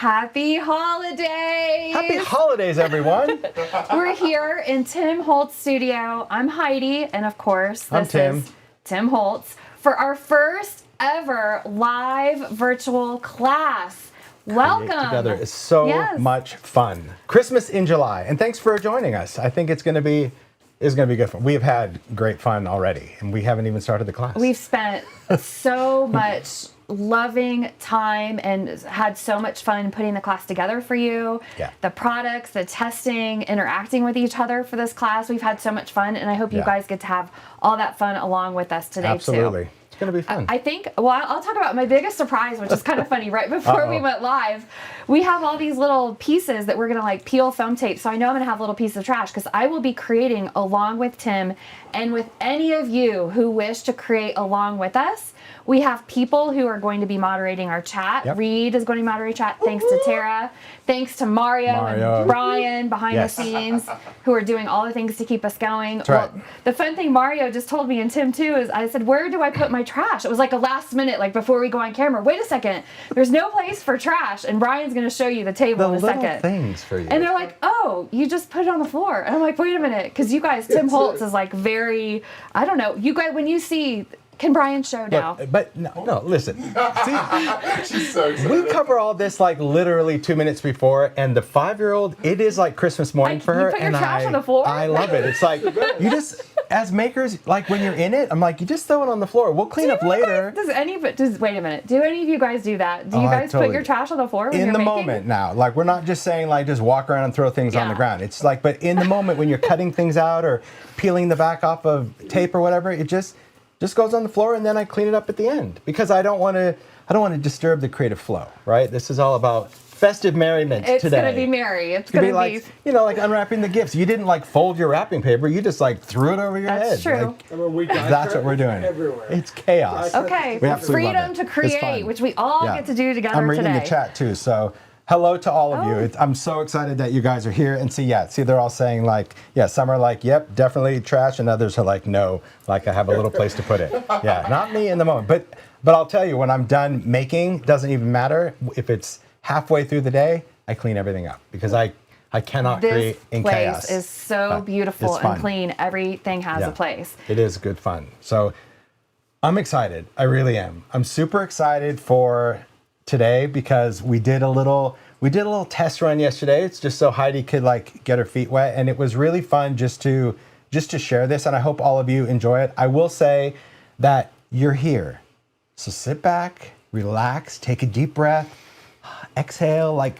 Happy holidays! Happy holidays, everyone! We're here in Tim Holtz studio. I'm Heidi, and of course, this is Tim Holtz for our first ever live virtual class. Welcome! Together is so much fun. Christmas in July, and thanks for joining us. I think it's going to be good fun. We have had great fun already, and we haven't even started the class. We've spent so much loving time and had so much fun putting the class together for you. Yeah. The products, the testing, interacting with each other for this class. We've had so much fun, and I hope you guys get to have all that fun along with us today, Absolutely. too. It's going to be fun. I think, well, I'll talk about my biggest surprise, which is kind of funny. Right before we went live, we have all these little pieces that we're going to like peel foam tape. So I know I'm going to have little pieces of trash because I will be creating along with Tim and with any of you who wish to create along with us. We have people who are going to be moderating our chat. Yep. Reed is going to be moderating chat. Thanks to Tara. Thanks to Mario and Brian behind the scenes who are doing all the things to keep us going. That's right. The fun thing Mario just told me, and Tim too, is I said, where do I put my trash? It was like a last minute, like before we go on camera. Wait a second. There's no place for trash. And Brian's going to show you the table in a second. The little things for you. And they're like, oh, you just put it on the floor. And I'm like, wait a minute. Because you guys, Tim Holtz is like very, I don't know. You guys, when you see... Can Brian show now? But no, listen. See, she's so excited. We cover all this like literally 2 minutes before, and the 5-year-old, it is like Christmas morning for her. You put your trash on the floor? I love it. It's like, you just, as makers, like when you're in it, I'm like, you just throw it on the floor. We'll clean up later. Wait a minute. Do any of you guys do that? Do you guys put your trash on the floor when you're making? In the moment now. Like, we're not just saying like, just walk around and throw things on the ground. It's like, but in the moment when you're cutting things out or peeling the back off of tape or whatever, it just goes on the floor, and then I clean it up at the end because I don't want to disturb the creative flow, right? This is all about festive merriment today. It's going to be merry. It's going to be like, like unwrapping the gifts. You didn't like fold your wrapping paper. You just like threw it over your head. That's true. Like, that's what we're doing. Everywhere. It's chaos. Okay, freedom to create, which we all get to do together today. I'm reading the chat too, so hello to all of you. I'm so excited that you guys are here and see they're all saying like, some are like, yep, definitely trash, and others are like, no, like I have a little place to put it. Yeah, not me in the moment. But I'll tell you, when I'm done making, doesn't even matter. If it's halfway through the day, I clean everything up because I cannot create in chaos. This place is so beautiful and clean. Everything has a place. It is good fun. So I'm excited. I really am. I'm super excited for today because we did a little test run yesterday. It's just so Heidi could like get her feet wet, and it was really fun just to share this, and I hope all of you enjoy it. I will say that you're here, so sit back, relax, take a deep breath, exhale. Like,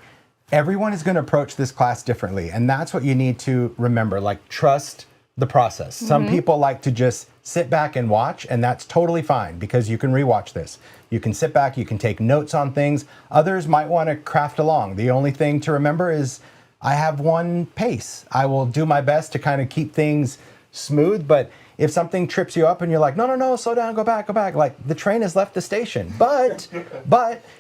everyone is going to approach this class differently, and that's what you need to remember. Like, trust the process. Some people like to just sit back and watch, and that's totally fine because you can rewatch this. You can sit back, you can take notes on things. Others might want to craft along. The only thing to remember is I have one pace. I will do my best to kind of keep things smooth, but if something trips you up and you're like, no, slow down, go back, like the train has left the station. But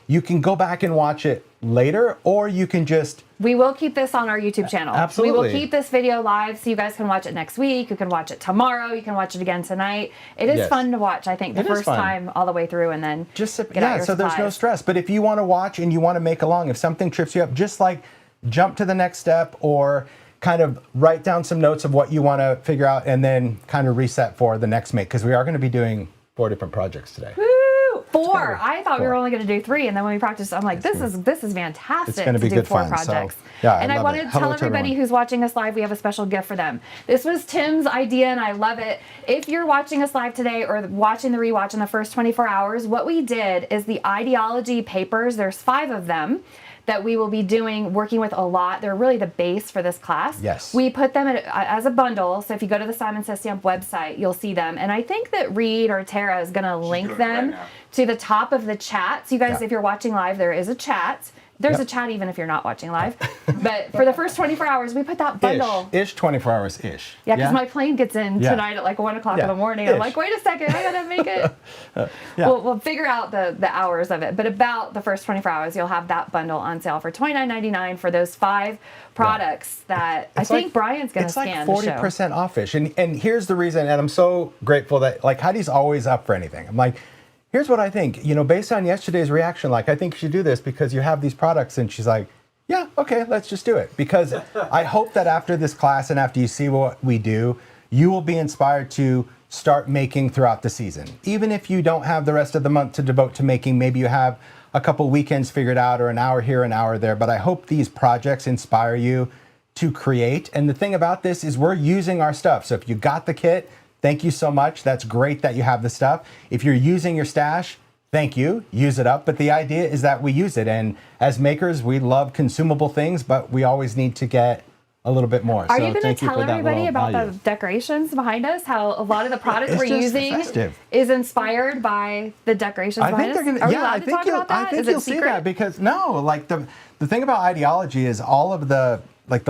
you can go back and watch it later, or you can just... We will keep this on our YouTube channel. Absolutely. We will keep this video live so you guys can watch it next week. You can watch it tomorrow. You can watch it again tonight. It is fun to watch, I think, the first time all the way through, and then just get out your so there's no stress. But if you want to watch and you want to make along, if something trips you up, just like jump to the next step or kind of write down some notes of what you want to figure out and then kind of reset for the next make, because we are going to be doing 4 different projects today. Woo! 4. I thought we were only going to do 3, and then when we practiced, I'm like, this is fantastic to do 4 projects. So, and I wanted to tell everybody who's watching us live, we have a special gift for them. This was Tim's idea, and I love it. If you're watching us live today or watching the rewatch in the first 24 hours, what we did is the idea-ology papers. There's 5 of them that we will be working with a lot. They're really the base for this class. Yes. We put them as a bundle. So if you go to the Simon Says Stamp website, you'll see them. And I think that Reed or Tara is going to link them to the top of the chat. So you guys, if you're watching live, there is a chat. There's a chat even if you're not watching live. But for the first 24 hours, we put that bundle. Ish 24 hours-ish. Yeah, because my plane gets in tonight at like 1 o'clock in the morning. I'm like, wait a second, I gotta make it. We'll figure out the hours of it. But about the first 24 hours, you'll have that bundle on sale for $29.99 for those 5 products that I think Brian's gonna scan. It's like 40% off-ish. And here's the reason, and I'm so grateful that like Heidi's always up for anything. I'm like, here's what I think. Based on yesterday's reaction, like, I think you should do this because you have these products. And she's like, yeah, okay, let's just do it. Because I hope that after this class and after you see what we do, you will be inspired to start making throughout the season. Even if you don't have the rest of the month to devote to making, maybe you have a couple weekends figured out or an hour here, an hour there. But I hope these projects inspire you to create. And the thing about this is we're using our stuff. So if you got the kit, thank you so much. That's great that you have the stuff. If you're using your stash, thank you, use it up. But the idea is that we use it. And as makers, we love consumable things, but we always need to get a little bit more. Are you going to tell everybody about the decorations behind us? How a lot of the product we're using is inspired by the decorations behind us? Are we allowed to talk about that? I think you'll see that because the thing about idea-ology is all of the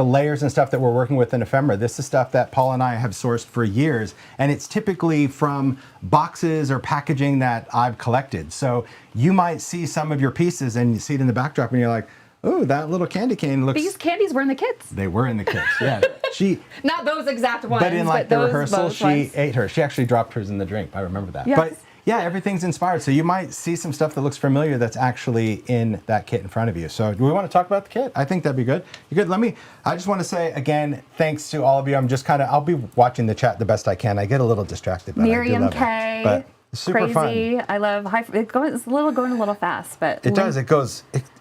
layers and stuff that we're working with in ephemera. This is stuff that Paul and I have sourced for years, and it's typically from boxes or packaging that I've collected. So you might see some of your pieces and you see it in the backdrop and you're like, oh, that little candy cane looks... These candies were in the kits. They were in the kits, yeah. Not those exact ones, but in the rehearsal, she ones. ate hers. She actually dropped hers in the drink. I remember that. Yes. But yeah, everything's inspired. So you might see some stuff that looks familiar that's actually in that kit in front of you. So do we want to talk about the kit? I think that'd be good. You good? I just want to say again, thanks to all of you. I'll be watching the chat the best I can. I get a little distracted, but Miriam I do love K. it. But super crazy. Fun. I love it's going a little fast, but it does.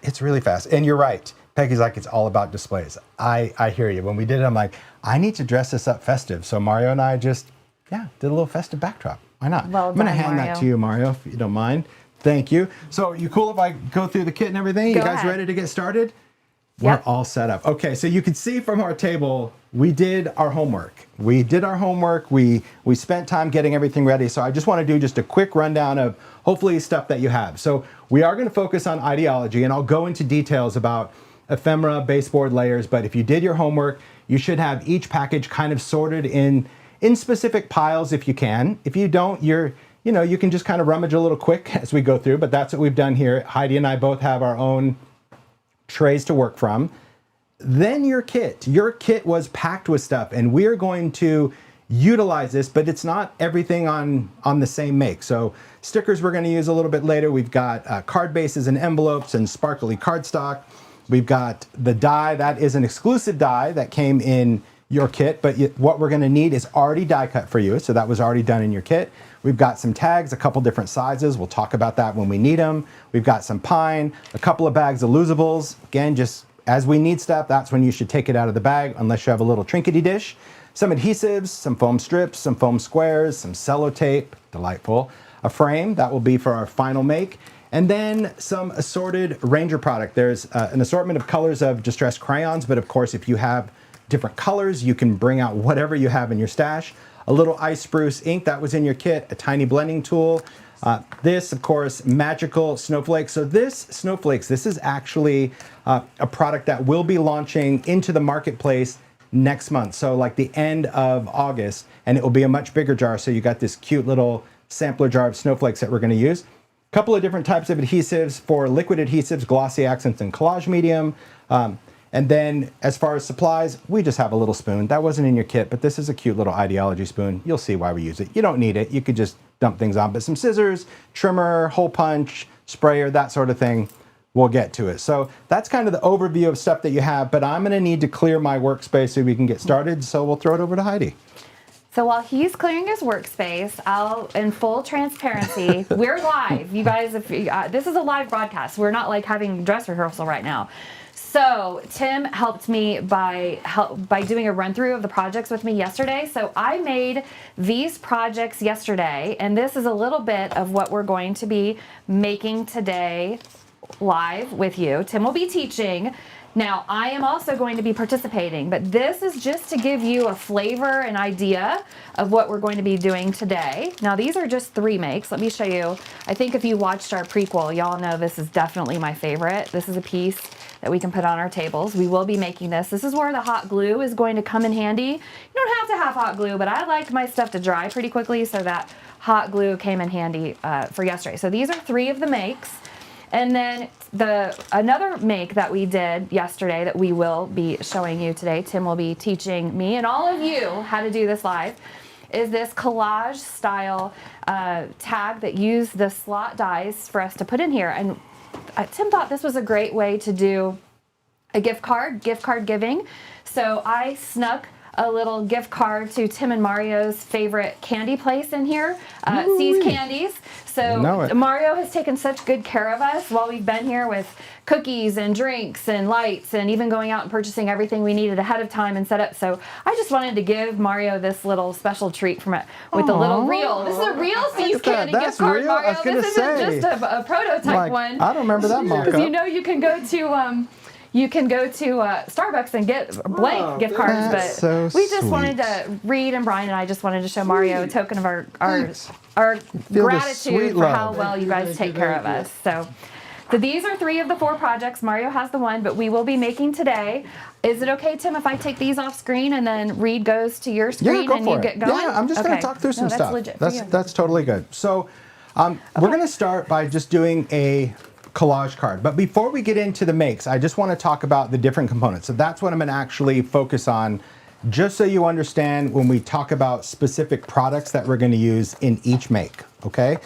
It's really fast. And you're right. Peggy's like, it's all about displays. I hear you. When we did it, I'm like, I need to dress this up festive. So Mario and I just, did a little festive backdrop. Why not? Well I'm going to hand that to you, Mario, if you don't mind. Thank you. So you cool if I go through the kit and everything? You guys ready to get started? We're all set up. Okay, so you can see from our table, we did our homework. We spent time getting everything ready. So I just want to do just a quick rundown of hopefully stuff that you have. So we are going to focus on idea-ology, and I'll go into details about ephemera, baseboard layers, but if you did your homework, you should have each package kind of sorted in specific piles if you can. If you don't, you can just kind of rummage a little quick as we go through, but that's what we've done here. Heidi and I both have our own trays to work from. Then your kit was packed with stuff, and we're going to utilize this, but it's not everything on the same make. So stickers we're going to use a little bit later. We've got card bases and envelopes and sparkly cardstock. We've got the die. That is an exclusive die that came in your kit, but what we're going to need is already die cut for you. So that was already done in your kit. We've got some tags, a couple different sizes. We'll talk about that when we need them. We've got some pine, a couple of bags of loosables. Again, just as we need stuff, that's when you should take it out of the bag, unless you have a little trinkety dish. Some adhesives, some foam strips, some foam squares, some cello tape, delightful. A frame, that will be for our final make. And then some assorted Ranger product. There's an assortment of colors of distressed crayons, but of course, if you have different colors, you can bring out whatever you have in your stash. A little ice spruce ink that was in your kit, a tiny blending tool. This, of course, magical snowflakes. So this is actually a product that will be launching into the marketplace next month. So like the end of August, and it will be a much bigger jar. So you got this cute little sampler jar of snowflakes that we're gonna use. Couple of different types of adhesives for liquid adhesives, glossy accents, and collage medium. And then as far as supplies, we just have a little spoon. That wasn't in your kit, but this is a cute little idea-ology spoon. You'll see why we use it. You don't need it. You could just dump things on, but some scissors, trimmer, hole punch, sprayer, that sort of thing. We'll get to it. So that's kind of the overview of stuff that you have, but I'm gonna need to clear my workspace so we can get started. So we'll throw it over to Heidi. So while he's clearing his workspace, in full transparency, we're live. You guys, this is a live broadcast. We're not like having dress rehearsal right now. So Tim helped me by doing a run through of the projects with me yesterday. So I made these projects yesterday, and this is a little bit of what we're going to be making today live with you. Tim will be teaching. Now, I am also going to be participating, but this is just to give you a flavor and idea of what we're going to be doing today. Now, these are just 3 makes. Let me show you. I think if you watched our prequel, y'all know this is definitely my favorite. This is a piece that we can put on our tables. We will be making this. This is where the hot glue is going to come in handy. You don't have to have hot glue, but I like my stuff to dry pretty quickly, so that hot glue came in handy for yesterday. So these are 3 of the makes. And then another make that we did yesterday that we will be showing you today, Tim will be teaching me and all of you how to do this live, is this collage style tag that used the slot dies for us to put in here. And Tim thought this was a great way to do a gift card giving. So I snuck a little gift card to Tim and Mario's favorite candy place in here, C's Candies. So Mario has taken such good care of us while we've been here with cookies and drinks and lights and even going out and purchasing everything we needed ahead of time and set up. So I just wanted to give Mario this little special treat from it with a little real. This is a real C's Candy gift card, real? Mario. This isn't just a prototype one. I don't remember that mock-up. Because you know you can go to Starbucks and get blank gift cards, but so we just wanted to, Reed and Brian and I just wanted to show Mario a token of our gratitude for how well you guys take care of us. So these are 3 of the 4 projects. Mario has the one, but we will be making today. Is it okay, Tim, if I take these off screen and then Reed goes to your screen and you get going? Yeah, I'm just going to talk through some stuff. Legit that's totally good. So we're going to start by just doing a collage card. But before we get into the makes, I just want to talk about the different components. So that's what I'm going to actually focus on, just so you understand when we talk about specific products that we're going to use in each make, okay?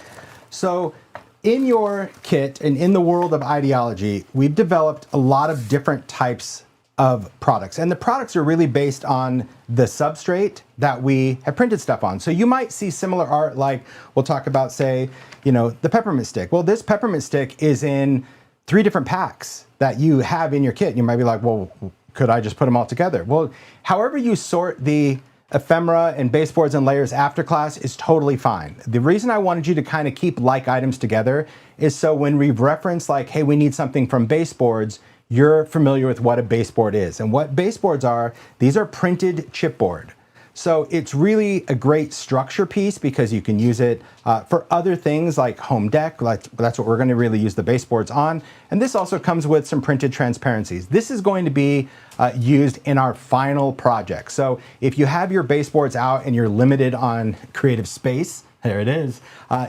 So in your kit and in the world of idea-ology, we've developed a lot of different types of products. And the products are really based on the substrate that we have printed stuff on. So you might see similar art, like we'll talk about, say, the peppermint stick. Well, this peppermint stick is in 3 different packs that you have in your kit. You might be like, well, could I just put them all together? Well, however you sort the ephemera and baseboards and layers after class is totally fine. The reason I wanted you to kind of keep like items together is so when we reference like, hey, we need something from baseboards, you're familiar with what a baseboard is. And what baseboards are, these are printed chipboard. So it's really a great structure piece because you can use it for other things like home deck. That's what we're going to really use the baseboards on. And this also comes with some printed transparencies. This is going to be used in our final project. So if you have your baseboards out and you're limited on creative space, there it is,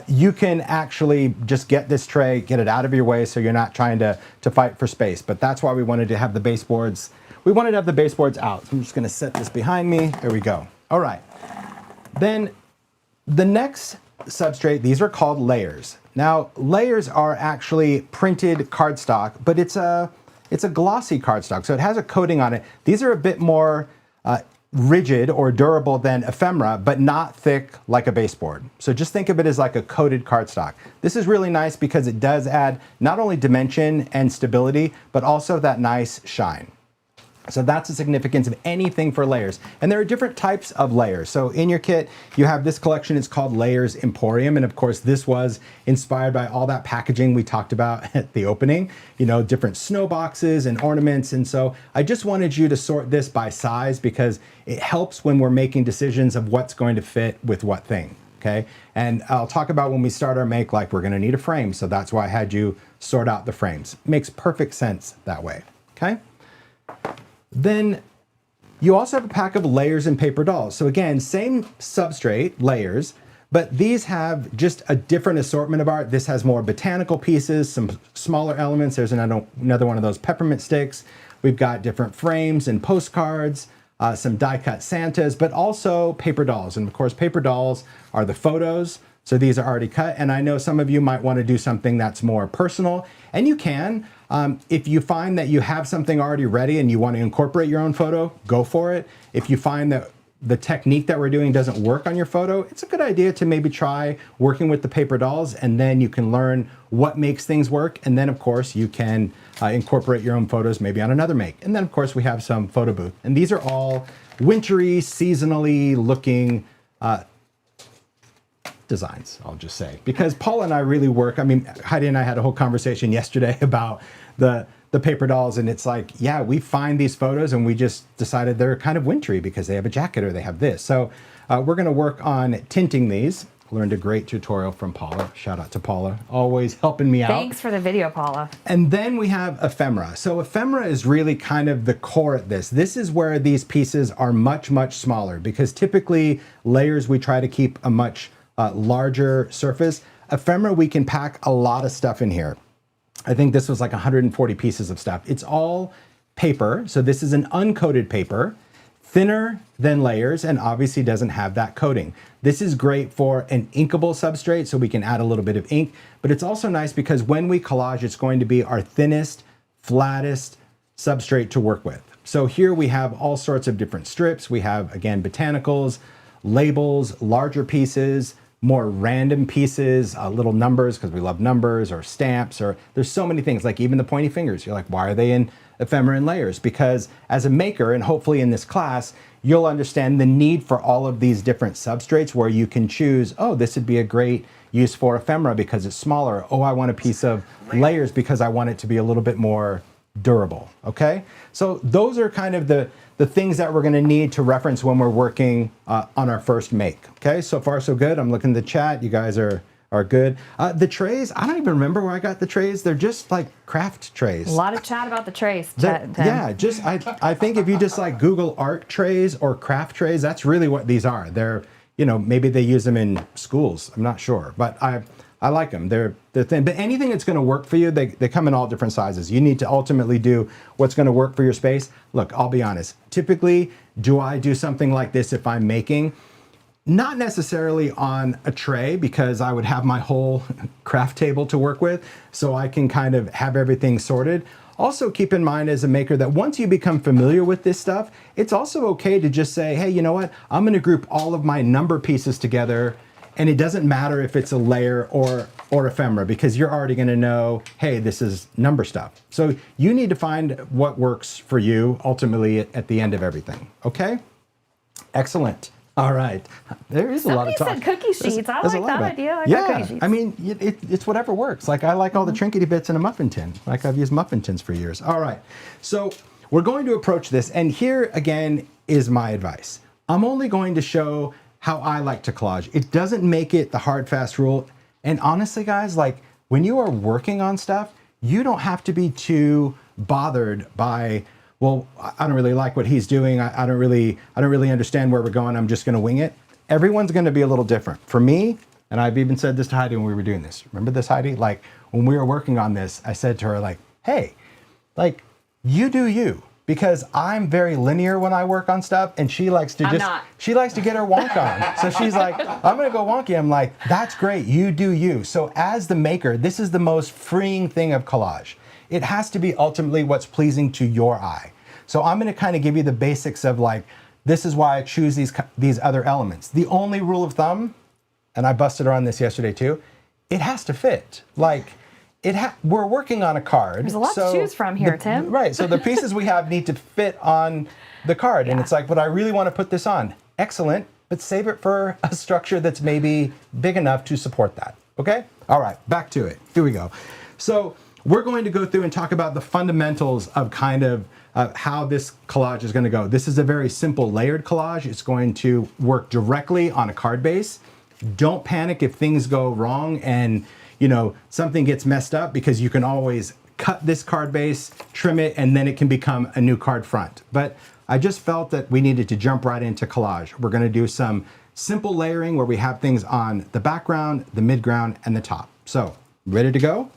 you can actually just get this tray, get it out of your way so you're not trying to fight for space. But that's why we wanted to have the baseboards. We wanted to have the baseboards out. So I'm just going to set this behind me. There we go. All right. Then the next substrate, these are called layers. Now, layers are actually printed cardstock, but it's a glossy cardstock, so it has a coating on it. These are a bit more rigid or durable than ephemera, but not thick like a baseboard. So just think of it as like a coated cardstock. This is really nice because it does add not only dimension and stability, but also that nice shine. So that's the significance of anything for layers. And there are different types of layers. So in your kit, you have this collection, it's called Layers Emporium. And of course, this was inspired by all that packaging we talked about at the opening, different snow boxes and ornaments. And so I just wanted you to sort this by size because it helps when we're making decisions of what's going to fit with what thing, okay? And I'll talk about when we start our make, like we're gonna need a frame. So that's why I had you sort out the frames. Makes perfect sense that way, okay? Then you also have a pack of layers and paper dolls. So again, same substrate, layers, but these have just a different assortment of art. This has more botanical pieces, some smaller elements. There's another one of those peppermint sticks. We've got different frames and postcards, some die-cut Santas, but also paper dolls. And of course, paper dolls are the photos. So these are already cut. And I know some of you might want to do something that's more personal, and you can. If you find that you have something already ready and you want to incorporate your own photo, go for it. If you find that the technique that we're doing doesn't work on your photo, it's a good idea to maybe try working with the paper dolls, and then you can learn what makes things work. And then of course you can incorporate your own photos maybe on another make. And then of course we have some photo booth. And these are all wintry, seasonally looking designs, I'll just say, because Paula and I really work. I mean, Heidi and I had a whole conversation yesterday about the paper dolls, and it's like, yeah, we find these photos and we just decided they're kind of wintry because they have a jacket or they have this. So we're going to work on tinting these. Learned a great tutorial from Paula. Shout out to Paula, always helping me out. Thanks for the video, Paula. And then we have ephemera. So ephemera is really kind of the core at this. This is where these pieces are much, much smaller, because typically layers we try to keep a much larger surface. Ephemera, we can pack a lot of stuff in here. I think this was like 140 pieces of stuff. It's all paper. So this is an uncoated paper, thinner than layers and obviously doesn't have that coating. This is great for an inkable substrate, so we can add a little bit of ink, but it's also nice because when we collage, it's going to be our thinnest, flattest substrate to work with. So here we have all sorts of different strips. We have, again, botanicals, labels, larger pieces, more random pieces, little numbers because we love numbers, or stamps, or there's so many things, like even the pointy fingers. You're like, why are they in ephemera and layers? Because as a maker, and hopefully in this class, you'll understand the need for all of these different substrates where you can choose, oh, this would be a great use for ephemera because it's smaller. Oh, I want a piece of layers because I want it to be a little bit more durable, okay? So those are kind of the things that we're gonna need to reference when we're working on our first make, okay? So far, so good. I'm looking at the chat. You guys are good. The trays, I don't even remember where I got the trays. They're just like craft trays. A lot of chat about the trays. Yeah, just I think if you just like Google art trays or craft trays, that's really what these are. They're, you know, maybe they use them in schools. I'm not sure, but I like them. They're thin. But anything that's going to work for you, they come in all different sizes. You need to ultimately do what's going to work for your space. Look, I'll be honest. Typically, do I do something like this if I'm making? Not necessarily on a tray, because I would have my whole craft table to work with, so I can kind of have everything sorted. Also keep in mind as a maker that once you become familiar with this stuff, it's also okay to just say, hey, you know what? I'm going to group all of my number pieces together, and it doesn't matter if it's a layer or ephemera, because you're already going to know, hey, this is number stuff. So you need to find what works for you ultimately at the end of everything. Okay? Excellent. All right. There is a lot of talk. Somebody said cookie sheets. I like that idea. I got cookie sheets. I mean, it's whatever works. Like, I like all the trinkety bits in a muffin tin. Like, I've used muffin tins for years. All right. So we're going to approach this. And here, again, is my advice. I'm only going to show how I like to collage. It doesn't make it the hard, fast rule. And honestly, guys, like, when you are working on stuff, you don't have to be too bothered by, well, I don't really like what he's doing. I don't really understand where we're going. I'm just going to wing it. Everyone's going to be a little different. For me, and I've even said this to Heidi when we were doing this. Remember this, Heidi? Like, when we were working on this, I said to her, like, hey, like, you do you. Because I'm very linear when I work on stuff, and she likes to she likes to get her wonk on. So she's like, I'm gonna go wonky. I'm like, that's great, you do you. So as the maker, this is the most freeing thing of collage. It has to be ultimately what's pleasing to your eye. So I'm gonna kind of give you the basics of, like, this is why I choose these other elements. The only rule of thumb, and I busted her on this yesterday too, it has to fit. Like, we're working on a card. There's a lot to choose from here, Tim. Right, so the pieces we have need to fit on the card. Yeah. And it's like, but I really want to put this on. Excellent, but save it for a structure that's maybe big enough to support that, okay? All right, back to it. Here we go. So we're going to go through and talk about the fundamentals of kind of how this collage is going to go. This is a very simple layered collage. It's going to work directly on a card base. Don't panic if things go wrong and, you know, something gets messed up, because you can always cut this card base, trim it, and then it can become a new card front. But I just felt that we needed to jump right into collage. We're going to do some simple layering where we have things on the background, the midground, and the top. So, ready to go?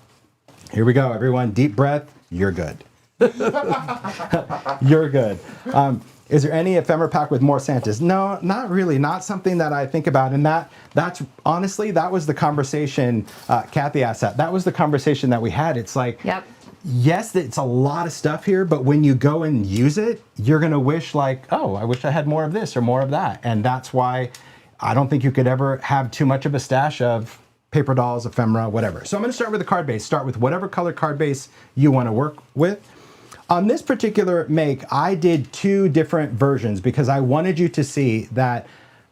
Here we go, everyone. Deep breath. You're good. You're good. Is there any ephemera pack with more Santas? No, not really. Not something that I think about. And that's honestly, that was the conversation Kathy asked that. That was the conversation that we had. It's like, yep. Yes, it's a lot of stuff here, but when you go and use it, you're going to wish, like, oh, I wish I had more of this or more of that. And that's why I don't think you could ever have too much of a stash of paper dolls, ephemera, whatever. So I'm going to start with the card base. Start with whatever color card base you want to work with. On this particular make, I did two different versions because I wanted you to see that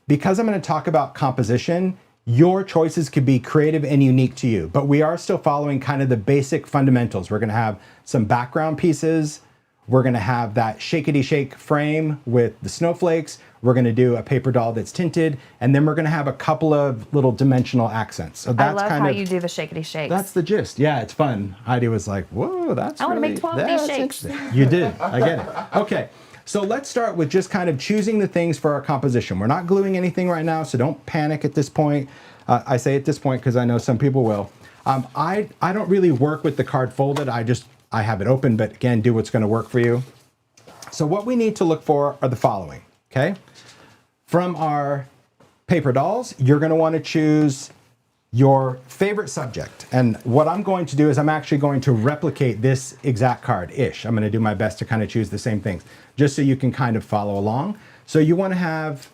because I'm going to talk about composition, your choices could be creative and unique to you. But we are still following kind of the basic fundamentals. We're going to have some background pieces. We're going to have that shakety shake frame with the snowflakes. We're going to do a paper doll that's tinted, and then we're going to have a couple of little dimensional accents. So that's I love how you do the shakety shakes. That's the gist. Yeah, it's fun. Heidi was like, "Whoa, that's." I want to make 12 of these shakes. You did. I get it. Okay, so let's start with just kind of choosing the things for our composition. We're not gluing anything right now, so don't panic at this point. I say at this point because I know some people will. I don't really work with the card folded. I have it open, but again, do what's going to work for you. So what we need to look for are the following. okay? From our paper dolls, you're gonna wanna choose your favorite subject. And what I'm going to do is I'm actually going to replicate this exact card-ish. I'm gonna do my best to kind of choose the same things, just so you can kind of follow along. So you wanna have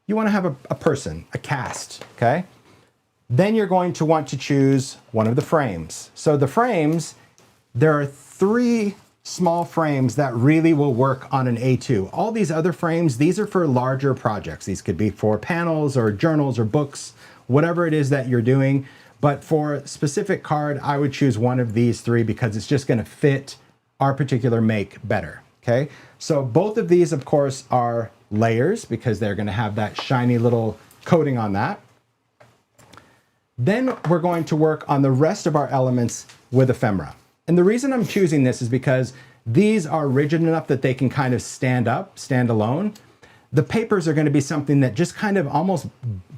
a person, a cast, okay? Then you're going to want to choose one of the frames. So the frames, there are 3 small frames that really will work on an A2. All these other frames, these are for larger projects. These could be for panels or journals or books, whatever it is that you're doing. But for a specific card, I would choose one of these 3 because it's just gonna fit our particular make better, okay? So both of these, of course, are layers because they're gonna have that shiny little coating on that. Then we're going to work on the rest of our elements with ephemera. And the reason I'm choosing this is because these are rigid enough that they can kind of stand alone. The papers are going to be something that just kind of almost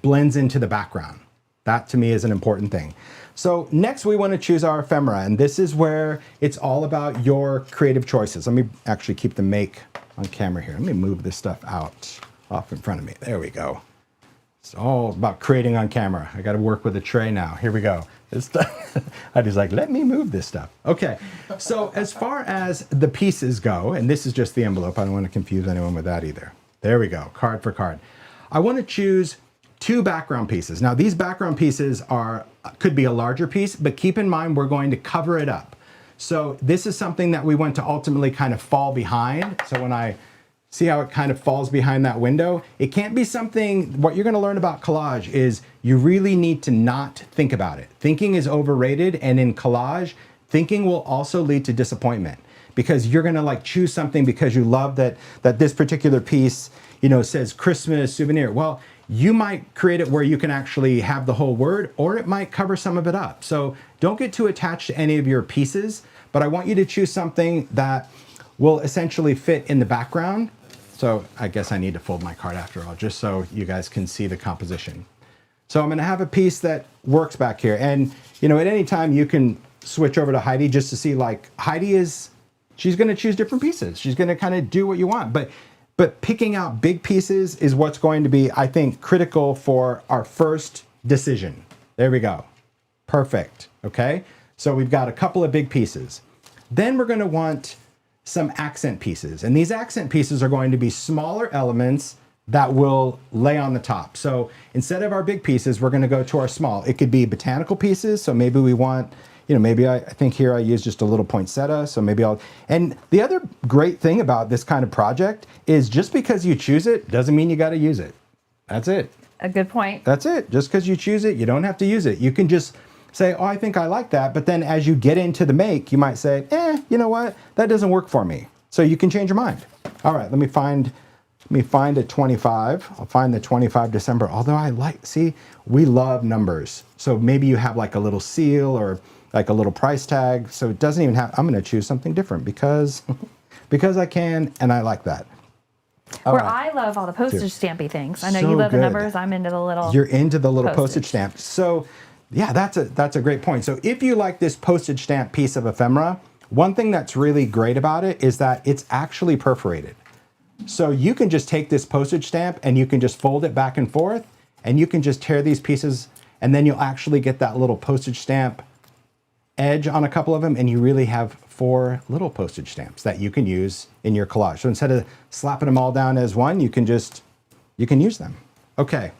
blends into the background. That to me is an important thing. So next we want to choose our ephemera, and this is where it's all about your creative choices. Let me actually keep the make on camera here. Let me move this stuff out off in front of me. There we go. It's all about creating on camera. I got to work with a tray now. Here we go. I just like, let me move this stuff. Okay, so as far as the pieces go, and this is just the envelope. I don't want to confuse anyone with that either. There we go, card for card. I want to choose 2 background pieces. Now these background pieces could be a larger piece, but keep in mind we're going to cover it up. So this is something that we want to ultimately kind of fall behind. So when I see how it kind of falls behind that window, it can't be something, what you're going to learn about collage is you really need to not think about it. Thinking is overrated, and in collage, thinking will also lead to disappointment because you're going to like choose something because you love that this particular piece, you know, says Christmas souvenir. Well, you might create it where you can actually have the whole word, or it might cover some of it up. So don't get too attached to any of your pieces, but I want you to choose something that will essentially fit in the background. So I guess I need to fold my card after all, just so you guys can see the composition. So I'm gonna have a piece that works back here. And you know, at any time you can switch over to Heidi just to see, like, she's gonna choose different pieces. She's gonna kind of do what you want. But picking out big pieces is what's going to be, I think, critical for our first decision. There we go. Perfect, okay? So we've got a couple of big pieces. Then we're gonna want some accent pieces. And these accent pieces are going to be smaller elements that will lay on the top. So instead of our big pieces, we're gonna go to our small. It could be botanical pieces. So maybe we want, you know, maybe I think here I use just a little poinsettia. So maybe and the other great thing about this kind of project is just because you choose it doesn't mean you gotta use it. That's it. A good point. That's it. Just because you choose it, you don't have to use it. You can just say, oh, I think I like that. But then as you get into the make, you might say, you know what? That doesn't work for me. So you can change your mind. All right, let me find a 25. I'll find the 25 December. Although we love numbers. So maybe you have like a little seal or like a little price tag. So it doesn't even have, I'm going to choose something different because I can, and I like that. I love all the postage stampy things. I know you love the numbers. I'm into the little. You're into the little postage stamp. So yeah, that's a great point. So if you like this postage stamp piece of ephemera, one thing that's really great about it is that it's actually perforated. So you can just take this postage stamp and you can just fold it back and forth, and you can just tear these pieces, and then you'll actually get that little postage stamp edge on a couple of them, and you really have 4 little postage stamps that you can use in your collage. So instead of slapping them all down as one, you can use them. Okay,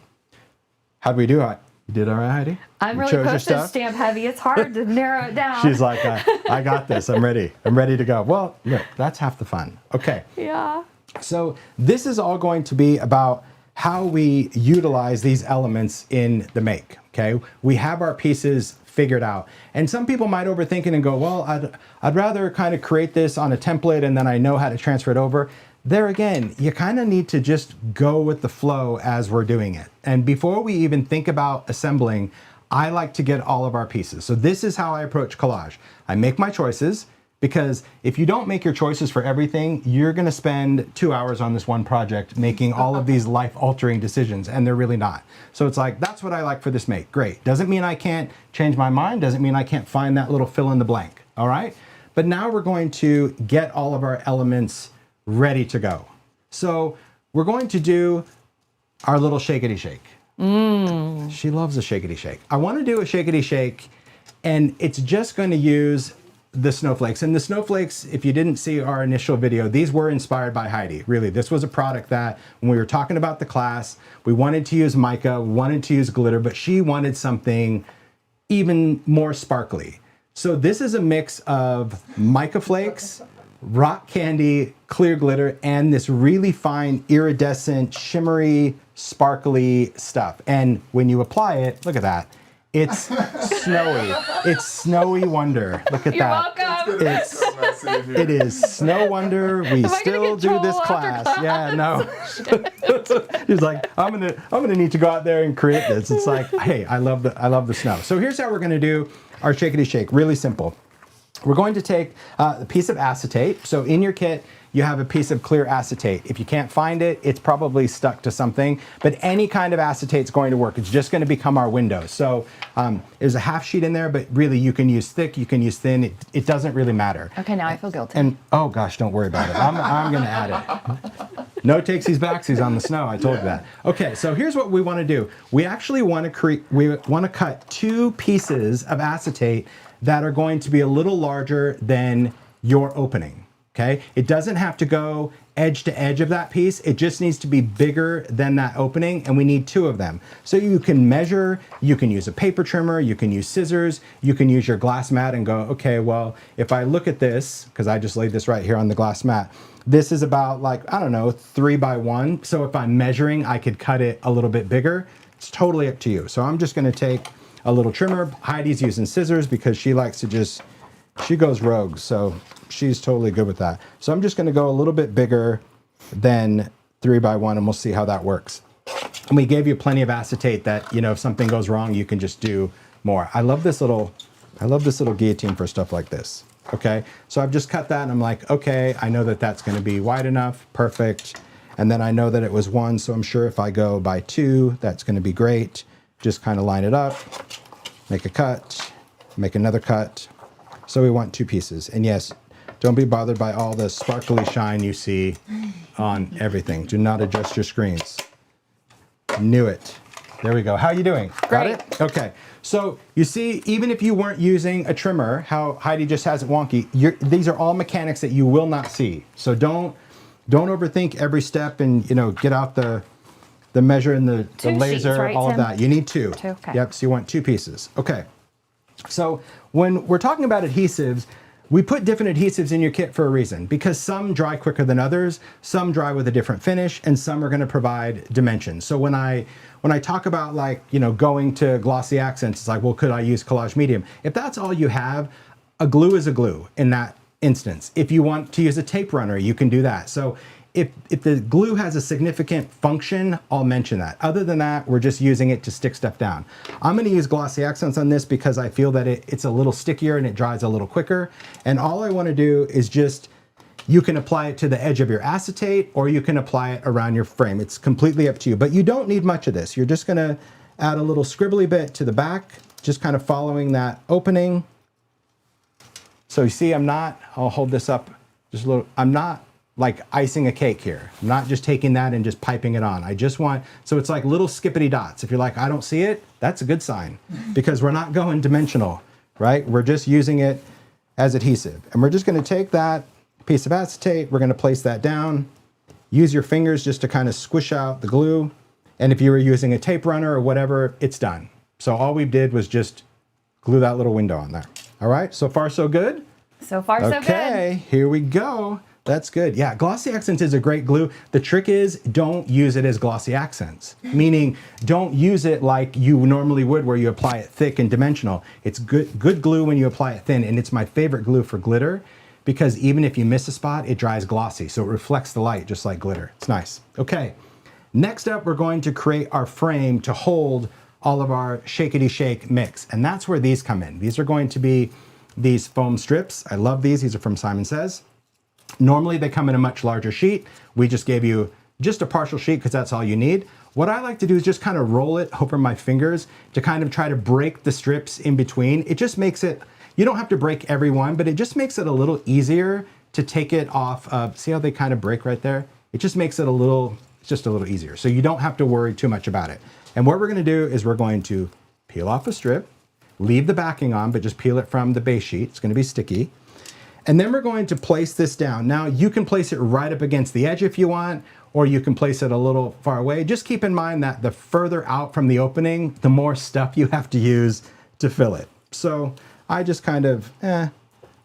how'd we do it? You did all right, Heidi? I'm really postage stamp heavy. It's hard to narrow it down. She's like, I got this. I'm ready. I'm ready to go. Well, look, that's half the fun. Okay. Yeah. So this is all going to be about how we utilize these elements in the make, okay? We have our pieces figured out. And some people might overthink it and go, well, I'd rather kind of create this on a template and then I know how to transfer it over. There again, you kind of need to just go with the flow as we're doing it. And before we even think about assembling, I like to get all of our pieces. So this is how I approach collage. I make my choices, because if you don't make your choices for everything, you're gonna spend 2 hours on this one project making all of these life-altering decisions, and they're really not. So it's like, that's what I like for this make, great. Doesn't mean I can't change my mind, doesn't mean I can't find that little fill in the blank, all right? But now we're going to get all of our elements ready to go. So we're going to do our little shakety shake. She loves a shakety shake. I want to do a shakety shake, and it's just going to use the snowflakes. And the snowflakes, if you didn't see our initial video, these were inspired by Heidi. Really, this was a product that when we were talking about the class, we wanted to use mica, wanted to use glitter, but she wanted something even more sparkly. So this is a mix of mica flakes, rock candy, clear glitter, and this really fine iridescent, shimmery, sparkly stuff. And when you apply it, look at that. It's snowy. It's snowy wonder. Look at You're that. welcome. It is snow wonder. We Am I still gonna do get this trouble after class. Yeah, no. He's like, I'm gonna need to go out there and create this. It's like, hey, I love the snow. So here's how we're gonna do our shakety shake. Really simple. We're going to take a piece of acetate. So in your kit, you have a piece of clear acetate. If you can't find it, it's probably stuck to something, but any kind of acetate is going to work. It's just going to become our window. So there's a half sheet in there, but really you can use thick, you can use thin. It doesn't really matter. Okay, now I feel guilty. And oh gosh, don't worry about it. I'm going to add it. No takesies backsies on the snow. I told you that. Okay, so here's what we want to do. We actually want to cut 2 pieces of acetate that are going to be a little larger than your opening. Okay, it doesn't have to go edge to edge of that piece. It just needs to be bigger than that opening, and we need 2 of them. So you can measure, you can use a paper trimmer, you can use scissors, you can use your glass mat and go, okay, well, if I look at this, because I just laid this right here on the glass mat, this is about like, I don't know, 3 by 1. So if I'm measuring, I could cut it a little bit bigger. It's totally up to you. So I'm just gonna take a little trimmer. Heidi's using scissors because she likes to she goes rogue. So she's totally good with that. So I'm just going to go a little bit bigger than 3 by 1, and we'll see how that works. And we gave you plenty of acetate that, you know, if something goes wrong, you can just do more. I love this little guillotine for stuff like this. Okay, so I've just cut that and I'm like, okay, I know that that's going to be wide enough, perfect. And then I know that it was 1, so I'm sure if I go by 2, that's going to be great. Just kind of line it up, make a cut, make another cut. So we want 2 pieces. And yes, don't be bothered by all the sparkly shine you see on everything. Do not adjust your screens. Knew it. There we go. How are you doing? Great. Got it? Okay. So you see, even if you weren't using a trimmer, how Heidi just has it wonky, these are all mechanics that you will not see. So don't overthink every step and, you know, get out the measure and the laser, sheets, right, all Tim? of that. You need 2. 2, okay. Yep, so you want 2 pieces. Okay. So when we're talking about adhesives, we put different adhesives in your kit for a reason, because some dry quicker than others, some dry with a different finish, and some are going to provide dimension. So when I talk about, like, you know, going to glossy accents, it's like, well, could I use Collage medium? If that's all you have, a glue is a glue in that instance. If you want to use a tape runner, you can do that. So if the glue has a significant function, I'll mention that. Other than that, we're just using it to stick stuff down. I'm gonna use glossy accents on this because I feel that it's a little stickier and it dries a little quicker. And all I wanna do is just, you can apply it to the edge of your acetate or you can apply it around your frame. It's completely up to you, but you don't need much of this. You're just gonna add a little scribbly bit to the back, just kind of following that opening. So you see, I'll hold this up just a little, I'm not like icing a cake here. I'm not just taking that and just piping it on. I just want, so it's like little skippity dots. If you're like, I don't see it, that's a good sign because we're not going dimensional, right? We're just using it as adhesive. And we're just gonna take that piece of acetate, we're gonna place that down, use your fingers just to kind of squish out the glue. And if you were using a tape runner or whatever, it's done. So all we did was just glue that little window on there. All right, so far so good? So far so good. Okay, here we go. That's good. Yeah, glossy accents is a great glue. The trick is don't use it as glossy accents, meaning don't use it like you normally would where you apply it thick and dimensional. It's good glue when you apply it thin, and it's my favorite glue for glitter because even if you miss a spot, it dries glossy, so it reflects the light just like glitter. It's nice. Okay, next up we're going to create our frame to hold all of our shakety shake mix, and that's where these come in. These are going to be these foam strips. I love these. These are from Simon Says. Normally they come in a much larger sheet. We just gave you just a partial sheet because that's all you need. What I like to do is just kind of roll it over my fingers to kind of try to break the strips in between. It just makes it, you don't have to break every one, but it just makes it a little easier to take it off of, see how they kind of break right there? It just makes it a little It's just a little easier. So you don't have to worry too much about it. And what we're gonna do is we're going to peel off a strip, leave the backing on, but just peel it from the base sheet. It's gonna be sticky. And then we're going to place this down. Now you can place it right up against the edge if you want, or you can place it a little far away. Just keep in mind that the further out from the opening, the more stuff you have to use to fill it. So I just kind of,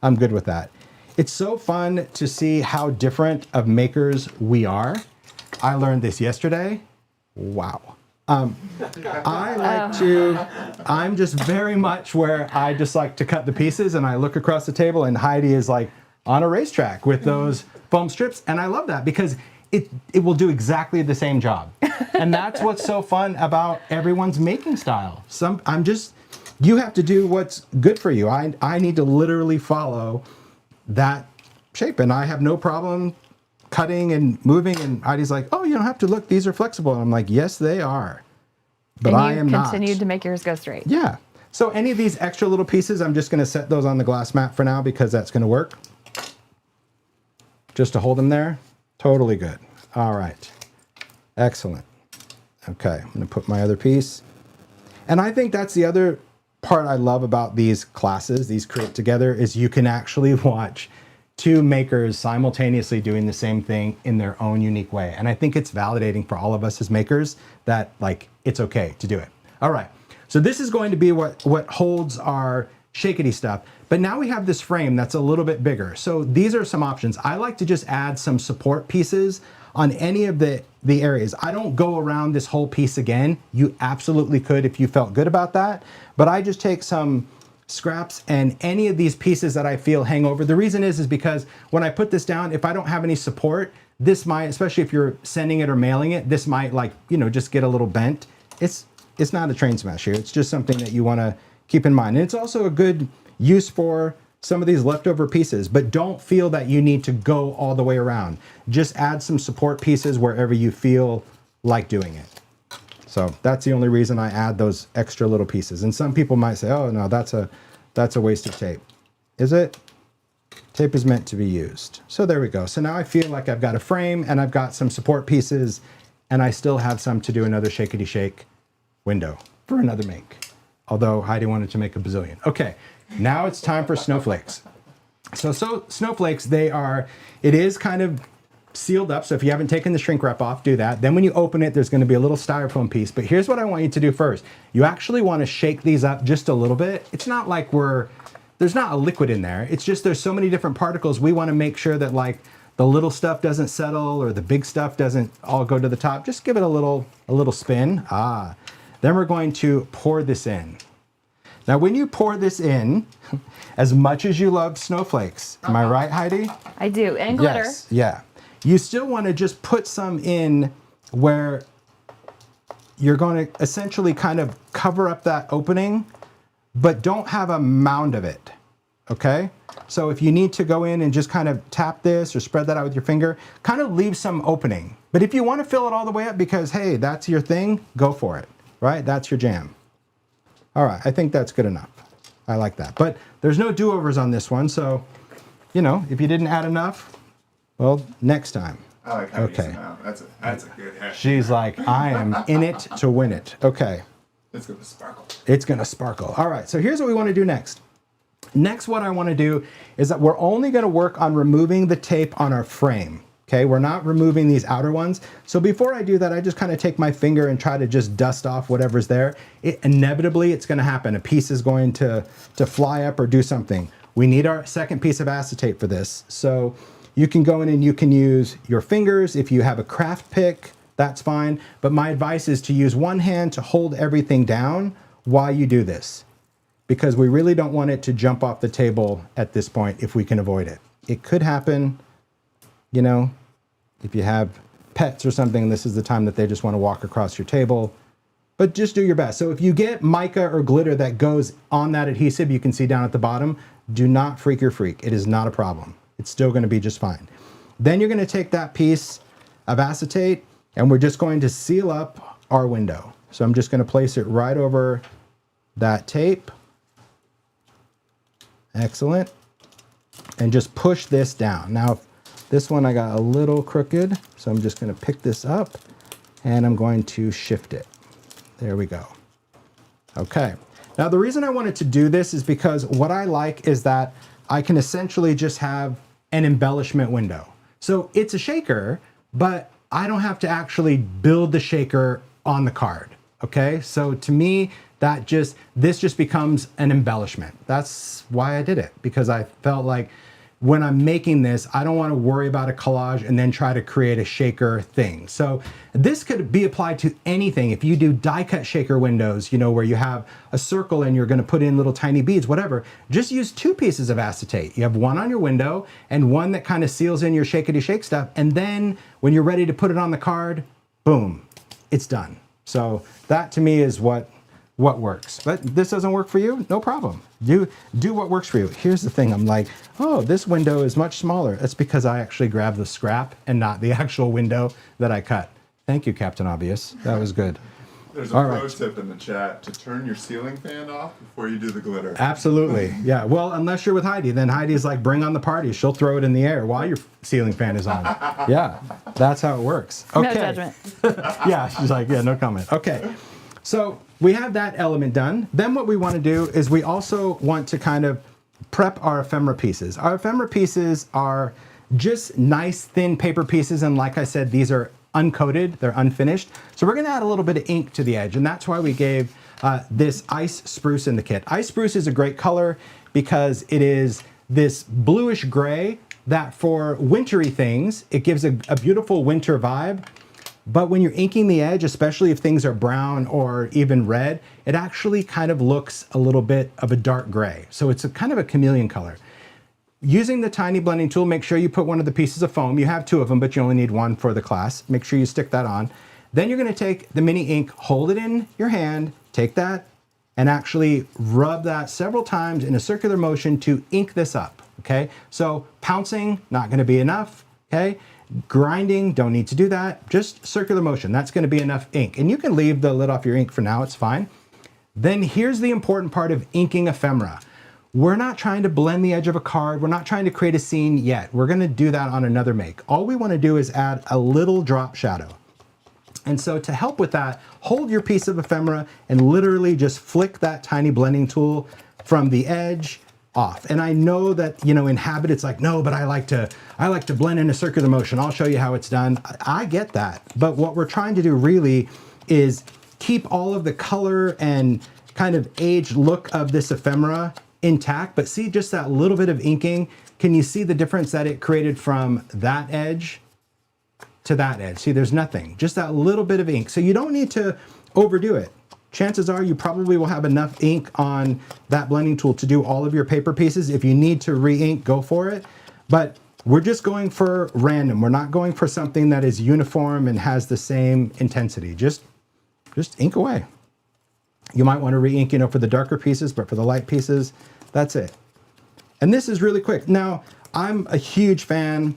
I'm good with that. It's so fun to see how different of makers we are. I learned this yesterday. Wow. I'm just very much where I just like to cut the pieces, and I look across the table and Heidi is like on a racetrack with those foam strips. And I love that because it will do exactly the same job. And that's what's so fun about everyone's making style. You have to do what's good for you. I need to literally follow that shape, and I have no problem cutting and moving. And Heidi's like, oh, you don't have to look, these are flexible. And I'm like, yes, they are. But I am not. Continued to make yours go straight. Yeah. So any of these extra little pieces, I'm just going to set those on the glass mat for now because that's going to work. Just to hold them there. Totally good. All right. Excellent. Okay. I'm going to put my other piece. And I think that's the other part I love about these classes, these Create Together, is you can actually watch two makers simultaneously doing the same thing in their own unique way. And I think it's validating for all of us as makers that like it's okay to do it. All right. So this is going to be what holds our shakety stuff. But now we have this frame that's a little bit bigger. So these are some options. I like to just add some support pieces on any of the areas. I don't go around this whole piece again. You absolutely could if you felt good about that. But I just take some scraps and any of these pieces that I feel hang over. The reason is because when I put this down, if I don't have any support, this might, especially if you're sending it or mailing it, this might like, just get a little bent. It's not a train smash here. It's just something that you want to keep in mind. And it's also a good use for some of these leftover pieces, but don't feel that you need to go all the way around. Just add some support pieces wherever you feel like doing it. So that's the only reason I add those extra little pieces. And some people might say, oh no, that's a waste of tape. Is it? Tape is meant to be used. So there we go. So now I feel like I've got a frame and I've got some support pieces and I still have some to do another shakety shake window for another make. Although Heidi wanted to make a bazillion. Okay, now it's time for snowflakes. So snowflakes, it is kind of sealed up. So if you haven't taken the shrink wrap off, do that. Then when you open it, there's going to be a little styrofoam piece. But here's what I want you to do first. You actually want to shake these up just a little bit. It's not like there's not a liquid in there. It's just there's so many different particles. We want to make sure that like the little stuff doesn't settle or the big stuff doesn't all go to the top. Just give it a little spin. Then we're going to pour this in. Now when you pour this in, as much as you love snowflakes, am I right, Heidi? I do, and glitter. Yes, yeah. You still want to just put some in where you're going to essentially kind of cover up that opening, but don't have a mound of it, okay? So if you need to go in and just kind of tap this or spread that out with your finger, kind of leave some opening. But if you want to fill it all the way up because, hey, that's your thing, go for it, right? That's your jam. All right, I think that's good enough. I like that. But there's no do-overs on this one, so, if you didn't add enough, well, next time. I like how you use them out. That's a good hair. She's like, I am in it to win it. Okay. It's going to sparkle. It's going to sparkle. All right, so here's what we want to do next. Next, what I want to do is that we're only going to work on removing the tape on our frame. Okay, we're not removing these outer ones. So before I do that, I just kind of take my finger and try to just dust off whatever's there. Inevitably, it's going to happen. A piece is going to fly up or do something. We need our second piece of acetate for this. So you can go in and you can use your fingers. If you have a craft pick, that's fine. But my advice is to use one hand to hold everything down while you do this, because we really don't want it to jump off the table at this point if we can avoid it. It could happen, if you have pets or something, this is the time that they just want to walk across your table. But just do your best. So if you get mica or glitter that goes on that adhesive, you can see down at the bottom, do not freak your freak. It is not a problem. It's still going to be just fine. Then you're going to take that piece of acetate and we're just going to seal up our window. So I'm just going to place it right over that tape. Excellent. And just push this down. Now, this one I got a little crooked, so I'm just going to pick this up and I'm going to shift it. There we go. Okay. Now the reason I wanted to do this is because what I like is that I can essentially just have an embellishment window. So it's a shaker, but I don't have to actually build the shaker on the card. Okay. So to me, this just becomes an embellishment. That's why I did it, because I felt like when I'm making this, I don't want to worry about a collage and then try to create a shaker thing. So this could be applied to anything. If you do die cut shaker windows, you know, where you have a circle and you're going to put in little tiny beads, whatever, just use 2 pieces of acetate. You have one on your window and one that kind of seals in your shakety shake stuff. And then when you're ready to put it on the card, boom, it's done. So that to me is what works. But this doesn't work for you, no problem. Do what works for you. Here's the thing, I'm like, oh, this window is much smaller. That's because I actually grabbed the scrap and not the actual window that I cut. Thank you, Captain Obvious. That was good. There's a pro tip in the chat to turn your ceiling fan off before you do the glitter. Absolutely, yeah. Well, unless you're with Heidi, then Heidi's like, bring on the party. She'll throw it in the air while your ceiling fan is on. Yeah, that's how it works. Okay. No judgment. Yeah, she's like, yeah, no comment. Okay, so we have that element done. Then what we want to do is we also want to kind of prep our ephemera pieces. Our ephemera pieces are just nice thin paper pieces, and like I said, these are uncoated, they're unfinished. So we're going to add a little bit of ink to the edge, and that's why we gave this ice spruce in the kit. Ice spruce is a great color because it is this bluish gray that for wintry things, it gives a beautiful winter vibe. But when you're inking the edge, especially if things are brown or even red, it actually kind of looks a little bit of a dark gray. So it's a kind of a chameleon color. Using the tiny blending tool, make sure you put one of the pieces of foam. You have 2 of them, but you only need 1 for the class. Make sure you stick that on. Then you're going to take the mini ink, hold it in your hand, take that, and actually rub that several times in a circular motion to ink this up, okay? So pouncing, not going to be enough, okay? Grinding, don't need to do that. Just circular motion, that's going to be enough ink. And you can leave the lid off your ink for now, it's fine. Then here's the important part of inking ephemera. We're not trying to blend the edge of a card. We're not trying to create a scene yet. We're going to do that on another make. All we want to do is add a little drop shadow. And so to help with that, hold your piece of ephemera and literally just flick that tiny blending tool from the edge off. And I know that, you know, in habit, it's like, no, but I like to blend in a circular motion. I'll show you how it's done. I get that. But what we're trying to do really is keep all of the color and kind of aged look of this ephemera intact, but see just that little bit of inking. Can you see the difference that it created from that edge to that edge? See, there's nothing, just that little bit of ink. So you don't need to overdo it. Chances are you probably will have enough ink on that blending tool to do all of your paper pieces. If you need to re-ink, go for it. But we're just going for random. We're not going for something that is uniform and has the same intensity. Just ink away. You might want to re-ink, you know, for the darker pieces, but for the light pieces, that's it. And this is really quick. Now, I'm a huge fan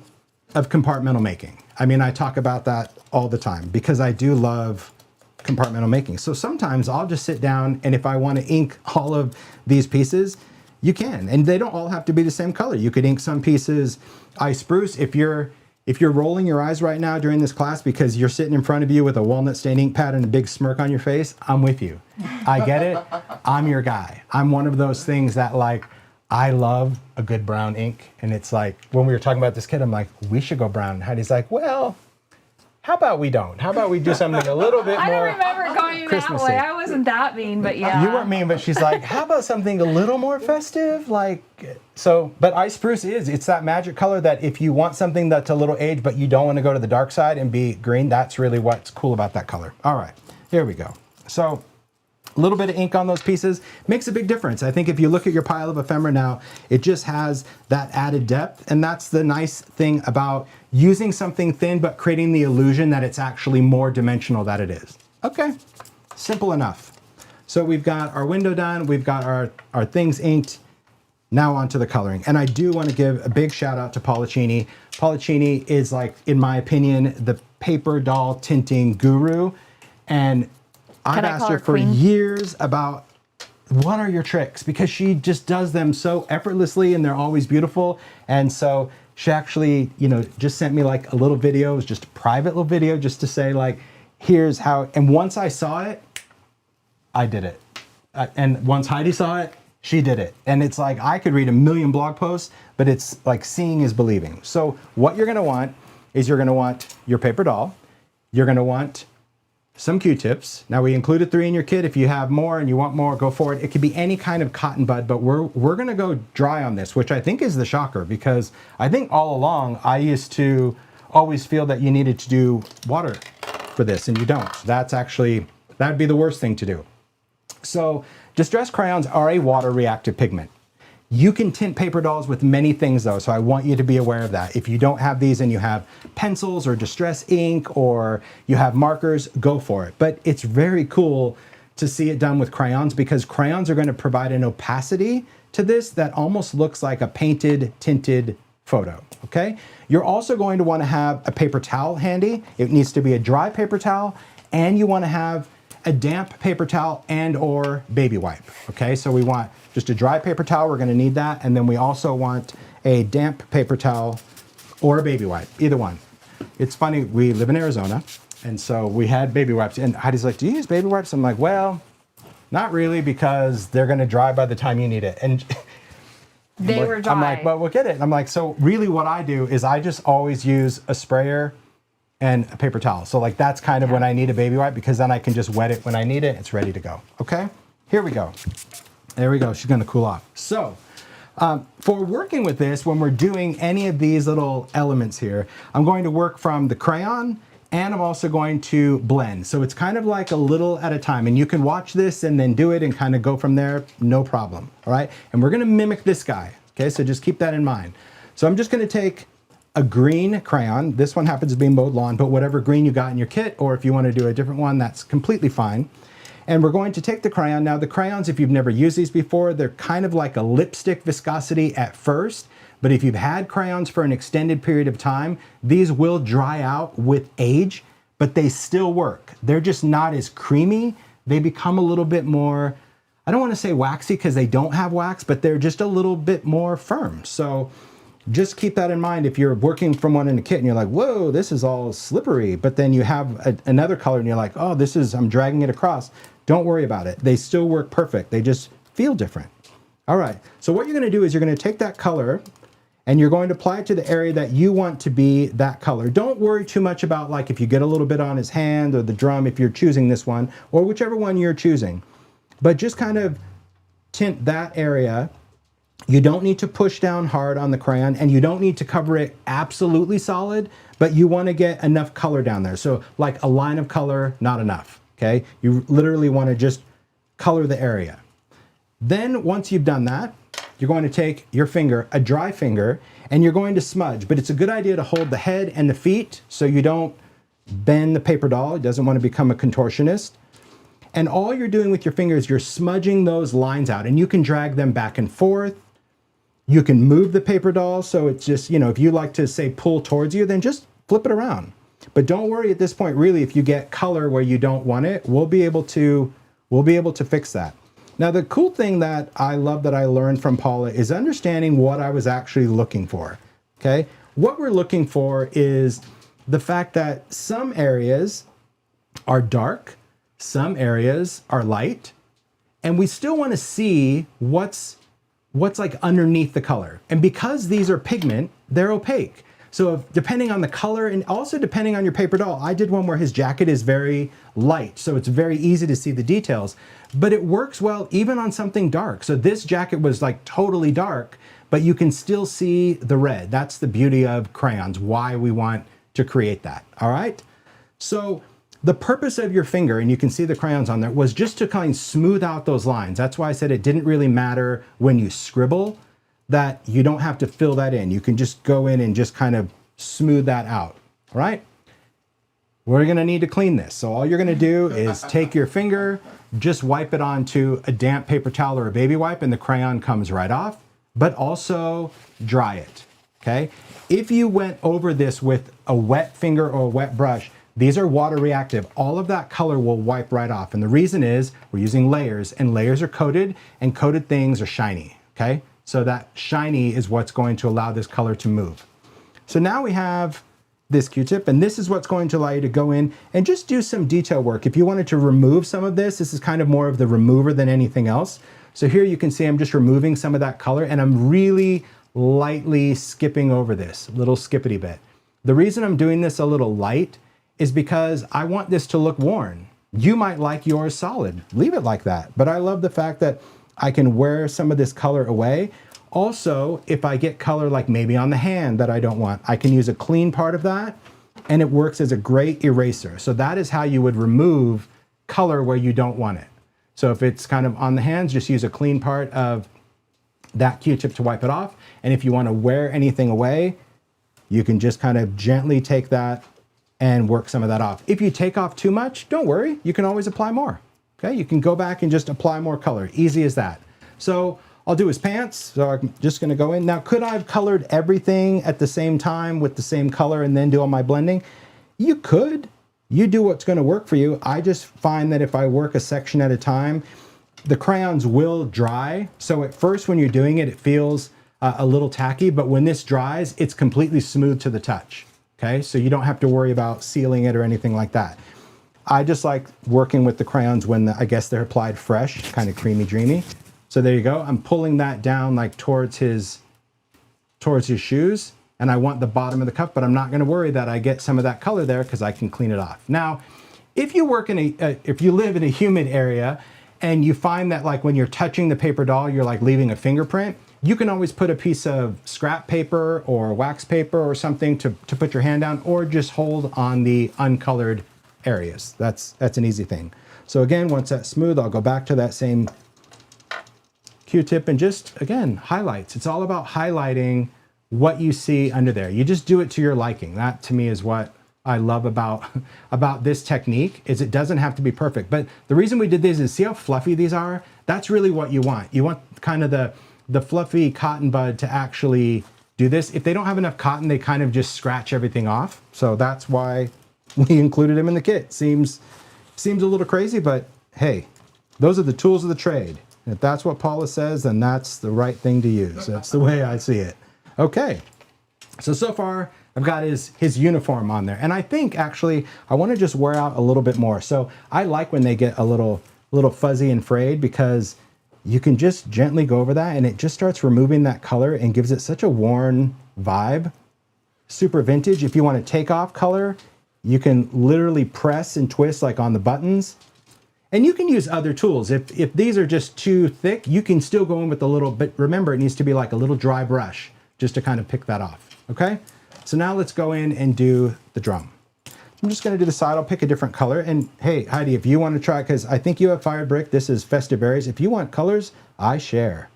of compartmental making. I mean, I talk about that all the time because I do love compartmental making. So sometimes I'll just sit down, and if I want to ink all of these pieces, you can. And they don't all have to be the same color. You could ink some pieces ice spruce. If you're rolling your eyes right now during this class because you're sitting in front of you with a walnut stained ink pad and a big smirk on your face, I'm with you. I get it. I'm your guy. I'm one of those things that, like, I love a good brown ink. And it's like, when we were talking about this kid, I'm like, we should go brown. And Heidi's like, well, how about we don't? How about we do something a little bit more I don't remember going Christmassy? that way. I wasn't that mean, but yeah. You weren't mean, but she's like, how about something a little more festive? Like, so, but ice spruce it's that magic color that if you want something that's a little aged, but you don't want to go to the dark side and be green, that's really what's cool about that color. All right, here we go. So a little bit of ink on those pieces makes a big difference. I think if you look at your pile of ephemera now, it just has that added depth. And that's the nice thing about using something thin, but creating the illusion that it's actually more dimensional than it is. Okay, simple enough. So we've got our window done. We've got our things inked. Now on to the coloring. And I do want to give a big shout out to Policini. Policini is, like, in my opinion, the paper doll tinting guru. And I've asked her for years about what are your tricks, because she just does them so effortlessly and they're always beautiful. And so she actually, you know, just sent me like a little video, it was just a private little video just to say, like, here's how, and once I saw it, I did it. And once Heidi saw it, she did it. And it's like, I could read a million blog posts, but it's like seeing is believing. So what you're gonna want is you're gonna want your paper doll. You're gonna want some Q-tips. Now we included 3 in your kit. If you have more and you want more, go for it. It could be any kind of cotton bud, but we're gonna go dry on this, which I think is the shocker, because I think all along I used to always feel that you needed to do water for this, and you don't. That's actually, that'd be the worst thing to do. So distress crayons are a water reactive pigment. You can tint paper dolls with many things though, so I want you to be aware of that. If you don't have these and you have pencils or distress ink or you have markers, go for it. But it's very cool to see it done with crayons, because crayons are going to provide an opacity to this that almost looks like a painted, tinted photo, okay? You're also going to want to have a paper towel handy. It needs to be a dry paper towel, and you want to have a damp paper towel and or baby wipe, okay? So we want just a dry paper towel, we're gonna need that, and then we also want a damp paper towel or a baby wipe, either one. It's funny, we live in Arizona, and so we had baby wipes, and Heidi's like, do you use baby wipes? I'm like, well, not really, because they're gonna dry by the time you need it. And they were dry. I'm like, well, we'll get it. I'm like, so really what I do is I just always use a sprayer and a paper towel. So like that's kind of when I need a baby wipe, because then I can just wet it when I need it. It's ready to go. Okay, here we go. There we go. She's gonna cool off. So for working with this, when we're doing any of these little elements here, I'm going to work from the crayon, and I'm also going to blend. So it's kind of like a little at a time, and you can watch this and then do it and kind of go from there, no problem, all right? And we're gonna mimic this guy, okay? So just keep that in mind. So I'm just gonna take a green crayon. This one happens to be mowed lawn, but whatever green you got in your kit, or if you want to do a different one, that's completely fine. And we're going to take the crayon. Now the crayons, if you've never used these before, they're kind of like a lipstick viscosity at first, but if you've had crayons for an extended period of time, these will dry out with age, but they still work. They're just not as creamy. They become a little bit more, I don't want to say waxy because they don't have wax, but they're just a little bit more firm. So just keep that in mind if you're working from one in a kit and you're like, whoa, this is all slippery, but then you have another color and you're like, oh, this is, I'm dragging it across. Don't worry about it. They still work perfect. They just feel different. All right, so what you're gonna do is you're gonna take that color and you're going to apply it to the area that you want to be that color. Don't worry too much about like if you get a little bit on his hand or the drum, if you're choosing this one, or whichever one you're choosing, but just kind of tint that area. You don't need to push down hard on the crayon, and you don't need to cover it absolutely solid, but you want to get enough color down there. So like a line of color, not enough, okay? You literally want to just color the area. Then once you've done that, you're going to take your finger, a dry finger, and you're going to smudge, but it's a good idea to hold the head and the feet so you don't bend the paper doll. It doesn't want to become a contortionist. And all you're doing with your fingers, you're smudging those lines out, and you can drag them back and forth. You can move the paper doll, so it's just, you know, if you like to say pull towards you, then just flip it around. But don't worry at this point, really, if you get color where you don't want it, we'll be able to fix that. Now, the cool thing that I love that I learned from Paula is understanding what I was actually looking for, okay? What we're looking for is the fact that some areas are dark, some areas are light, and we still want to see what's like underneath the color. And because these are pigment, they're opaque. So depending on the color and also depending on your paper doll, I did one where his jacket is very light, so it's very easy to see the details, but it works well even on something dark. So this jacket was like totally dark, but you can still see the red. That's the beauty of crayons, why we want to create that, all right? So the purpose of your finger, and you can see the crayons on there, was just to kind of smooth out those lines. That's why I said it didn't really matter when you scribble, that you don't have to fill that in. You can just go in and just kind of smooth that out, all right? We're gonna need to clean this. So all you're gonna do is take your finger, just wipe it onto a damp paper towel or a baby wipe, and the crayon comes right off, but also dry it, okay? If you went over this with a wet finger or a wet brush, these are water reactive. All of that color will wipe right off. And the reason is we're using layers, and layers are coated, and coated things are shiny, okay? So that shiny is what's going to allow this color to move. So now we have this Q-tip, and this is what's going to allow you to go in and just do some detail work. If you wanted to remove some of this, this is kind of more of the remover than anything else. So here you can see I'm just removing some of that color, and I'm really lightly skipping over this little skippity bit. The reason I'm doing this a little light is because I want this to look worn. You might like yours solid, leave it like that. But I love the fact that I can wear some of this color away. Also, if I get color like maybe on the hand that I don't want, I can use a clean part of that, and it works as a great eraser. So that is how you would remove color where you don't want it. So if it's kind of on the hands, just use a clean part of that Q-tip to wipe it off. And if you want to wear anything away, you can just kind of gently take that and work some of that off. If you take off too much, don't worry, you can always apply more. Okay, you can go back and just apply more color, easy as that. So I'll do his pants, so I'm just gonna go in. Now, could I have colored everything at the same time with the same color and then do all my blending? You could. You do what's gonna work for you. I just find that if I work a section at a time, the crayons will dry. So at first when you're doing it, it feels a little tacky, but when this dries, it's completely smooth to the touch. Okay, so you don't have to worry about sealing it or anything like that. I just like working with the crayons when I guess they're applied fresh, kind of creamy dreamy. So there you go. I'm pulling that down like towards his shoes, and I want the bottom of the cuff, but I'm not going to worry that I get some of that color there because I can clean it off. Now, if you work in if you live in a humid area and you find that like when you're touching the paper doll, you're like leaving a fingerprint, you can always put a piece of scrap paper or wax paper or something to put your hand down, or just hold on the uncolored areas. That's an easy thing. So again, once that's smooth, I'll go back to that same Q-tip and just, again, highlights. It's all about highlighting what you see under there. You just do it to your liking. That to me is what I love about this technique, is it doesn't have to be perfect. But the reason we did these is see how fluffy these are? That's really what you want. You want kind of the fluffy cotton bud to actually do this. If they don't have enough cotton, they kind of just scratch everything off. So that's why we included them in the kit. Seems a little crazy, but hey, those are the tools of the trade. If that's what Paula says, then that's the right thing to use. That's the way I see it. Okay, so far I've got his uniform on there. And I think actually I want to just wear out a little bit more. So I like when they get a little fuzzy and frayed, because you can just gently go over that and it just starts removing that color and gives it such a worn vibe. Super vintage. If you want to take off color, you can literally press and twist like on the buttons. And you can use other tools. If these are just too thick, you can still go in with a little, but remember it needs to be like a little dry brush just to kind of pick that off, okay? So now let's go in and do the drum. I'm just gonna do the side, I'll pick a different color. And hey, Heidi, if you wanna try, because I think you have fired brick, this is festive berries. If you want colors, I share.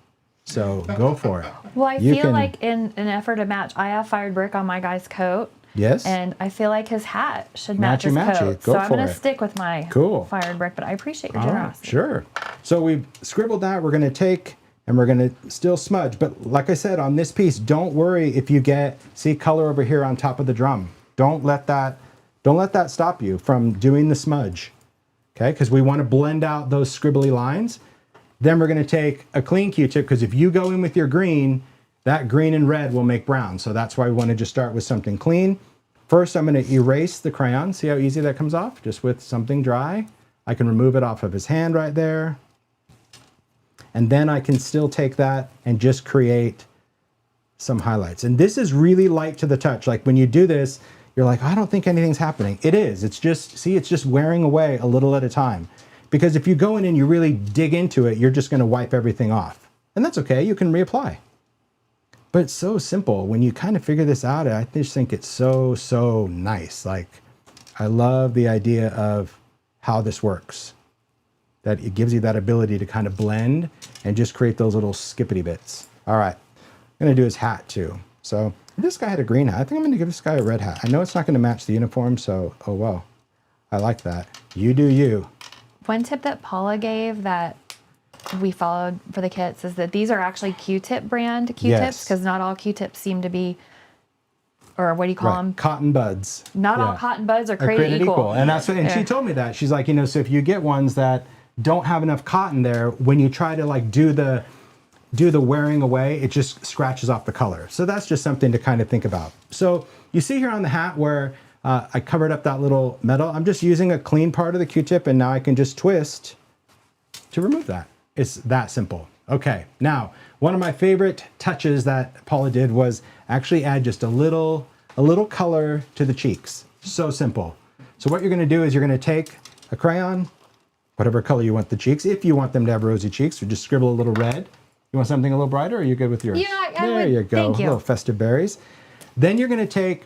So go for it. Well, I feel like in an effort to match, I have fired brick on my guy's coat. Yes. And I feel like his hat should match his coat. Go so I'm for going to it. stick with my fired brick, but I appreciate your generosity. Sure. So we've scribbled that. We're going to take and we're going to still smudge. But like I said, on this piece, don't worry if you see color over here on top of the drum. Don't let that stop you from doing the smudge. Okay? Because we want to blend out those scribbly lines. Then we're going to take a clean Q-tip, because if you go in with your green, that green and red will make brown. So that's why we want to just start with something clean. First, I'm going to erase the crayon. See how easy that comes off? Just with something dry. I can remove it off of his hand right there. And then I can still take that and just create some highlights. And this is really light to the touch. Like when you do this, you're like, I don't think anything's happening. It is. It's just wearing away a little at a time. Because if you go in and you really dig into it, you're just going to wipe everything off. And that's okay. You can reapply. But it's so simple. When you kind of figure this out, I just think it's so nice. Like, I love the idea of how this works. That it gives you that ability to kind of blend and just create those little skippity bits. All right, I'm gonna do his hat too. So this guy had a green hat. I think I'm gonna give this guy a red hat. I know it's not gonna match the uniform, so oh well. I like that. You do you. One tip that Paula gave that we followed for the kits is that these are actually Q-tip brand Q-tips, because not all Q-tips seem to be, or what do you call them? Cotton buds. Not all cotton buds are created equal. And that's what, and she told me that. She's like, so if you get ones that don't have enough cotton there, when you try to like do do the wearing away, it just scratches off the color. So that's just something to kind of think about. So you see here on the hat where I covered up that little metal. I'm just using a clean part of the Q-tip, and now I can just twist to remove that. It's that simple. Okay, now one of my favorite touches that Paula did was actually add just a little color to the cheeks. So simple. So what you're gonna do is you're gonna take a crayon, whatever color you want the cheeks. If you want them to have rosy cheeks, or just scribble a little red. You want something a little brighter, or are you good with yours? Yeah, there you go. Thank you. Little festive berries. Then you're gonna take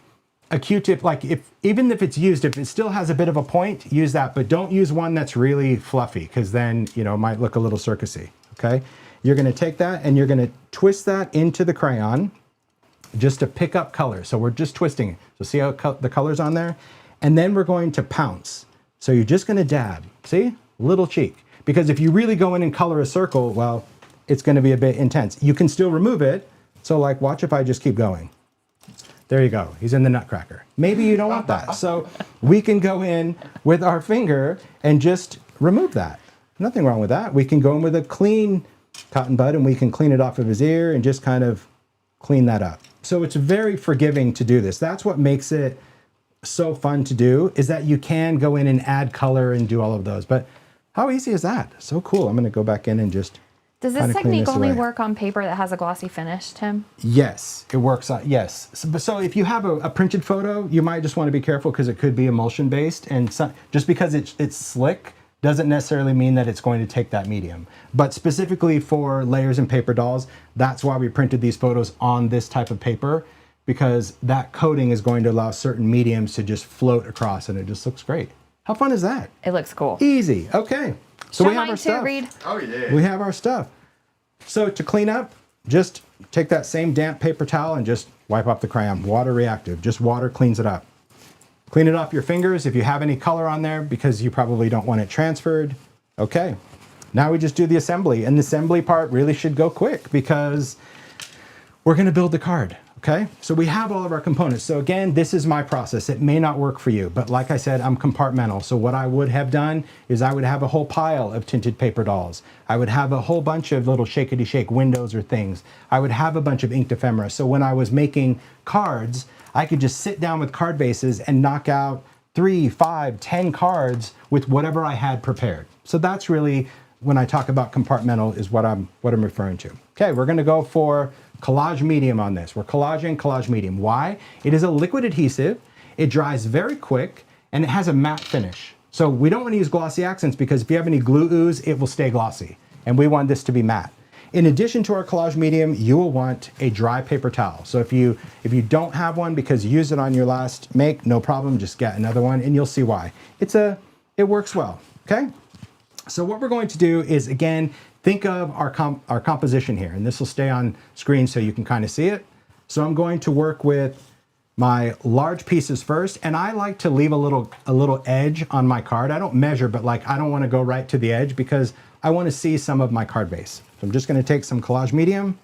a Q-tip, like even if it's used, if it still has a bit of a point, use that, but don't use one that's really fluffy, because then, you know, it might look a little circusy, okay? You're gonna take that and you're gonna twist that into the crayon just to pick up color. So we're just twisting it. So see how the color's on there? And then we're going to pounce. So you're just gonna dab, see? Little cheek. Because if you really go in and color a circle, well, it's gonna be a bit intense. You can still remove it. So like, watch if I just keep going. There you go, he's in the nutcracker. Maybe you don't want that. So we can go in with our finger and just remove that. Nothing wrong with that. We can go in with a clean cotton bud and we can clean it off of his ear and just kind of clean that up. So it's very forgiving to do this. That's what makes it so fun to do, is that you can go in and add color and do all of those. But how easy is that? So cool. I'm gonna go back in and just Does this technique only work on paper that has a glossy finish, Tim? Yes, it works on, yes. So if you have a printed photo, you might just want to be careful because it could be emulsion based, and just because it's slick doesn't necessarily mean that it's going to take that medium. But specifically for layers and paper dolls, that's why we printed these photos on this type of paper, because that coating is going to allow certain mediums to just float across, and it just looks great. How fun is that? It looks cool. Easy, okay. So we have our stuff. Reed. Oh yeah. We have our stuff. So to clean up, just take that same damp paper towel and just wipe off the crayon. Water reactive, just water cleans it up. Clean it off your fingers if you have any color on there, because you probably don't want it transferred. Okay, now we just do the assembly, and the assembly part really should go quick because we're gonna build the card. Okay, so we have all of our components. So again, this is my process. It may not work for you, but like I said, I'm compartmental. So what I would have done is I would have a whole pile of tinted paper dolls. I would have a whole bunch of little shakety-shake windows or things. I would have a bunch of inked ephemera. So when I was making cards, I could just sit down with card bases and knock out 3, 5, 10 cards with whatever I had prepared. So that's really, when I talk about compartmental, is what I'm referring to. Okay, we're gonna go for collage medium on this. We're collaging collage medium. Why? It is a liquid adhesive, it dries very quick, and it has a matte finish. So we don't want to use glossy accents, because if you have any glue ooze, it will stay glossy. And we want this to be matte. In addition to our collage medium, you will want a dry paper towel. So if you don't have one because you used it on your last make, no problem, just get another one and you'll see why. It works well, okay? So what we're going to do is, again, think of our composition here, and this will stay on screen so you can kind of see it. So I'm going to work with my large pieces first, and I like to leave a little edge on my card. I don't measure, but like I don't want to go right to the edge because I want to see some of my card base. So I'm just going to take some collage medium,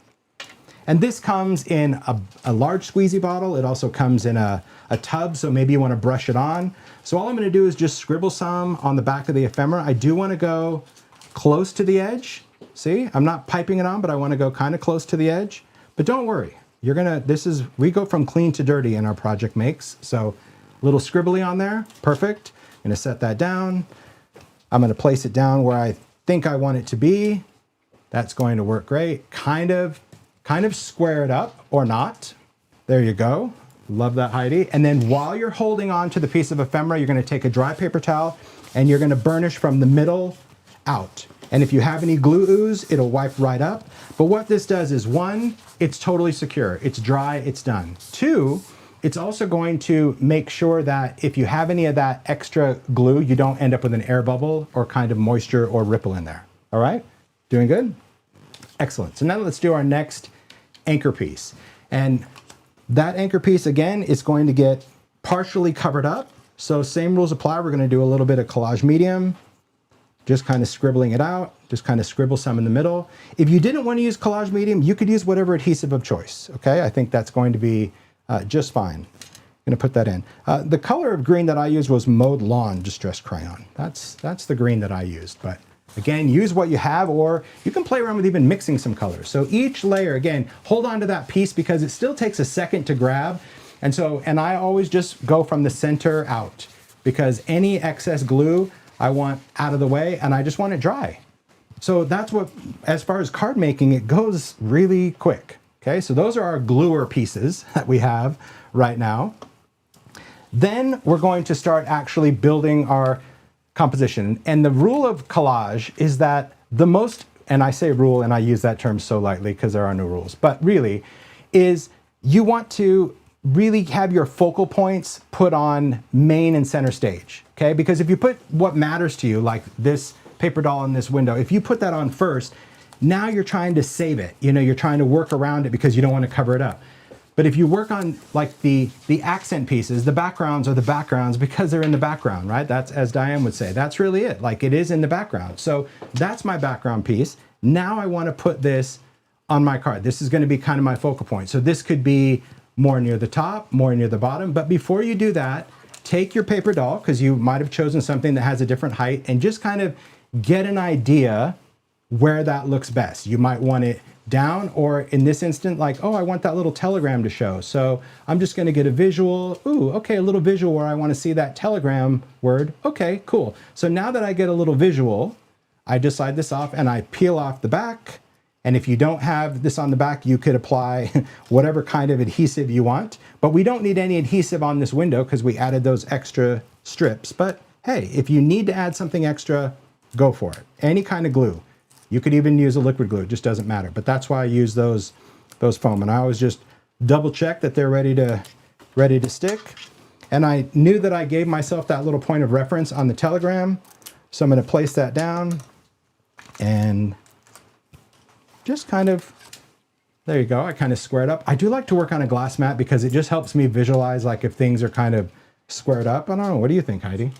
and this comes in a large squeezy bottle. It also comes in a tub, so maybe you want to brush it on. So all I'm going to do is just scribble some on the back of the ephemera. I do want to go close to the edge. See, I'm not piping it on, but I want to go kind of close to the edge. But don't worry, we go from clean to dirty in our project makes. So a little scribbly on there, perfect. I'm gonna set that down. I'm gonna place it down where I think I want it to be. That's going to work great. Kind of square it up or not. There you go. Love that, Heidi. And then while you're holding on to the piece of ephemera, you're gonna take a dry paper towel and you're gonna burnish from the middle out. And if you have any glue ooze, it'll wipe right up. But what this does is, 1, it's totally secure. It's dry, it's done. 2, it's also going to make sure that if you have any of that extra glue, you don't end up with an air bubble or kind of moisture or ripple in there. All right? Doing good? Excellent. So now let's do our next anchor piece. And that anchor piece, again, is going to get partially covered up. So same rules apply. We're going to do a little bit of collage medium. Just kind of scribbling it out, just kind of scribble some in the middle. If you didn't want to use collage medium, you could use whatever adhesive of choice, okay? I think that's going to be just fine. I'm gonna put that in. The color of green that I used was Mowed Lawn Distress Crayon. That's the green that I used, but Again, use what you have, or you can play around with even mixing some colors. So each layer, again, hold on to that piece because it still takes a second to grab. And I always just go from the center out because any excess glue I want out of the way and I just want it dry. So that's what, as far as card making, it goes really quick. Okay, so those are our gluer pieces that we have right now. Then we're going to start actually building our composition. And the rule of collage is that the most, and I say rule and I use that term so lightly because there are no rules, but really is you want to really have your focal points put on main and center stage, okay? Because if you put what matters to you, like this paper doll in this window, if you put that on first, now you're trying to save it. You know, you're trying to work around it because you don't want to cover it up. But if you work on like the accent pieces, the backgrounds are the backgrounds because they're in the background, right? That's, as Diane would say, that's really it. Like it is in the background. So that's my background piece. Now I want to put this on my card. This is going to be kind of my focal point. So this could be more near the top, more near the bottom. But before you do that, take your paper doll, because you might have chosen something that has a different height, and just kind of get an idea where that looks best. You might want it down, or in this instant, like, oh, I want that little telegram to show. So I'm just gonna get a visual. Ooh, okay, a little visual where I wanna see that telegram word. Okay, cool. So now that I get a little visual, I just slide this off and I peel off the back. And if you don't have this on the back, you could apply whatever kind of adhesive you want. But we don't need any adhesive on this window because we added those extra strips. But hey, if you need to add something extra, go for it. Any kind of glue. You could even use a liquid glue, it just doesn't matter. But that's why I use those foam. And I always just double check that they're ready to stick. And I knew that I gave myself that little point of reference on the telegram. So I'm gonna place that down and just kind of, there you go, I kind of squared up. I do like to work on a glass mat because it just helps me visualize like if things are kind of squared up. I don't know, what do you think, Heidi?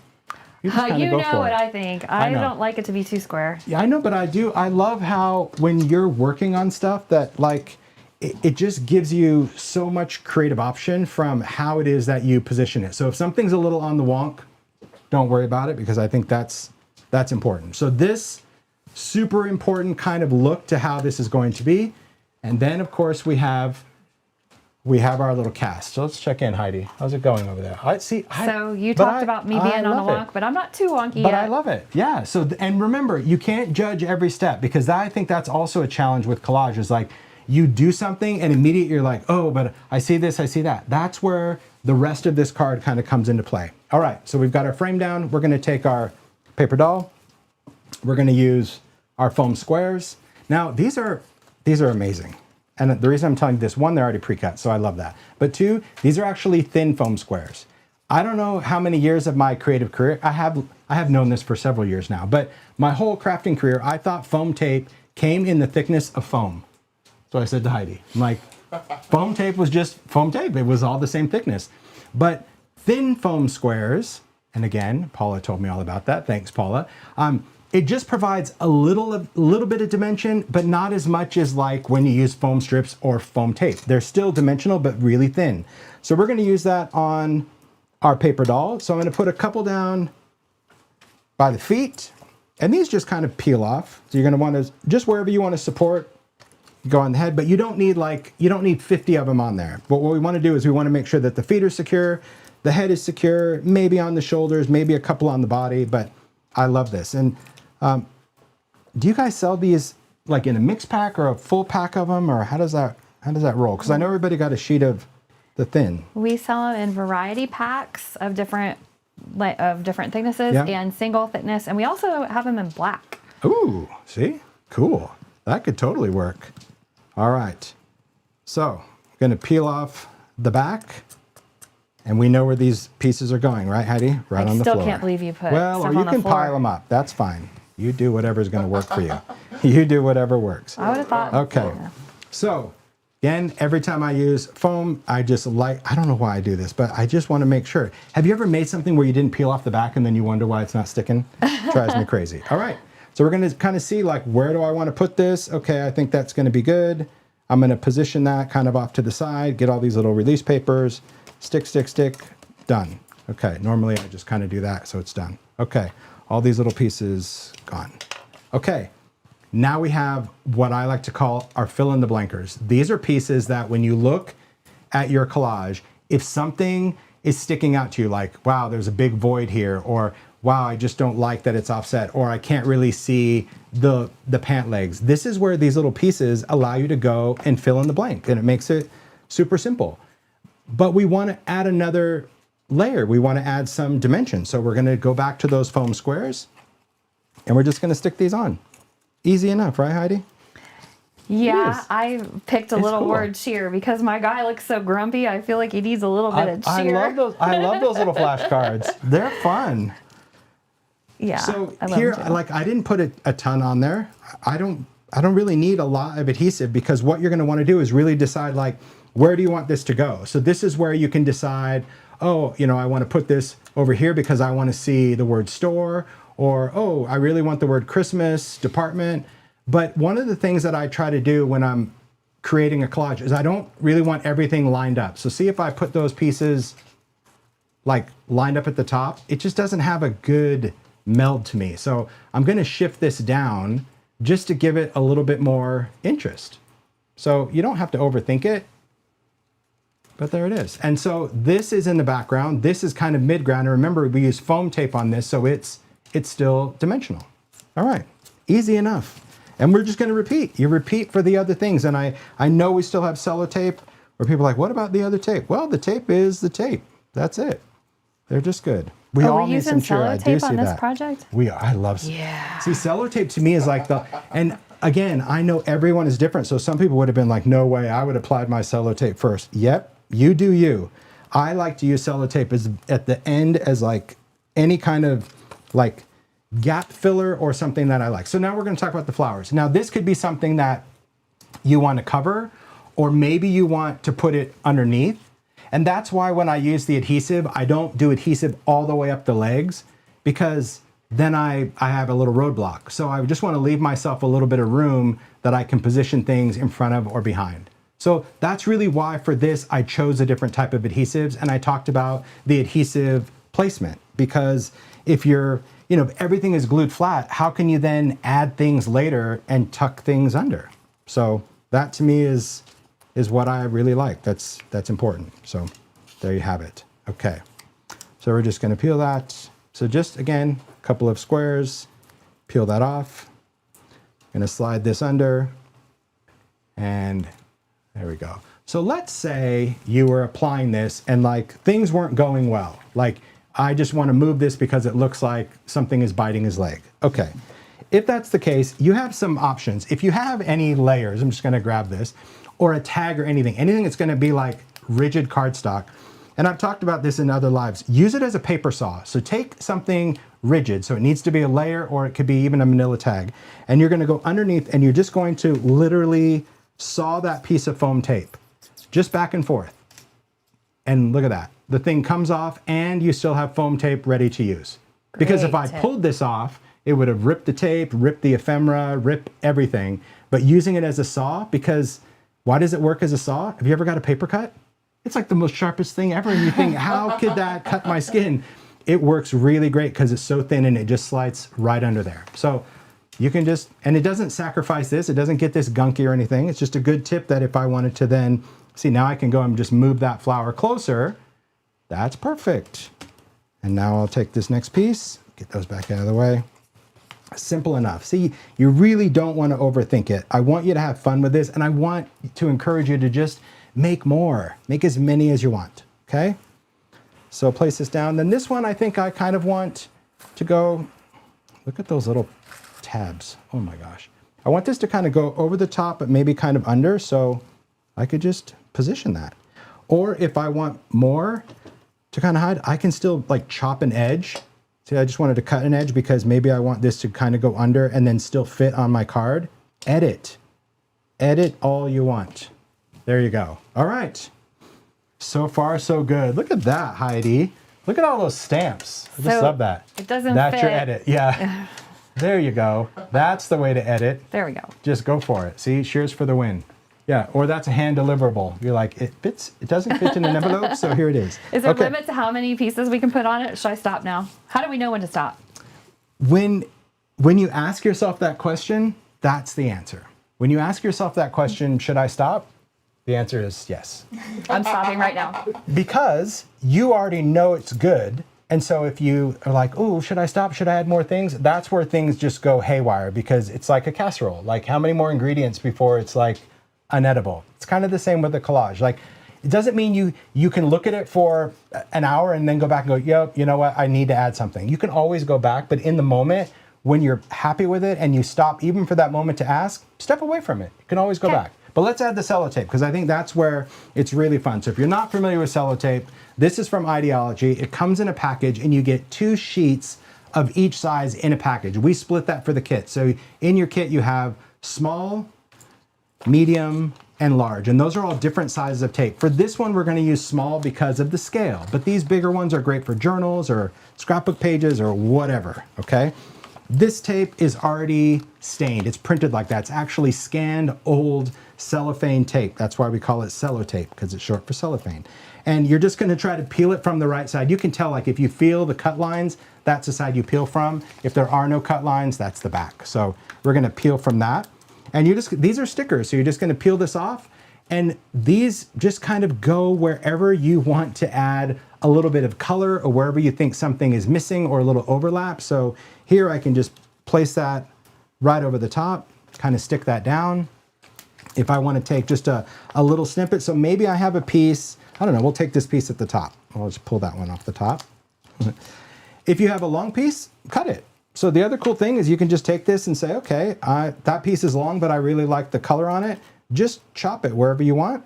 You know what I think. I don't like it to be too square. Yeah, I know, but I do. I love how when you're working on stuff that like, it just gives you so much creative option from how it is that you position it. So if something's a little on the wonk, don't worry about it because I think that's important. So this super important kind of look to how this is going to be. And then of course we have our little cast. So let's check in, Heidi. How's it going over there? So you talked about me being on the wonk, but I'm not too wonky yet. But I love it. Yeah. So, and remember, you can't judge every step because I think that's also a challenge with collage is like you do something and immediately you're like, oh, but I see this, I see that. That's where the rest of this card kind of comes into play. All right. So we've got our frame down. We're going to take our paper doll. We're going to use our foam squares. Now, these are amazing. And the reason I'm telling you this, one, they're already pre-cut, so I love that. But two, these are actually thin foam squares. I don't know how many years of my creative career, I have known this for several years now, but my whole crafting career, I thought foam tape came in the thickness of foam. So I said to Heidi, I'm like, foam tape was just foam tape. It was all the same thickness. But thin foam squares, and again, Paula told me all about that. Thanks, Paula. It just provides a little bit of dimension, but not as much as like when you use foam strips or foam tape. They're still dimensional, but really thin. So we're gonna use that on our paper doll. So I'm gonna put a couple down by the feet, and these just kind of peel off. So you're gonna wanna, just wherever you wanna support, go on the head, but you don't need 50 of them on there. But what we wanna do is we wanna make sure that the feet are secure, the head is secure, maybe on the shoulders, maybe a couple on the body, but I love this. And do you guys sell these like in a mix pack or a full pack of them, or how does that roll? Because I know everybody got a sheet of the thin. We sell them in variety packs of different thicknesses and single thickness, and we also have them in black. Ooh, see, cool. That could totally work. All right, so I'm gonna peel off the back. And we know where these pieces are going, right, Heidi? Right on the floor. I still can't believe you put well, stuff or you on the can floor. pile them up. That's fine. You do whatever's going to work for you. You do whatever works. I would have thought. Okay. Yeah. So, again, every time I use foam, I don't know why I do this, but I just want to make sure. Have you ever made something where you didn't peel off the back and then you wonder why it's not sticking? Drives me crazy. All right. So we're going to kind of see like, where do I want to put this? Okay, I think that's going to be good. I'm going to position that kind of off to the side, get all these little release papers, stick, stick, stick. Done. Okay, normally I just kind of do that so it's done. Okay, all these little pieces gone. Okay, now we have what I like to call our fill in the blankers. These are pieces that when you look at your collage, if something is sticking out to you, like, wow, there's a big void here, or wow, I just don't like that it's offset, or I can't really see the pant legs. This is where these little pieces allow you to go and fill in the blank, and it makes it super simple. But we want to add another layer. We want to add some dimension. So we're going to go back to those foam squares, and we're just going to stick these on. Easy enough, right, Heidi? Yeah, I picked a It's little cool. word cheer because my guy looks so grumpy. I feel like he needs a little bit of I cheer. love those. I love those little flashcards. They're fun. Yeah. So I love here, them too. like, I didn't put a ton on there. I don't really need a lot of adhesive, because what you're going to want to do is really decide, like, where do you want this to go? So this is where you can decide, oh, you know, I want to put this over here because I want to see the word store, or, oh, I really want the word Christmas department. But one of the things that I try to do when I'm creating a collage is I don't really want everything lined up. So see, if I put those pieces like lined up at the top, it just doesn't have a good meld to me. So I'm going to shift this down just to give it a little bit more interest. So you don't have to overthink it, but there it is. And so this is in the background. This is kind of mid-ground. And remember, we use foam tape on this, so it's still dimensional. All right, easy enough. And we're just going to repeat. You repeat for the other things. And I know we still have cello tape, where people are like, what about the other tape? Well, the tape is the tape. That's it. They're just good. We all we're need using some cheer. cello I do tape see on this that. project? We are. I love. Yeah. See, cello tape to me is like and again, I know everyone is different. So some people would have been like, no way, I would have applied my cello tape first. Yep, you do you. I like to use cello tape as at the end as like any kind of like gap filler or something that I like. So now we're going to talk about the flowers. Now this could be something that you want to cover, or maybe you want to put it underneath. And that's why when I use the adhesive, I don't do adhesive all the way up the legs, because then I have a little roadblock. So I just want to leave myself a little bit of room that I can position things in front of or behind. So that's really why for this, I chose a different type of adhesives. And I talked about the adhesive placement, because if you're, you know, if everything is glued flat, how can you then add things later and tuck things under? So that to me is what I really like. That's important. So there you have it. Okay. So we're just going to peel that. So just again, a couple of squares, peel that off. Going to slide this under, and there we go. So let's say you were applying this and like things weren't going well. Like, I just want to move this because it looks like something is biting his leg. Okay. If that's the case, you have some options. If you have any layers, I'm just going to grab this, or a tag or anything that's going to be like rigid cardstock. And I've talked about this in other lives. Use it as a paper saw. So take something rigid, so it needs to be a layer, or it could be even a manila tag. And you're going to go underneath, and you're just going to literally saw that piece of foam tape, just back and forth. And look at that. The thing comes off, and you still have foam tape ready to use. Because if I pulled this off, it would have ripped the tape, ripped the ephemera, ripped everything. But using it as a saw, because why does it work as a saw? Have you ever got a paper cut? It's like the most sharpest thing ever. And you think, how could that cut my skin? It works really great because it's so thin and it just slides right under there. So you can just, and it doesn't sacrifice this. It doesn't get this gunky or anything. It's just a good tip that if I wanted to then, see, now I can go and just move that flower closer. That's perfect. And now I'll take this next piece, get those back out of the way. Simple enough. See, you really don't want to overthink it. I want you to have fun with this, and I want to encourage you to just make more. Make as many as you want, okay? So place this down. Then this one, I think I kind of want to go, look at those little tabs. Oh my gosh. I want this to kind of go over the top, but maybe kind of under, so I could just position that. Or if I want more to kind of hide, I can still like chop an edge. See, I just wanted to cut an edge because maybe I want this to kind of go under and then still fit on my card. Edit. Edit all you want. There you go. All right. So far, so good. Look at that, Heidi. Look at all those stamps. I just love that. It doesn't That's fit. your edit. Yeah. There you go. That's the way to edit. There we go. Just go for it. See, cheers for the win. Yeah, or that's a hand deliverable. You're like, it fits, it doesn't fit in an envelope, so here it is. Is there a limit to how many pieces we can put on it? Should I stop now? How do we know when to stop? When when you ask yourself that question, that's the answer. When you ask yourself that question, should I stop? The answer is yes. I'm stopping right now. Because you already know it's good. And so if you are like, oh, should I stop? Should I add more things? That's where things just go haywire, because it's like a casserole. Like, how many more ingredients before it's like unedible? It's kind of the same with the collage. Like, it doesn't mean you can look at it for an hour and then go back and go, yep, you know what? I need to add something. You can always go back, but in the moment, when you're happy with it and you stop even for that moment to ask, step away from it. You can always go back. But let's add the cello tape, because I think that's where it's really fun. So if you're not familiar with cello tape, this is from Idea-ology. It comes in a package and you get 2 sheets of each size in a package. We split that for the kit. So in your kit you have small, medium, and large. And those are all different sizes of tape. For this one, we're gonna use small because of the scale. But these bigger ones are great for journals or scrapbook pages or whatever, okay? This tape is already stained. It's printed like that. It's actually scanned old cellophane tape. That's why we call it cello tape, because it's short for cellophane. And you're just gonna try to peel it from the right side. You can tell, like, if you feel the cut lines, that's the side you peel from. If there are no cut lines, that's the back. So we're gonna peel from that. And these are stickers, so you're just gonna peel this off, and these just kind of go wherever you want to add a little bit of color, or wherever you think something is missing or a little overlap. So here I can just place that right over the top, kind of stick that down. If I want to take just a little snippet, so maybe I have a piece, I don't know, we'll take this piece at the top. I'll just pull that one off the top. If you have a long piece, cut it. So the other cool thing is you can just take this and say, okay, that piece is long, but I really like the color on it. Just chop it wherever you want.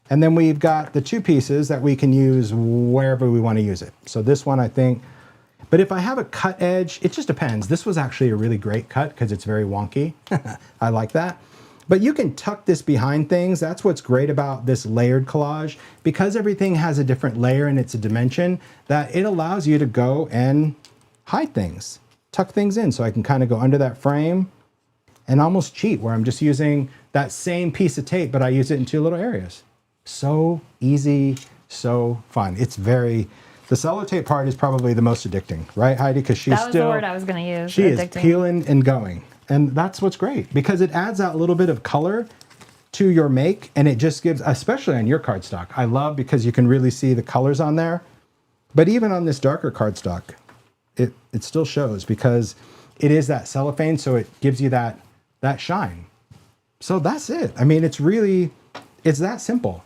And then we've got the 2 pieces that we can use wherever we want to use it. So this one, I think, but if I have a cut edge, it just depends. This was actually a really great cut because it's very wonky. I like that. But you can tuck this behind things. That's what's great about this layered collage. Because everything has a different layer and it's a dimension, that it allows you to go and hide things, tuck things in. So I can kind of go under that frame and almost cheat, where I'm just using that same piece of tape, but I use it in 2 little areas. So easy, so fun. It's very, the cello tape part is probably the most addicting, right, Heidi? Because she's That was the word I was going to use. She is peeling and going. And that's what's great, because it adds that little bit of color to your make, and it just gives, especially on your cardstock, I love, because you can really see the colors on there. But even on this darker cardstock, it still shows, because it is that cellophane, so it gives you that shine. So that's it. I mean, it's that simple.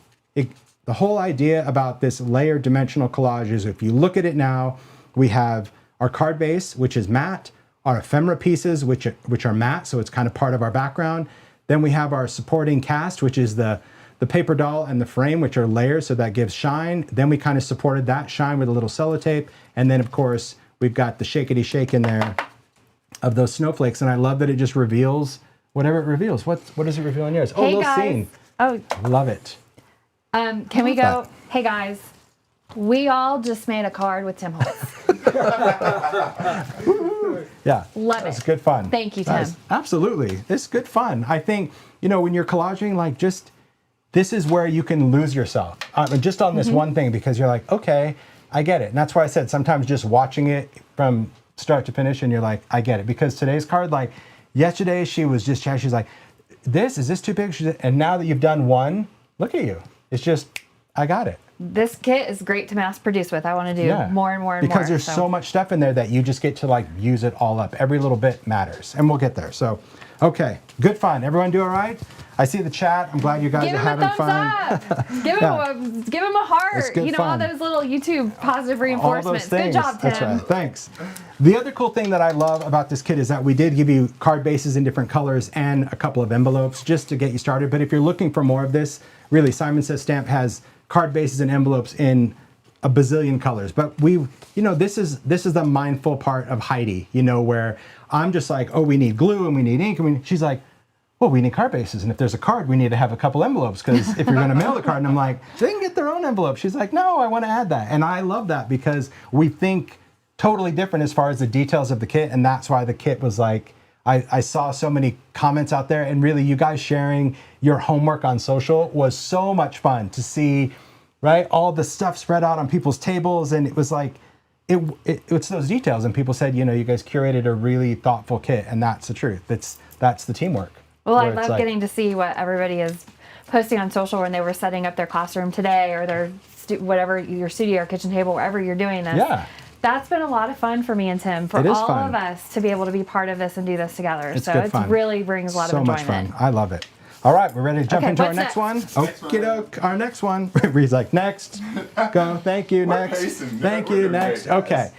The whole idea about this layered dimensional collage is, if you look at it now, we have our card base, which is matte, our ephemera pieces, which are matte, so it's kind of part of our background. Then we have our supporting cast, which is the paper doll and the frame, which are layers, so that gives shine. Then we kind of supported that shine with a little cello tape. And then, of course, we've got the shakety shake in there of those snowflakes. And I love that it just reveals whatever it reveals. What does it reveal on yours? Oh, hey, little guys. scene. Oh, Love it. Can we go? Hey guys, we all just made a card with Tim Holtz. Yeah, Love it's it. good fun. Thank you, Tim. Nice. Absolutely, it's good fun. I think, when you're collaging, like, just this is where you can lose yourself, just on this one thing, because you're like, okay, I get it. And that's why I said sometimes just watching it from start to finish, and you're like, I get it. Because today's card, like yesterday, she was just chatting. She's like, is this too big? And now that you've done one, look at you. It's just, I got it. This kit is great to mass produce with. I want to do more and more and more. Because there's so much stuff in there that you just get to, like, use it all up. Every little bit matters, and we'll get there. So, okay, good fun. Everyone do all right? I see the chat. I'm glad you guys are having fun. Give him a heart. Good fun. All those little YouTube positive reinforcements. Good job, Tim. That's right. Thanks. The other cool thing that I love about this kit is that we did give you card bases in different colors and a couple of envelopes just to get you started. But if you're looking for more of this, really, Simon Says Stamp has card bases and envelopes in a bazillion colors. But this is the mindful part of Heidi, where I'm just like, oh, we need glue and we need ink. She's like, well, we need card bases. And if there's a card, we need to have a couple envelopes, because if you're going to mail the card, and I'm like, they can get their own envelope. She's like, no, I want to add that. And I love that, because we think totally different as far as the details of the kit. And that's why the kit was like, I saw so many comments out there, and really, you guys sharing your homework on social was so much fun to see, right? All the stuff spread out on people's tables, and it was like, it's those details. And people said, you know, you guys curated a really thoughtful kit, and that's the truth. That's the teamwork. Well, I love getting to see what everybody is posting on social when they were setting up their classroom today, or their whatever, your studio or kitchen table, wherever you're doing this. Yeah. That's been a lot of fun for me and Tim, for all of us to be able to be part of this and do this together. It's so good it fun. really brings a lot of enjoyment. So much fun. I love it. All right, we're ready to jump into our next one. Okie doke, our next one. Reed's like, next. Go, thank you, next. Thank you, next. Okay.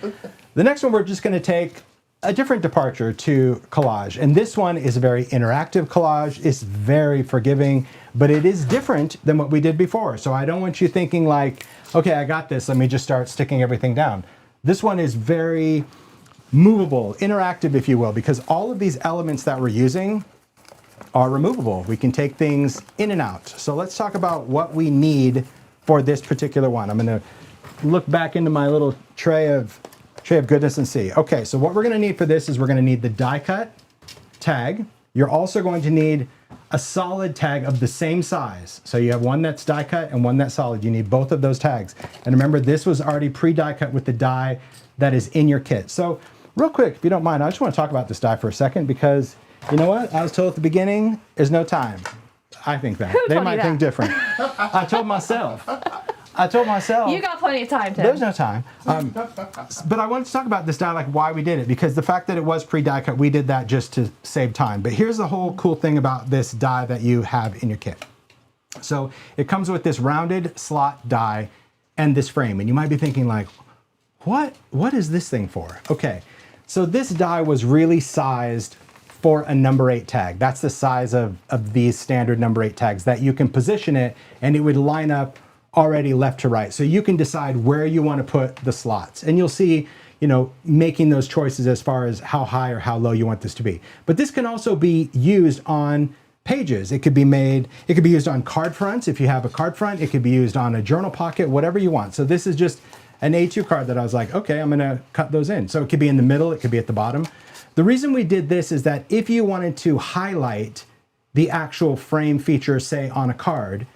The next one, we're just going to take a different departure to collage. And this one is a very interactive collage. It's very forgiving, but it is different than what we did before. So I don't want you thinking like, okay, I got this. Let me just start sticking everything down. This one is very movable, interactive, if you will, because all of these elements that we're using are removable. We can take things in and out. So let's talk about what we need for this particular one. I'm going to look back into my little tray of goodness and see. Okay, so what we're going to need for this is we're going to need the die cut tag. You're also going to need a solid tag of the same size. So you have one that's die cut and one that's solid. You need both of those tags. And remember, this was already pre-die cut with the die that is in your kit. So real quick, if you don't mind, I just want to talk about this die for a second, because you know what? I was told at the beginning, there's no time. I think that. They might think different. I told myself. You got plenty of time, Tim. There's no time. But I wanted to talk about this die, like why we did it, because the fact that it was pre-die cut, we did that just to save time. But here's the whole cool thing about this die that you have in your kit. So it comes with this rounded slot die and this frame. And you might be thinking like, what is this thing for? Okay, so this die was really sized for a number 8 tag. That's the size of these standard number 8 tags, that you can position it and it would line up already left to right. So you can decide where you want to put the slots. And you'll see, you know, making those choices as far as how high or how low you want this to be. But this can also be used on pages. It could be used on card fronts if you have a card front. It could be used on a journal pocket, whatever you want. So this is just an A2 card that I was like, okay, I'm gonna cut those in. So it could be in the middle, it could be at the bottom. The reason we did this is that if you wanted to highlight the actual frame feature, say on a card,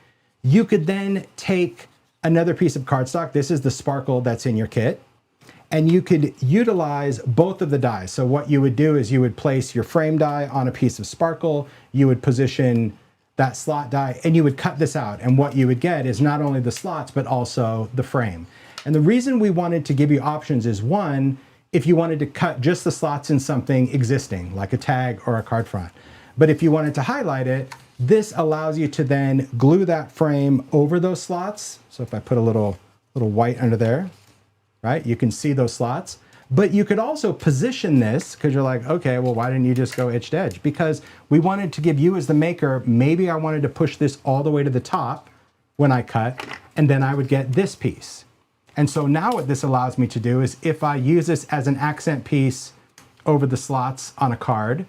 you could then take another piece of cardstock. This is the sparkle that's in your kit, and you could utilize both of the dies. So what you would do is you would place your frame die on a piece of sparkle, you would position that slot die, and you would cut this out. And what you would get is not only the slots, but also the frame. And the reason we wanted to give you options is, one, if you wanted to cut just the slots in something existing, like a tag or a card front. But if you wanted to highlight it, this allows you to then glue that frame over those slots. So if I put a little white under there, right, you can see those slots. But you could also position this, because you're like, okay, well, why didn't you just go edge to edge? Because we wanted to give you as the maker, maybe I wanted to push this all the way to the top when I cut, and then I would get this piece. And so now what this allows me to do is, if I use this as an accent piece over the slots on a card,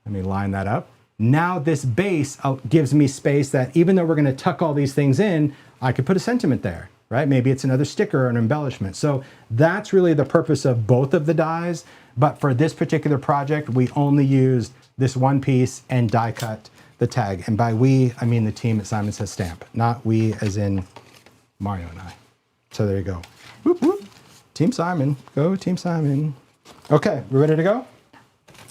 let me line that up. Now this base gives me space that, even though we're going to tuck all these things in, I could put a sentiment there, right? Maybe it's another sticker or an embellishment. So that's really the purpose of both of the dies. But for this particular project, we only used this one piece and die cut the tag. And by we, I mean the team at Simon Says Stamp, not we as in Mario and I. So there you go. Whoop, whoop. Team Simon. Go Team Simon. Okay, we're ready to go?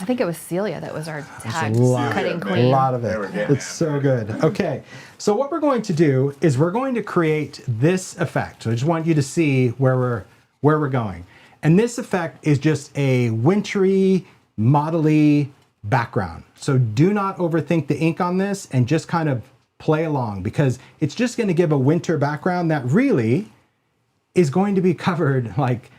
I think it was Celia that was our tag cutting queen. A lot of it. It's so good. Okay, so what we're going to do is we're going to create this effect. So I just want you to see where we're going. And this effect is just a wintry, modelly background. So do not overthink the ink on this, and just kind of play along, because it's just going to give a winter background that really is going to be covered, like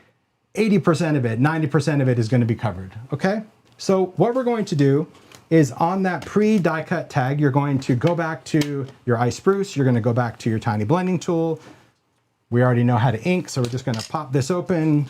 80% of it, 90% of it is going to be covered, okay? So what we're going to do is, on that pre-die cut tag, you're going to go back to your ice spruce, you're going to go back to your tiny blending tool. We already know how to ink, so we're just going to pop this open,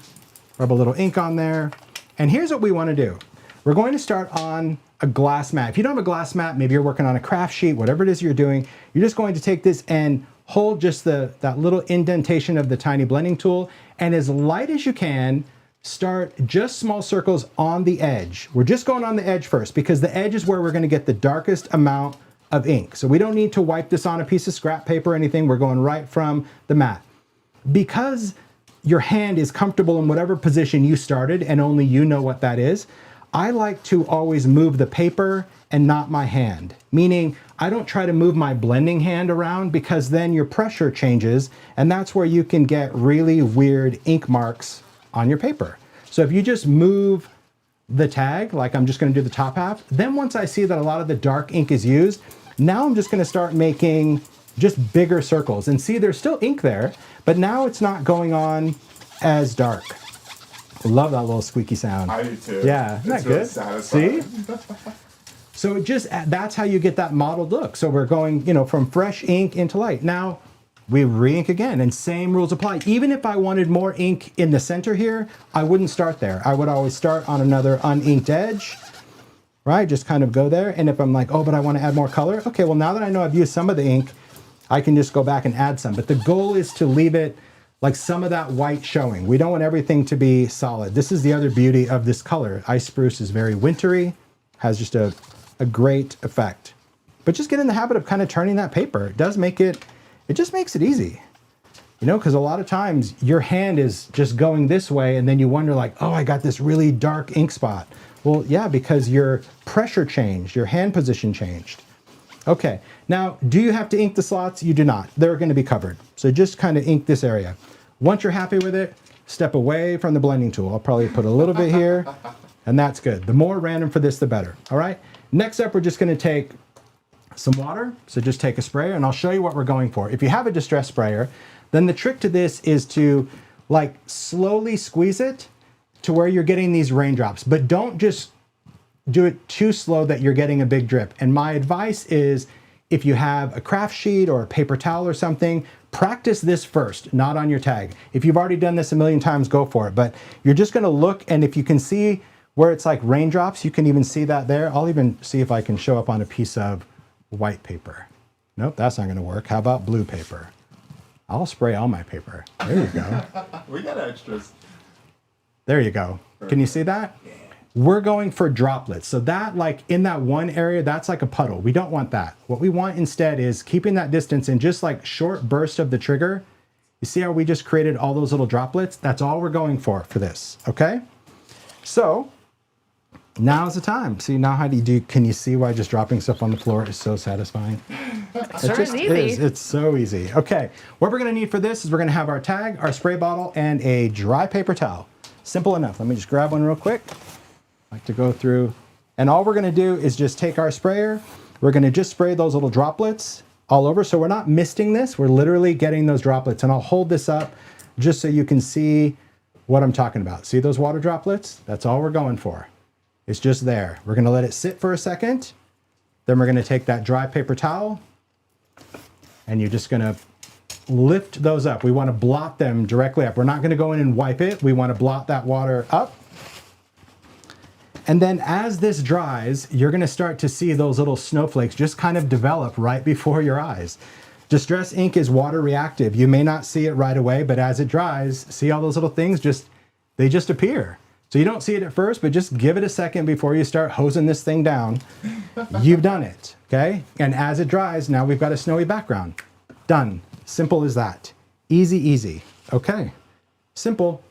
rub a little ink on there. And here's what we want to do. We're going to start on a glass mat. If you don't have a glass mat, maybe you're working on a craft sheet, whatever it is you're doing, you're just going to take this and hold just that little indentation of the tiny blending tool, and as light as you can, start just small circles on the edge. We're just going on the edge first, because the edge is where we're going to get the darkest amount of ink. So we don't need to wipe this on a piece of scrap paper or anything. We're going right from the mat. Because your hand is comfortable in whatever position you started and only you know what that is, I like to always move the paper and not my hand. Meaning, I don't try to move my blending hand around because then your pressure changes and that's where you can get really weird ink marks on your paper. So if you just move the tag, like I'm just gonna do the top half, then once I see that a lot of the dark ink is used, now I'm just gonna start making just bigger circles. And see, there's still ink there, but now it's not going on as dark. I love that little squeaky sound. I do too. Yeah, isn't that good? Really satisfying. See? So it just, that's how you get that mottled look. So we're going, you know, from fresh ink into light. Now we re-ink again and same rules apply. Even if I wanted more ink in the center here, I wouldn't start there. I would always start on another uninked edge, right? Just kind of go there. And if I'm like, oh, but I want to add more color. Okay, well, now that I know I've used some of the ink, I can just go back and add some. But the goal is to leave it like some of that white showing. We don't want everything to be solid. This is the other beauty of this color. Ice spruce is very wintry, has just a great effect. But just get in the habit of kind of turning that paper. It does make it, it just makes it easy. You know, because a lot of times your hand is just going this way and then you wonder like, oh, I got this really dark ink spot. Well, yeah, because your pressure changed, your hand position changed. Okay, now, do you have to ink the slots? You do not. They're going to be covered. So just kind of ink this area. Once you're happy with it, step away from the blending tool. I'll probably put a little bit here, and that's good. The more random for this, the better. All right, next up, we're just going to take some water. So just take a sprayer, and I'll show you what we're going for. If you have a distress sprayer, then the trick to this is to like slowly squeeze it to where you're getting these raindrops, but don't just do it too slow that you're getting a big drip. And my advice is if you have a craft sheet or a paper towel or something, practice this first, not on your tag. If you've already done this a million times, go for it. But you're just gonna look, and if you can see where it's like raindrops, you can even see that there. I'll even see if I can show up on a piece of white paper. Nope, that's not gonna work. How about blue paper? I'll spray all my paper. There you go. We got extras. There you go. Can you see that? We're going for droplets. So that, like in that one area, that's like a puddle. We don't want that. What we want instead is keeping that distance and just like short burst of the trigger. You see how we just created all those little droplets? That's all we're going for this, okay? So now's the time. See, now Heidi, can you see why just dropping stuff on the floor is so satisfying? Sure is easy. It's so easy. Okay, what we're gonna need for this is we're gonna have our tag, our spray bottle, and a dry paper towel. Simple enough. Let me just grab one real quick. I like to go through, and all we're gonna do is just take our sprayer. We're gonna just spray those little droplets all over. So we're not misting this, we're literally getting those droplets. And I'll hold this up just so you can see what I'm talking about. See those water droplets? That's all we're going for. It's just there. We're gonna let it sit for a second. Then we're gonna take that dry paper towel and you're just gonna lift those up. We wanna blot them directly up. We're not gonna go in and wipe it. We wanna blot that water up. And then as this dries, you're gonna start to see those little snowflakes just kind of develop right before your eyes. Distress ink is water reactive. You may not see it right away, but as it dries, see all those little things? They just appear. So you don't see it at first, but just give it a second before you start hosing this thing down. You've done it, okay? And as it dries, now we've got a snowy background. Done. Simple as that. Easy, easy. Okay, simple.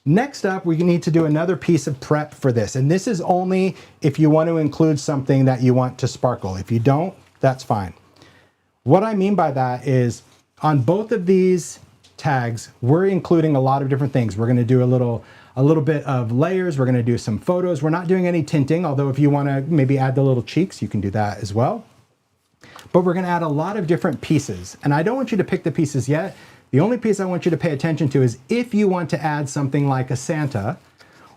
Next up, we need to do another piece of prep for this. And this is only if you want to include something that you want to sparkle. If you don't, that's fine. What I mean by that is on both of these tags, we're including a lot of different things. We're gonna do a little bit of layers. We're gonna do some photos. We're not doing any tinting, although if you wanna maybe add the little cheeks, you can do that as well. But we're gonna add a lot of different pieces. And I don't want you to pick the pieces yet. The only piece I want you to pay attention to is if you want to add something like a Santa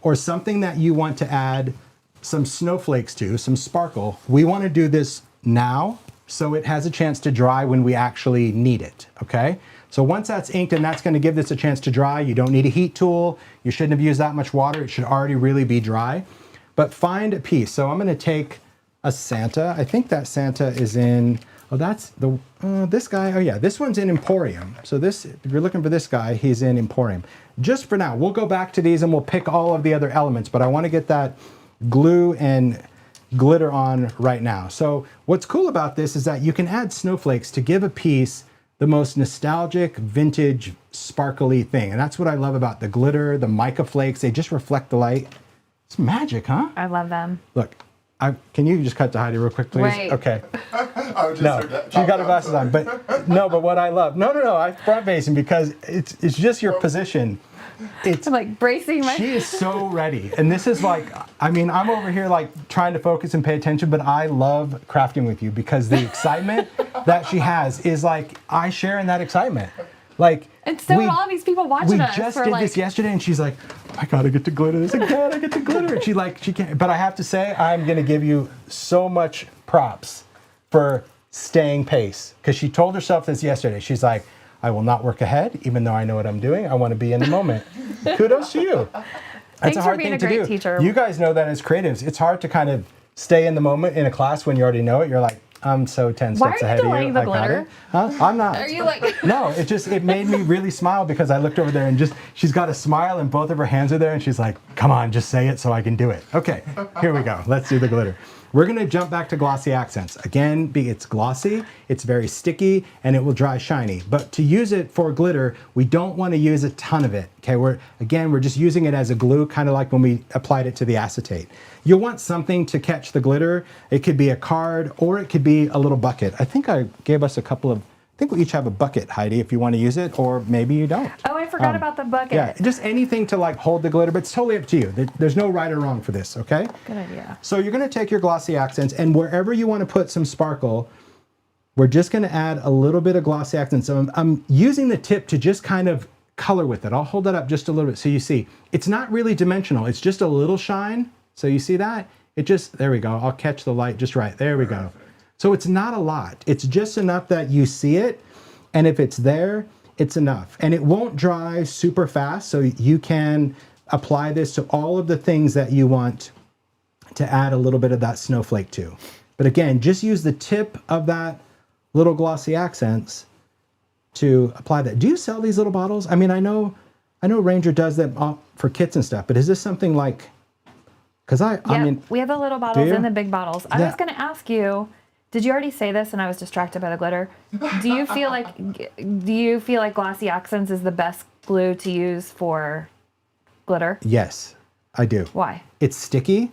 or something that you want to add some snowflakes to, some sparkle, we want to do this now so it has a chance to dry when we actually need it, okay? So once that's inked and that's going to give this a chance to dry, you don't need a heat tool. You shouldn't have used that much water. It should already really be dry. But find a piece. So I'm going to take a Santa. I think that Santa is in... Oh, that's the this guy. Oh yeah, this one's in Emporium. So this, if you're looking for this guy, he's in Emporium. Just for now, we'll go back to these and we'll pick all of the other elements, but I want to get that glue and glitter on right now. So what's cool about this is that you can add snowflakes to give a piece the most nostalgic, vintage, sparkly thing. And that's what I love about the glitter, the mica flakes. They just reflect the light. It's magic, huh? I love them. Look, can you just cut to Heidi real quick, please? Wait. Okay. I just No, heard that. she got her glasses on. But what I love, I front facing because it's just your position. It's I'm like bracing my. She is so ready. And this is like, I mean, I'm over here like trying to focus and pay attention, but I love crafting with you because the excitement that she has is like, I share in that excitement. Like, and so do all these people watching us. We just did this yesterday, and she's like, I gotta get to glitter this again. I get to glitter. And she can't. But I have to say, I'm gonna give you so much props for staying pace. Because she told herself this yesterday. She's like, I will not work ahead, even though I know what I'm doing. I want to be in the moment. Kudos to you. That's a hard thing to do. Teacher. You guys know that as creatives, it's hard to kind of stay in the moment in a class when you already know it. You're like, I'm so 10 steps ahead of you. Why are you delaying the glitter? Huh? I'm not. Are you like? No, it made me really smile because I looked over there and she's got a smile and both of her hands are there and she's like, come on, just say it so I can do it. Okay, here we go. Let's do the glitter. We're going to jump back to glossy accents. Again, it's glossy, it's very sticky, and it will dry shiny. But to use it for glitter, we don't want to use a ton of it. Okay, we're just using it as a glue, kind of like when we applied it to the acetate. You'll want something to catch the glitter. It could be a card, or it could be a little bucket. I think I gave us I think we each have a bucket, Heidi, if you want to use it, or maybe you don't. Oh, I forgot about the bucket. Yeah, just anything to like hold the glitter, but it's totally up to you. There's no right or wrong for this, okay? Good idea. So you're going to take your glossy accents, and wherever you want to put some sparkle, we're just going to add a little bit of glossy accents. So I'm using the tip to just kind of color with it. I'll hold that up just a little bit so you see. It's not really dimensional. It's just a little shine. So you see that? There we go. I'll catch the light just right. There we go. So it's not a lot. It's just enough that you see it. And if it's there, it's enough. And it won't dry super fast. So you can apply this to all of the things that you want to add a little bit of that snowflake to. But again, just use the tip of that little glossy accents to apply that. Do you sell these little bottles? I mean, I know Ranger does them for kits and stuff, but is this something like, I mean, we have the little bottles and the big bottles. I was going to ask you, did you already say this and I was distracted by the glitter? Do you feel like glossy accents is the best glue to use for glitter? Yes, I do. Why? It's sticky,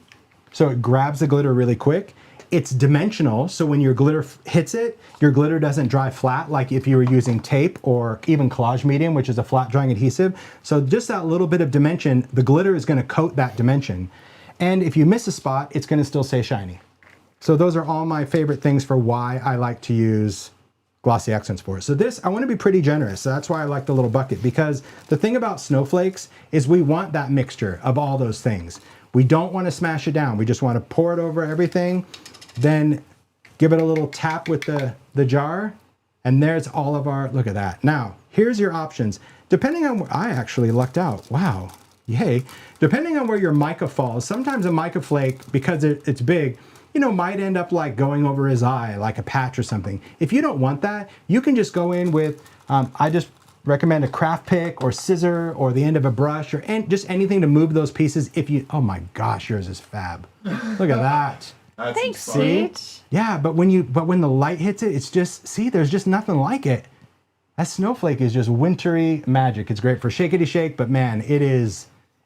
so it grabs the glitter really quick. It's dimensional, so when your glitter hits it, your glitter doesn't dry flat like if you were using tape or even Collage medium, which is a flat drying adhesive. So just that little bit of dimension, the glitter is going to coat that dimension. And if you miss a spot, it's going to still stay shiny. So those are all my favorite things for why I like to use glossy accents for it. So I want to be pretty generous. So that's why I like the little bucket, because the thing about snowflakes is we want that mixture of all those things. We don't want to smash it down. We just want to pour it over everything, then give it a little tap with the jar, and there's all of our, look at that. Now, here's your options. Depending on, I actually lucked out. Wow, yay. Depending on where your mica falls, sometimes a mica flake, because it's big, might end up like going over his eye, like a patch or something. If you don't want that, you can just go in with, I just recommend a craft pick or scissor or the end of a brush or just anything to move those pieces. Oh my gosh, yours is fab. Look at that. Thanks, see? Yeah, but when the light hits it, it's just, see, there's just nothing like it. That snowflake is just wintry magic. It's great for shakety shake, but man,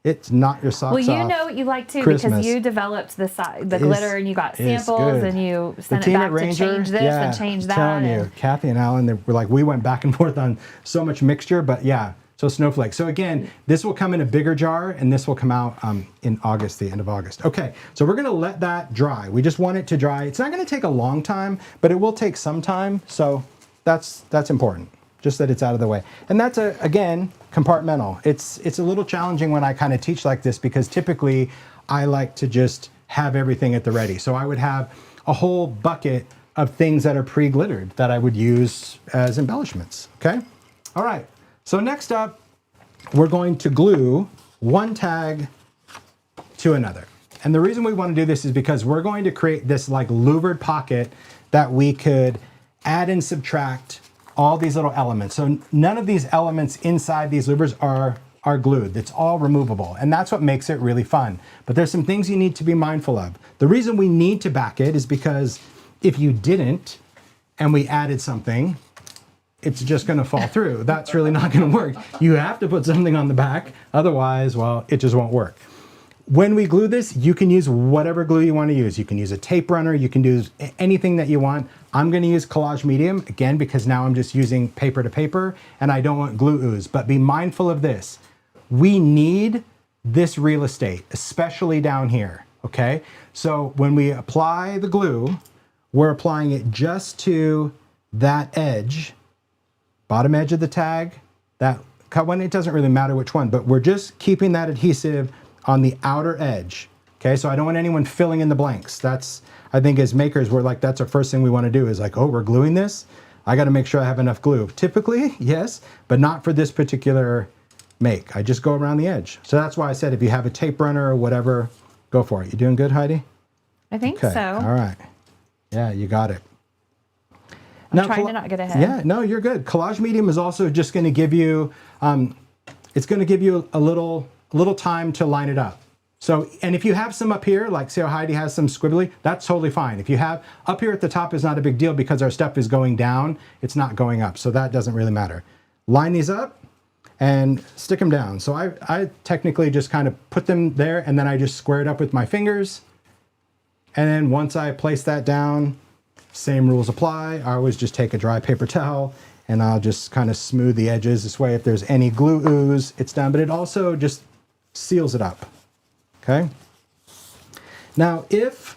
it's not your socks off. Well, you know what you like too, Christmas. Because you developed the glitter and you got samples and you sent it back to change this and change that. I'm telling you, Kathy and Alan, we went back and forth on so much mixture, but yeah, so snowflake. So again, this will come in a bigger jar and this will come out in August, the end of August. Okay, so we're gonna let that dry. We just want it to dry. It's not gonna take a long time, but it will take some time, so that's important. Just that it's out of the way. And that's, again, compartmental. It's a little challenging when I kind of teach like this because typically I like to just have everything at the ready. So I would have a whole bucket of things that are pre-glittered that I would use as embellishments, okay? All right, so next up, we're going to glue one tag to another. And the reason we want to do this is because we're going to create this like louvered pocket that we could add and subtract all these little elements. So none of these elements inside these louvers are glued. It's all removable. And that's what makes it really fun. But there's some things you need to be mindful of. The reason we need to back it is because if you didn't and we added something, it's just going to fall through. That's really not going to work. You have to put something on the back. Otherwise, well, it just won't work. When we glue this, you can use whatever glue you want to use. You can use a tape runner. You can use anything that you want. I'm going to use Collage Medium, again, because now I'm just using paper to paper, and I don't want glue ooze. But be mindful of this. We need this real estate, especially down here, okay? So when we apply the glue, we're applying it just to that edge, bottom edge of the tag, that cut one, it doesn't really matter which one, but we're just keeping that adhesive on the outer edge. Okay, so I don't want anyone filling in the blanks. That's, I think as makers, we're like, that's the first thing we want to do is like, oh, we're gluing this. I got to make sure I have enough glue. Typically, yes, but not for this particular make. I just go around the edge. So that's why I said if you have a tape runner or whatever, go for it. You doing good, Heidi? I think Okay. so. All right. Yeah, you got it. I'm trying to not get ahead. Yeah, no, you're good. Collage Medium is also just going to give you, it's going to give you a little time to line it up. So, and if you have some up here, like say Heidi has some squibbly, that's totally fine. If you have, up here at the top is not a big deal because our stuff is going down, it's not going up. So that doesn't really matter. Line these up and stick them down. So I technically just kind of put them there and then I just square it up with my fingers. And then once I place that down, same rules apply. I always just take a dry paper towel and I'll just kind of smooth the edges. This way, if there's any glue ooze, it's done, but it also just seals it up. Okay. Now, if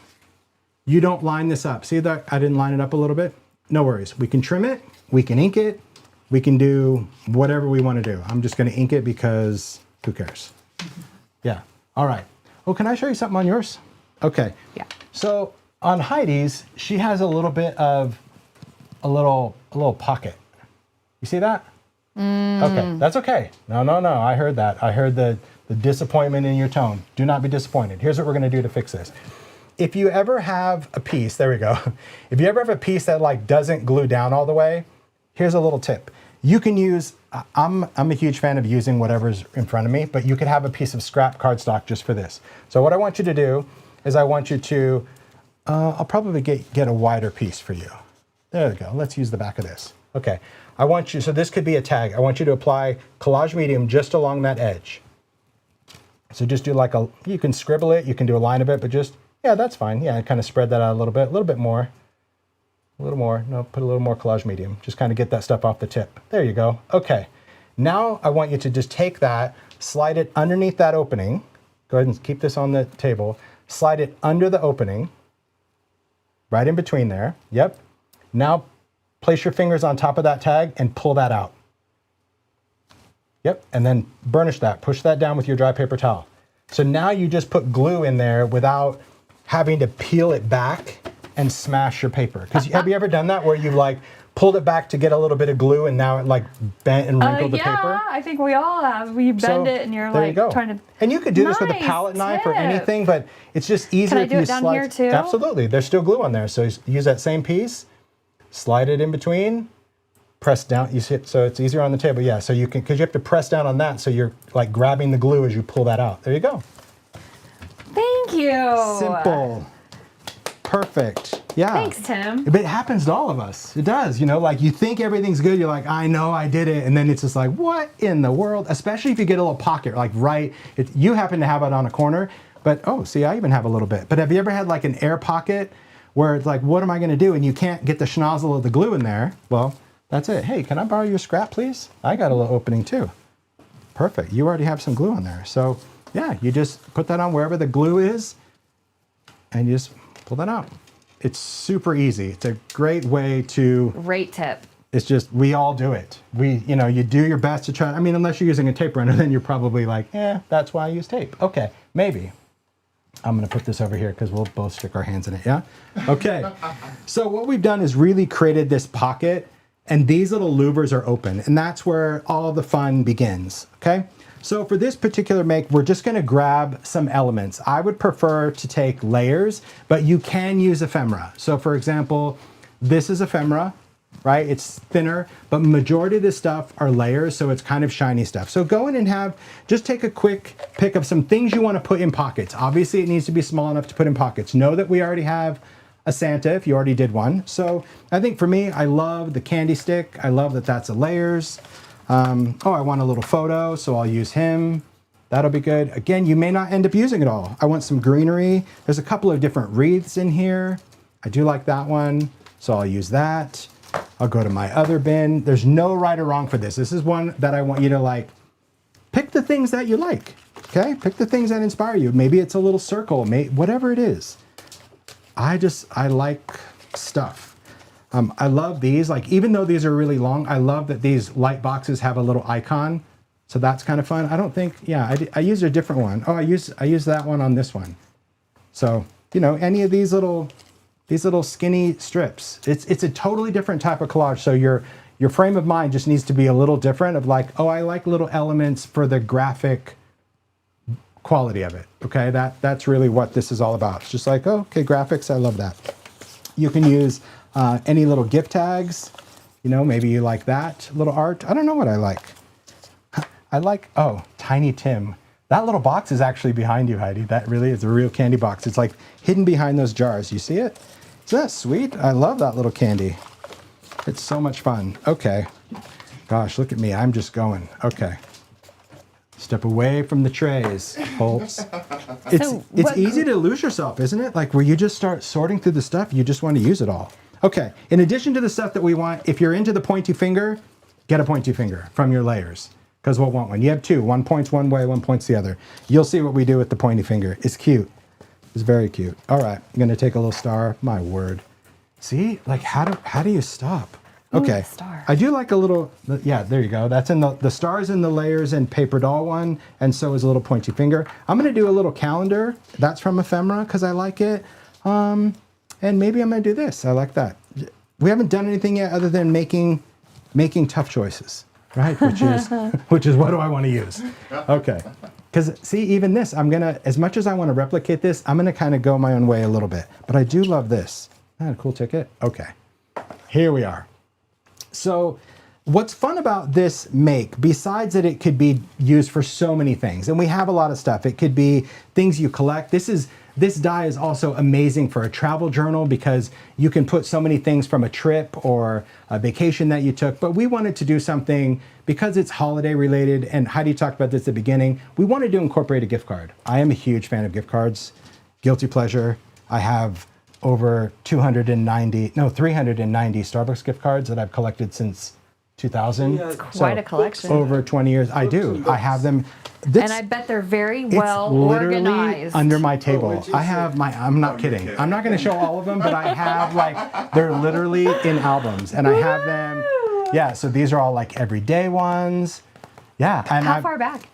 you don't line this up, see that I didn't line it up a little bit? No worries. We can trim it. We can ink it. We can do whatever we want to do. I'm just going to ink it because who cares? Yeah. All right. Oh, can I show you something on yours? Okay. Yeah. So on Heidi's, she has a little bit of a little pocket. You see that? Okay, that's okay. No. I heard that. I heard the disappointment in your tone. Do not be disappointed. Here's what we're going to do to fix this. If you ever have a piece, there we go. If you ever have a piece that like doesn't glue down all the way, here's a little tip. You can use, I'm a huge fan of using whatever's in front of me, but you could have a piece of scrap cardstock just for this. So what I want you to do is I want you to, I'll probably get a wider piece for you. There we go. Let's use the back of this. Okay. I want you, so this could be a tag. I want you to apply Collage Medium just along that edge. So just do like you can scribble it, you can do a line of it, but just, yeah, that's fine. Yeah, kind of spread that out a little bit more. A little more. No, put a little more Collage Medium. Just kind of get that stuff off the tip. There you go. Okay. Now I want you to just take that, slide it underneath that opening. Go ahead and keep this on the table. Slide it under the opening, right in between there. Yep. Now place your fingers on top of that tag and pull that out. Yep, and then burnish that. Push that down with your dry paper towel. So now you just put glue in there without having to peel it back and smash your paper. Because have you ever done that where you've like pulled it back to get a little bit of glue and now it like bent and wrinkled the paper? Yeah, I think we all have. We bend it and you're like trying to... And you could do this with a palette knife or anything, but it's just easier if you do it down here too? Absolutely, there's still glue on there. So use that same piece, slide it in between, press down, you see it, so it's easier on the table. Yeah, so you can, because you have to press down on that, so you're like grabbing the glue as you pull that out. There you go. Thank you. Simple. Perfect. Yeah. Thanks, Tim. But it happens to all of us. It does, you know, like you think everything's good, you're like, I know I did it, and then it's just like, what in the world? Especially if you get a little pocket, like you happen to have it on a corner, but oh, see, I even have a little bit. But have you ever had like an air pocket where it's like, what am I gonna do? And you can't get the schnozzle of the glue in there. Well, that's it. Hey, can I borrow your scrap, please? I got a little opening too. Perfect. You already have some glue on there. So yeah, you just put that on wherever the glue is and you just pull that out. It's super easy. It's a great way to... Great tip. It's just, we all do it. You do your best to try. I mean, unless you're using a tape runner, then you're probably like, that's why I use tape. Okay, maybe. I'm gonna put this over here because we'll both stick our hands in it, yeah? Okay, so what we've done is really created this pocket and these little louvers are open and that's where all the fun begins, okay? So for this particular make, we're just gonna grab some elements. I would prefer to take layers, but you can use ephemera. So for example, this is ephemera, right? It's thinner, but majority of this stuff are layers, so it's kind of shiny stuff. So go in and just take a quick pick of some things you wanna put in pockets. Obviously it needs to be small enough to put in pockets. Know that we already have a Santa if you already did one. So I think for me, I love the candy stick. I love that that's a layers. Oh, I want a little photo, so I'll use him. That'll be good. Again, you may not end up using it all. I want some greenery. There's a couple of different wreaths in here. I do like that one, so I'll use that. I'll go to my other bin. There's no right or wrong for this. This is one that I want you to like, pick the things that you like, okay? Pick the things that inspire you. Maybe it's a little circle, whatever it is. I like stuff. I love these, like even though these are really long, I love that these light boxes have a little icon. So that's kind of fun. I don't think, yeah, I used a different one. Oh, I used that one on this one. So, you know, any of these little skinny strips, it's a totally different type of collage. So your frame of mind just needs to be a little different of like, oh, I like little elements for the graphic quality of it. Okay, that's really what this is all about. It's just like, oh, okay, graphics, I love that. You can use any little gift tags. You know, maybe you like that little art. I don't know what I like. I like, oh, Tiny Tim. That little box is actually behind you, Heidi. That really is a real candy box. It's like hidden behind those jars. You see it? Isn't that sweet? I love that little candy. It's so much fun. Okay. Gosh, look at me. I'm just going. Okay. Step away from the trays, Holtz. It's easy to lose yourself, isn't it? Like where you just start sorting through the stuff, you just want to use it all. Okay. In addition to the stuff that we want, if you're into the pointy finger, get a pointy finger from your layers. Because we'll want one. You have two. One points one way, one points the other. You'll see what we do with the pointy finger. It's cute. It's very cute. All right, I'm gonna take a little star. My word. See, like how do you stop? Okay. Ooh, star. I do like a little. Yeah, there you go. That's in the stars in the layers and paper doll one, and so is a little pointy finger. I'm gonna do a little calendar. That's from Ephemera because I like it. And maybe I'm gonna do this. I like that. We haven't done anything yet other than making tough choices. Right, which is what do I want to use? Okay, because see, even this, I'm gonna, as much as I want to replicate this, I'm gonna kind of go my own way a little bit. But I do love this. A cool ticket. Okay, here we are. So, what's fun about this make, besides that it could be used for so many things, and we have a lot of stuff. It could be things you collect. This die is also amazing for a travel journal because you can put so many things from a trip or a vacation that you took. But we wanted to do something because it's holiday related, and Heidi talked about this at the beginning. We wanted to incorporate a gift card. I am a huge fan of gift cards. Guilty pleasure. I have over 390 Starbucks gift cards that I've collected since 2000. It's quite a collection. Over 20 years. I do. I have them. And I bet they're very well literally organized. Under my table. I have I'm not kidding. I'm not going to show all of them, but I have like, they're literally in albums and I have them. Yeah, so these are all like everyday ones. Yeah. And How far back?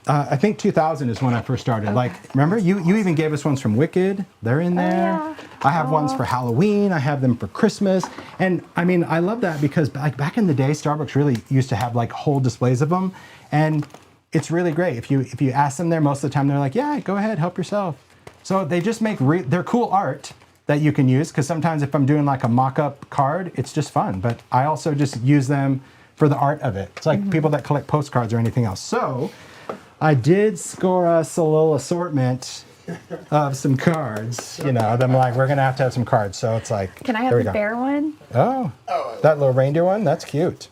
I think 2000 is when I first started. Okay. Like, remember, you even gave us ones from Wicked. They're in there. Yeah. I have ones for Halloween. I have them for Christmas. And I mean, I love that because like back in the day, Starbucks really used to have like whole displays of them. And it's really great. If you ask them there, most of the time they're like, yeah, go ahead, help yourself. So they just make, they're cool art that you can use because sometimes if I'm doing like a mock-up card, it's just fun. But I also just use them for the art of it. It's like people that collect postcards or anything else. So I did score us a little assortment of some cards. You know, I'm like, we're gonna have to have some cards. So it's like, can I have the bear one? Oh, that little reindeer one? That's cute.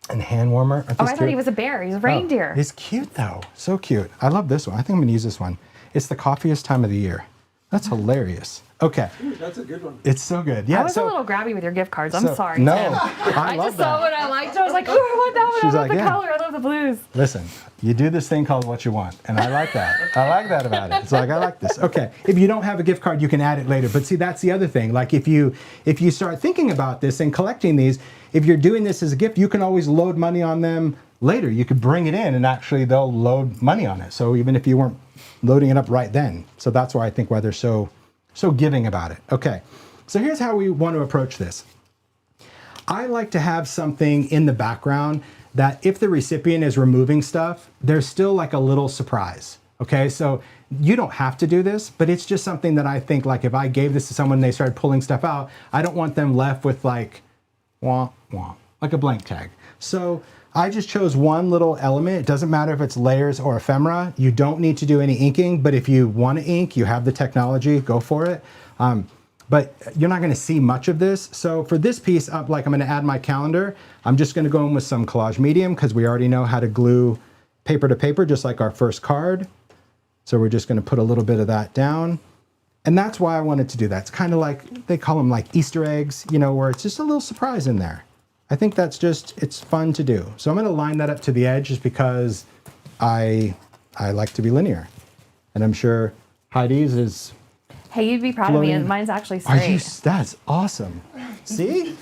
And hand warmer. Oh, I thought he was a bear. He's a reindeer. He's cute though. So cute. I love this one. I think I'm gonna use this one. It's the coffeeiest time of the year. That's hilarious. Okay. Ooh, that's a good one. It's so good. Yeah. I was a little grabby with your gift cards. I'm sorry. No, Tim. I love just saw what I liked. I was like, ooh, I want that one. She's I love like, the color. I love the blues. Listen, you do this thing called what you want, and I like that. I like that about it. It's like I like this. Okay. If you don't have a gift card, you can add it later. But see, that's the other thing. Like if you start thinking about this and collecting these, if you're doing this as a gift, you can always load money on them later. You could bring it in, and actually they'll load money on it. So even if you weren't loading it up right then, so that's why I think why they're so giving about it. Okay, so here's how we want to approach this. I like to have something in the background that if the recipient is removing stuff, there's still like a little surprise. Okay, so you don't have to do this, but it's just something that I think like if I gave this to someone and they started pulling stuff out, I don't want them left with like, wah, wah, like a blank tag. So I just chose one little element. It doesn't matter if it's layers or ephemera. You don't need to do any inking, but if you want to ink, you have the technology, go for it. but you're not going to see much of this. So for this piece, like I'm going to add my calendar, I'm just going to go in with some collage medium because we already know how to glue paper to paper, just like our first card. So we're just going to put a little bit of that down. And that's why I wanted to do that. It's kind of like, they call them like Easter eggs, you know, where it's just a little surprise in there. I think that's just, it's fun to do. So I'm going to line that up to the edge just because I like to be linear. And I'm sure Heidi's is... Hey, you'd be proud of me, and mine's actually straight. That's awesome. See?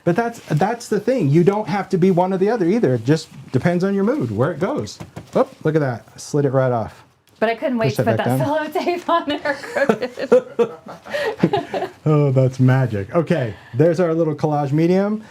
But that's the thing. You don't have to be one or the other either. It just depends on your mood, where it goes. Oh, look at that. I slid it right off. But I couldn't wait to put that cello tape on there. Oh, that's magic. Okay, there's our little collage medium.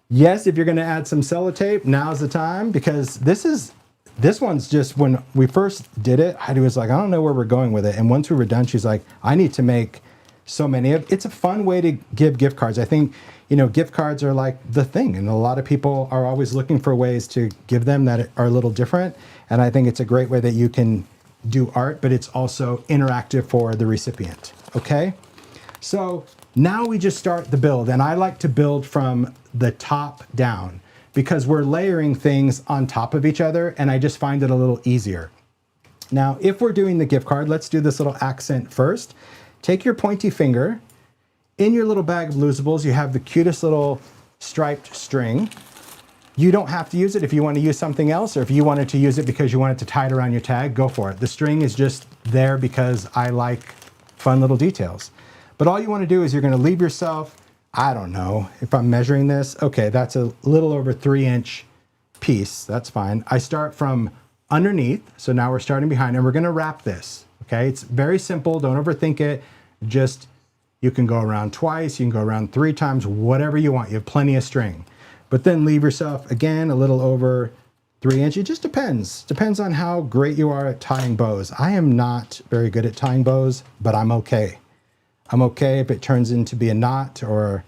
Yes, if you're going to add some cello tape, now's the time, because this one's just, when we first did it, Heidi was like, I don't know where we're going with it. And once we were done, she's like, I need to make so many of. It's a fun way to give gift cards. I think, you know, gift cards are like the thing, and a lot of people are always looking for ways to give them that are a little different. And I think it's a great way that you can do art, but it's also interactive for the recipient. Okay, so now we just start the build, and I like to build from the top down because we're layering things on top of each other, and I just find it a little easier. Now, if we're doing the gift card, let's do this little accent first. Take your pointy finger. In your little bag of loosables, you have the cutest little striped string. You don't have to use it if you want to use something else, or if you wanted to use it because you wanted to tie it around your tag, go for it. The string is just there because I like fun little details. But all you want to do is you're going to leave yourself, I don't know if I'm measuring this. Okay, that's a little over 3-inch piece. That's fine. I start from underneath. So now we're starting behind, and we're going to wrap this. Okay, it's very simple. Don't overthink it. Just, you can go around twice. You can go around 3 times, whatever you want. You have plenty of string. But then leave yourself, again, a little over 3 inches. It just depends. Depends on how great you are at tying bows. I am not very good at tying bows, but I'm okay. I'm okay if it turns into be a knot or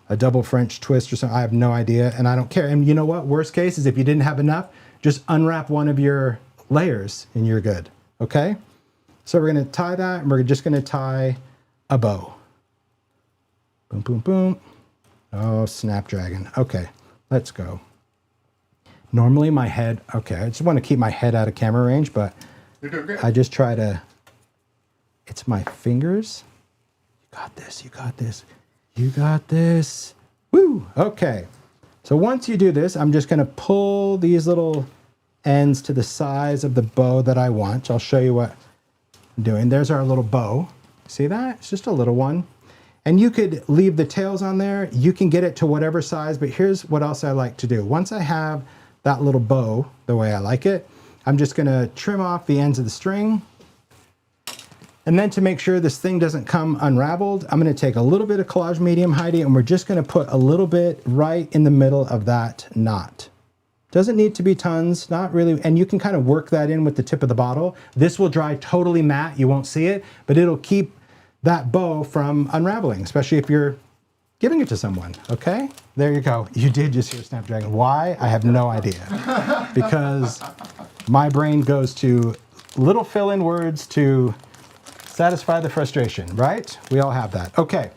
a double French twist or something. I have no idea, and I don't care. And you know what? Worst case is if you didn't have enough, just unwrap one of your layers and you're good, okay? So we're gonna tie that, and we're just gonna tie a bow. Boom, boom, boom. Oh, Snapdragon. Okay, let's go. Normally my head, okay, I just want to keep my head out of camera range, but You're doing great. I just try to, it's my fingers. You got this, you got this, you got this. Woo, okay. So once you do this, I'm just gonna pull these little ends to the size of the bow that I want. I'll show you what I'm doing. There's our little bow. See that? It's just a little one. And you could leave the tails on there. You can get it to whatever size, but here's what else I like to do. Once I have that little bow the way I like it, I'm just gonna trim off the ends of the string. And then to make sure this thing doesn't come unraveled, I'm gonna take a little bit of collage medium, Heidi, and we're just gonna put a little bit right in the middle of that knot. Doesn't need to be tons, not really, and you can kind of work that in with the tip of the bottle. This will dry totally matte, you won't see it, but it'll keep that bow from unraveling, especially if you're giving it to someone, okay? There you go. You did just hear Snapdragon. Why? I have no idea. Because my brain goes to little fill-in words to satisfy the frustration, right? We all have that. Okay,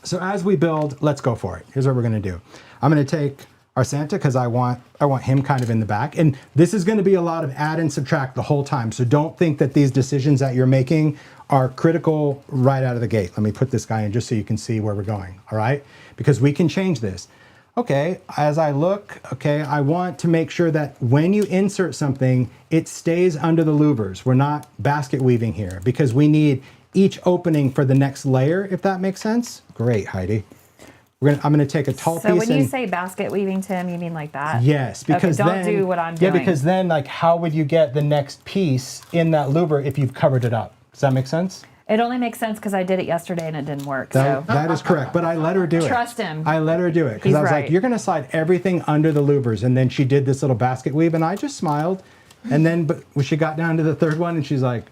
so as we build, let's go for it. Here's what we're gonna do. I'm gonna take our Santa, because I want him kind of in the back. And this is gonna be a lot of add and subtract the whole time. So don't think that these decisions that you're making are critical right out of the gate. Let me put this guy in just so you can see where we're going, all right? Because we can change this. Okay, as I look, okay, I want to make sure that when you insert something, it stays under the louvers. We're not basket weaving here because we need each opening for the next layer, if that makes sense. Great, Heidi. I'm gonna take a tall piece. So when you say basket weaving, Tim, you mean like that? Yes, because okay, don't do what I'm doing. Yeah, because then, like, how would you get the next piece in that louver if you've covered it up? Does that make sense? It only makes sense because I did it yesterday and it didn't work. That is correct, but I let her do it. Trust him. I let her do it because I was right. like, you're gonna slide everything under the louvers, and then she did this little basket weave, and I just smiled, and then but when she got down to the third one, and she's like,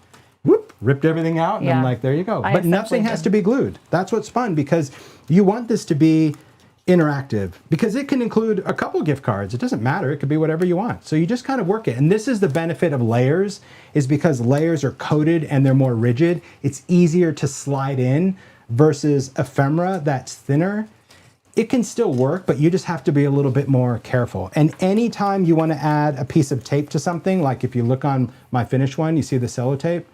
whoop, ripped everything out, and I'm like, there you go. But nothing has to be glued. That's what's fun because you want this to be interactive because it can include a couple gift cards. It doesn't matter. It could be whatever you want. So you just kind of work it. And this is the benefit of layers, is because layers are coated and they're more rigid. It's easier to slide in versus ephemera that's thinner, it can still work, but you just have to be a little bit more careful. And anytime you want to add a piece of tape to something, like if you look on my finished one, you see the cello tape,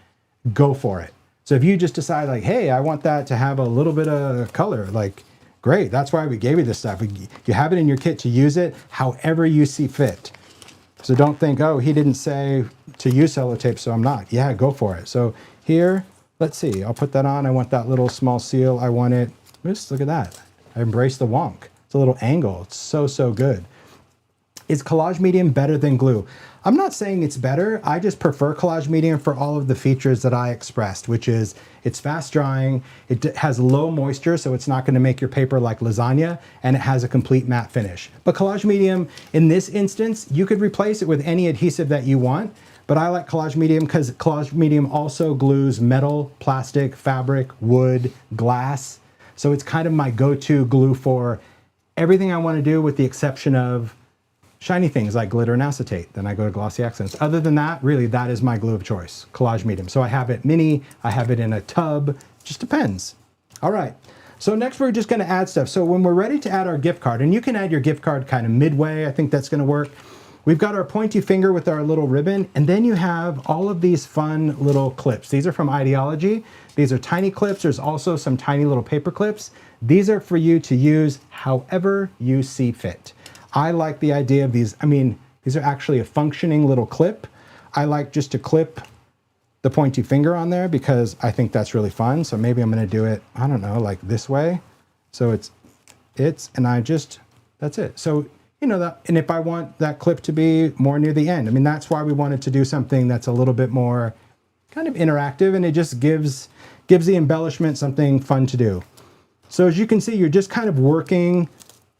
go for it. So if you just decide like, hey, I want that to have a little bit of color, like, great, that's why we gave you this stuff. You have it in your kit to use it however you see fit. So don't think, oh, he didn't say to use cello tape, so I'm not. Yeah, go for it. So here, let's see, I'll put that on. I want that little small seal. I want it, just look at that. I embrace the wonk. It's a little angle. It's so, so good. Is collage medium better than glue? I'm not saying it's better. I just prefer collage medium for all of the features that I expressed, which is it's fast drying, it has low moisture, so it's not going to make your paper like lasagna, and it has a complete matte finish. But collage medium, in this instance, you could replace it with any adhesive that you want, but I like collage medium because collage medium also glues metal, plastic, fabric, wood, glass. So it's kind of my go-to glue for everything I want to do with the exception of shiny things like glitter and acetate. Then I go to glossy accents. Other than that, really, that is my glue of choice, collage medium. So I have it mini, I have it in a tub, just depends. All right, so next we're just gonna add stuff. So when we're ready to add our gift card, and you can add your gift card kind of midway, I think that's gonna work. We've got our pointy finger with our little ribbon, and then you have all of these fun little clips. These are from Idea-ology. These are tiny clips. There's also some tiny little paper clips. These are for you to use however you see fit. I like the idea of these. I mean, these are actually a functioning little clip. I like just to clip the pointy finger on there because I think that's really fun. So maybe I'm gonna do it, I don't know, like this way. So and I just, that's it. So, you know, that, and if I want that clip to be more near the end, I mean, that's why we wanted to do something that's a little bit more kind of interactive, and it just gives the embellishment something fun to do. So as you can see, you're just kind of working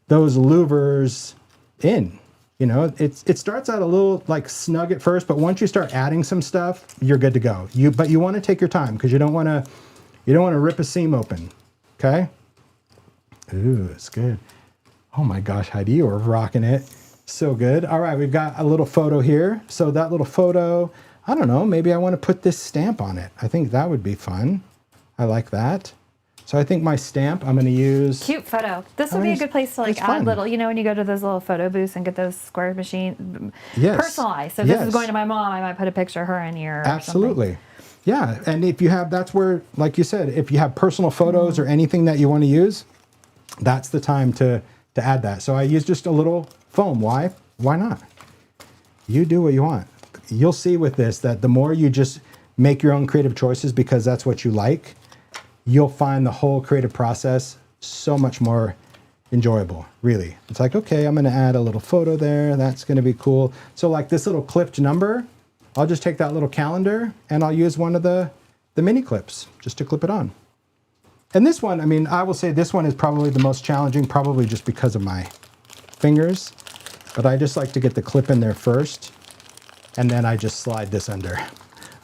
those louvers in. You know, it starts out a little like snug at first, but once you start adding some stuff, you're good to go. But you want to take your time because you don't want to rip a seam open. Okay. Ooh, it's good. Oh my gosh, Heidi, you are rocking it. So good. All right, we've got a little photo here. So that little photo, I don't know, maybe I want to put this stamp on it. I think that would be fun. I like that. So I think my stamp, I'm going to use... Cute photo. This would be a good place to like add little, you know, when you go to those little photo booths and get those square machine, personalized. So if this is going to my mom, I might put a picture of her in here. Absolutely. Yeah, and if you have, that's where, like you said, if you have personal photos or anything that you want to use, that's the time to add that. So I use just a little foam. Why? Why not? You do what you want. You'll see with this that the more you just make your own creative choices because that's what you like, you'll find the whole creative process so much more enjoyable, really. It's like, okay, I'm gonna add a little photo there. That's gonna be cool. So like this little clipped number, I'll just take that little calendar and I'll use one of the mini clips just to clip it on. And this one, I mean, I will say this one is probably the most challenging, probably just because of my fingers, but I just like to get the clip in there first, and then I just slide this under.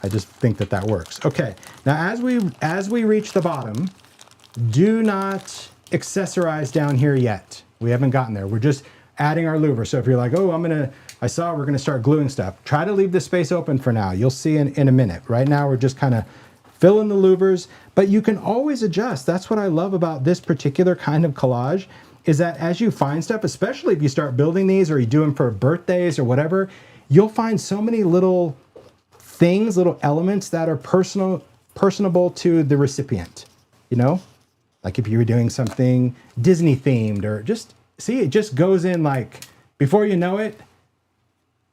I just think that works. Okay, now as we reach the bottom, do not accessorize down here yet. We haven't gotten there. We're just adding our louver. So if you're like, oh, we're gonna start gluing stuff, try to leave the space open for now. You'll see in a minute. Right now, we're just kind of filling the louvers, but you can always adjust. That's what I love about this particular kind of collage, is that as you find stuff, especially if you start building these or you do them for birthdays or whatever, you'll find so many little things, little elements that are personable to the recipient, you know? Like if you were doing something Disney themed or just, see, it just goes in like, before you know it,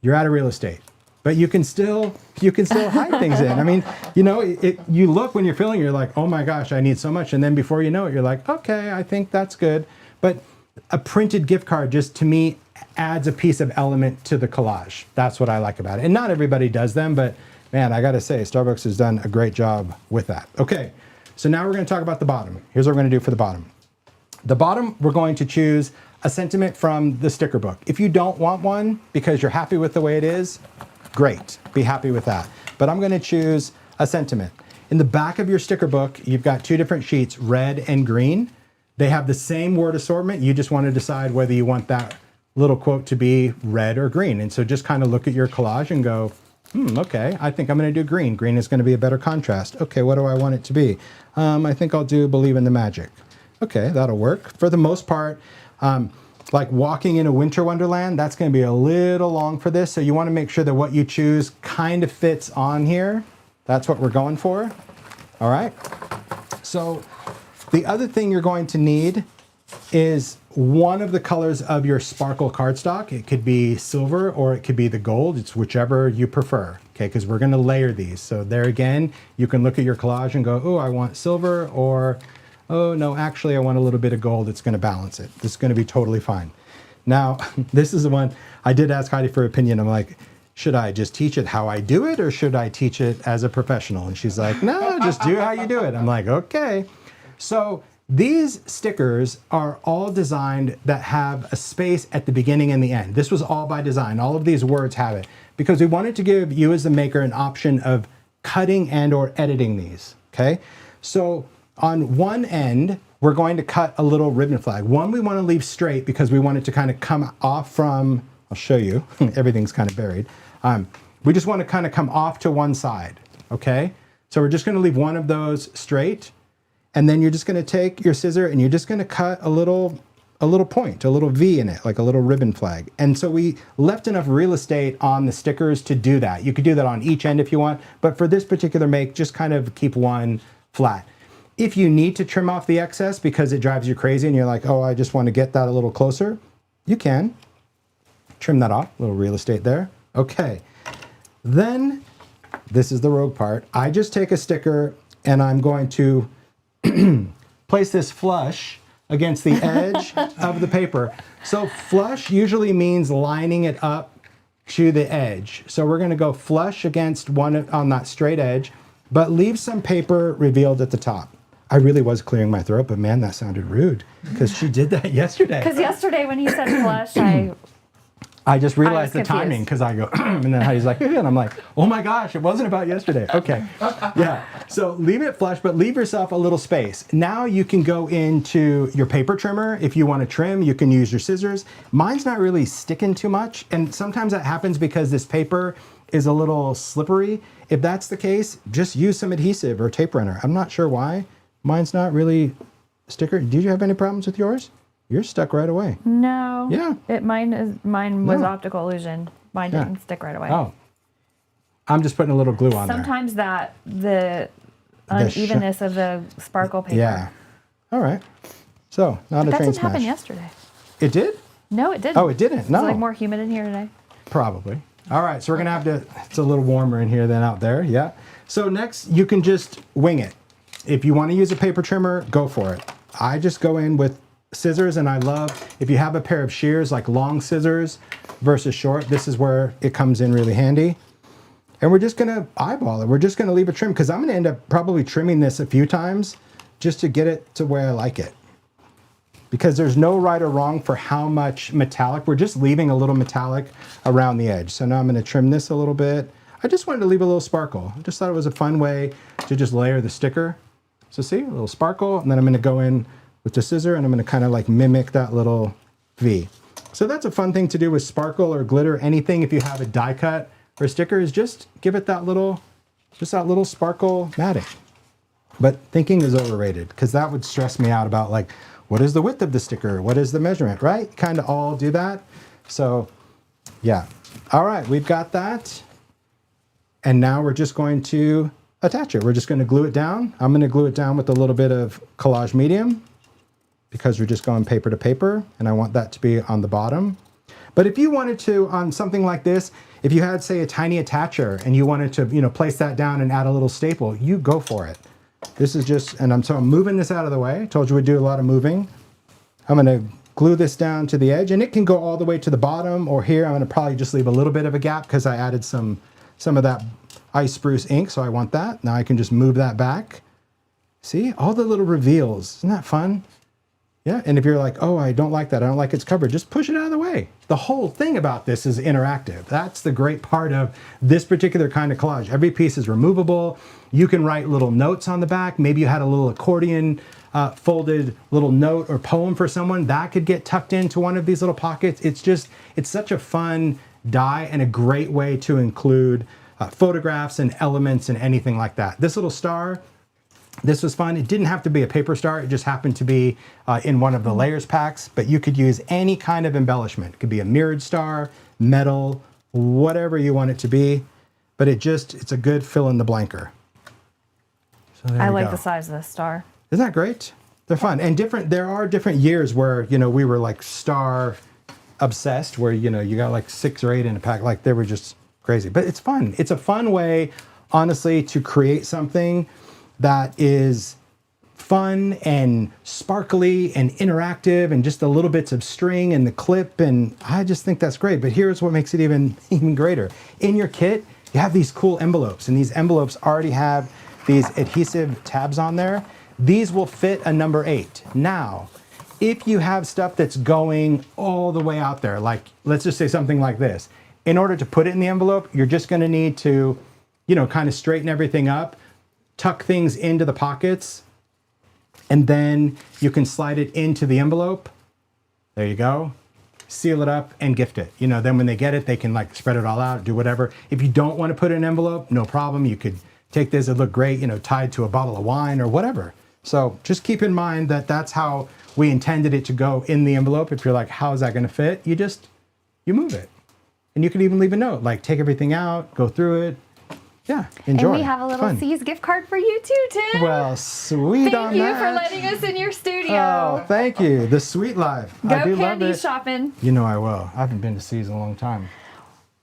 you're out of real estate. But you can still hide things in. I mean, you know, you look when you're filling, you're like, oh my gosh, I need so much. And then before you know it, you're like, okay, I think that's good. But a printed gift card just, to me, adds a piece of element to the collage. That's what I like about it. And not everybody does them, but man, I gotta say, Starbucks has done a great job with that. Okay, so now we're gonna talk about the bottom. Here's what we're gonna do for the bottom. The bottom, we're going to choose a sentiment from the sticker book. If you don't want one because you're happy with the way it is, great, be happy with that. But I'm gonna choose a sentiment. In the back of your sticker book, you've got two different sheets, red and green. They have the same word assortment. You just wanna decide whether you want that little quote to be red or green. And so just kind of look at your collage and go, Okay, I think I'm going to do green. Green is going to be a better contrast. Okay, what do I want it to be? I think I'll do Believe in the Magic. Okay, that'll work. For the most part, like walking in a winter wonderland, that's going to be a little long for this. So you want to make sure that what you choose kind of fits on here. That's what we're going for. All right. So the other thing you're going to need is one of the colors of your sparkle cardstock. It could be silver or it could be the gold. It's whichever you prefer. Okay, because we're going to layer these. So there again, you can look at your collage and go, oh, I want silver, or oh, no, actually, I want a little bit of gold. It's going to balance it. This is going to be totally fine. Now, this is the one I did ask Heidi for opinion. I'm like, should I just teach it how I do it, or should I teach it as a professional? And she's like, no, just do how you do it. I'm like, okay. So these stickers are all designed that have a space at the beginning and the end. This was all by design. All of these words have it because we wanted to give you as the maker an option of cutting and or editing these, okay? So on one end, we're going to cut a little ribbon flag. One we want to leave straight because we want it to kind of come off from, I'll show you, everything's kind of buried. We just want to kind of come off to one side, okay? So we're just going to leave one of those straight, and then you're just going to take your scissor and you're just going to cut a little point, a little V in it, like a little ribbon flag. And so we left enough real estate on the stickers to do that. You could do that on each end if you want, but for this particular make, just kind of keep one flat. If you need to trim off the excess because it drives you crazy and you're like, oh, I just want to get that a little closer, you can trim that off, a little real estate there. Okay, then this is the rogue part. I just take a sticker and I'm going to place this flush against the edge of the paper. So flush usually means lining it up to the edge. So we're going to go flush against one on that straight edge, but leave some paper revealed at the top. I really was clearing my throat, but man, that sounded rude because she did that yesterday. Because yesterday when he said flush, I just realized the timing because I go, and then Heidi's like, and I'm like, oh my gosh, it wasn't about yesterday. Okay. Yeah. So leave it flush, but leave yourself a little space. Now you can go into your paper trimmer. If you want to trim, you can use your scissors. Mine's not really sticking too much. And sometimes that happens because this paper is a little slippery. If that's the case, just use some adhesive or tape runner. I'm not sure why. Mine's not really sticker. Did you have any problems with yours? You're stuck right away. no. Yeah. Mine was No. optical illusion. Mine Yeah. didn't stick right away. Oh. I'm just putting a little glue on there. Sometimes the unevenness of the sparkle paper. Yeah. All right. So, not a That train didn't smash. happen yesterday. It did? No, it didn't. Oh, it didn't? No. It's like more humid in here today. Probably. All right, so we're gonna have to, it's a little warmer in here than out there, yeah. So next, you can just wing it. If you wanna use a paper trimmer, go for it. I just go in with scissors, and I love, if you have a pair of shears, like long scissors versus short, this is where it comes in really handy. And we're just gonna eyeball it. We're just gonna leave a trim, because I'm gonna end up probably trimming this a few times just to get it to where I like it. Because there's no right or wrong for how much metallic. We're just leaving a little metallic around the edge. So now I'm going to trim this a little bit. I just wanted to leave a little sparkle. I just thought it was a fun way to just layer the sticker. So see, a little sparkle, and then I'm going to go in with the scissor and I'm going to kind of like mimic that little V. So that's a fun thing to do with sparkle or glitter, anything. If you have a die cut or sticker, is just give it that little, just that little sparkle matting. But thinking is overrated, because that would stress me out about like, what is the width of the sticker? What is the measurement, right? Kind of all do that. So yeah. All right, we've got that. And now we're just going to attach it. We're just going to glue it down. I'm going to glue it down with a little bit of Collage medium, because we're just going paper to paper, and I want that to be on the bottom. But if you wanted to, on something like this, if you had, say, a tiny attacher and you wanted to, you know, place that down and add a little staple, you go for it. This is just, and I'm moving this out of the way. I told you we'd do a lot of moving. I'm going to glue this down to the edge, and it can go all the way to the bottom, or here I'm going to probably just leave a little bit of a gap because I added some of that ice spruce ink, so I want that. Now I can just move that back. See, all the little reveals. Isn't that fun? Yeah, and if you're like, oh, I don't like that, I don't like its cover, just push it out of the way. The whole thing about this is interactive. That's the great part of this particular kind of collage. Every piece is removable. You can write little notes on the back. Maybe you had a little accordion folded little note or poem for someone. That could get tucked into one of these little pockets. It's such a fun die and a great way to include photographs and elements and anything like that. This little star, this was fun. It didn't have to be a paper star. It just happened to be in one of the layers packs, but you could use any kind of embellishment. It could be a mirrored star, metal, whatever you want it to be, but it's a good fill in the blanker. So I like the size of this star. Isn't that great? They're fun and different. There are different years where, we were like star obsessed, where, you got like 6 or 8 in a pack. Like they were just crazy, but it's fun. It's a fun way, honestly, to create something that is fun and sparkly and interactive and just the little bits of string and the clip. And I just think that's great. But here's what makes it even greater. In your kit, you have these cool envelopes, and these envelopes already have these adhesive tabs on there. These will fit a number 8. Now, if you have stuff that's going all the way out there, like let's just say something like this, in order to put it in the envelope, you're just going to need to, kind of straighten everything up, tuck things into the pockets, and then you can slide it into the envelope. There you go. Seal it up and gift it. Then when they get it, they can like spread it all out, do whatever. If you don't want to put it in an envelope, no problem. You could take this, it look great, tied to a bottle of wine or whatever. So just keep in mind that that's how we intended it to go in the envelope. If you're like, how is that going to fit? You move it. And you can even leave a note, like take everything out, go through it. Yeah, enjoy. And we have a little Fun. C's gift card for you too, Tim. Well, sweet on that. Thank you for letting us in your studio. Oh, thank you. The sweet life. Go I do love candy it. shopping. You know I will. I haven't been to C's in a long time.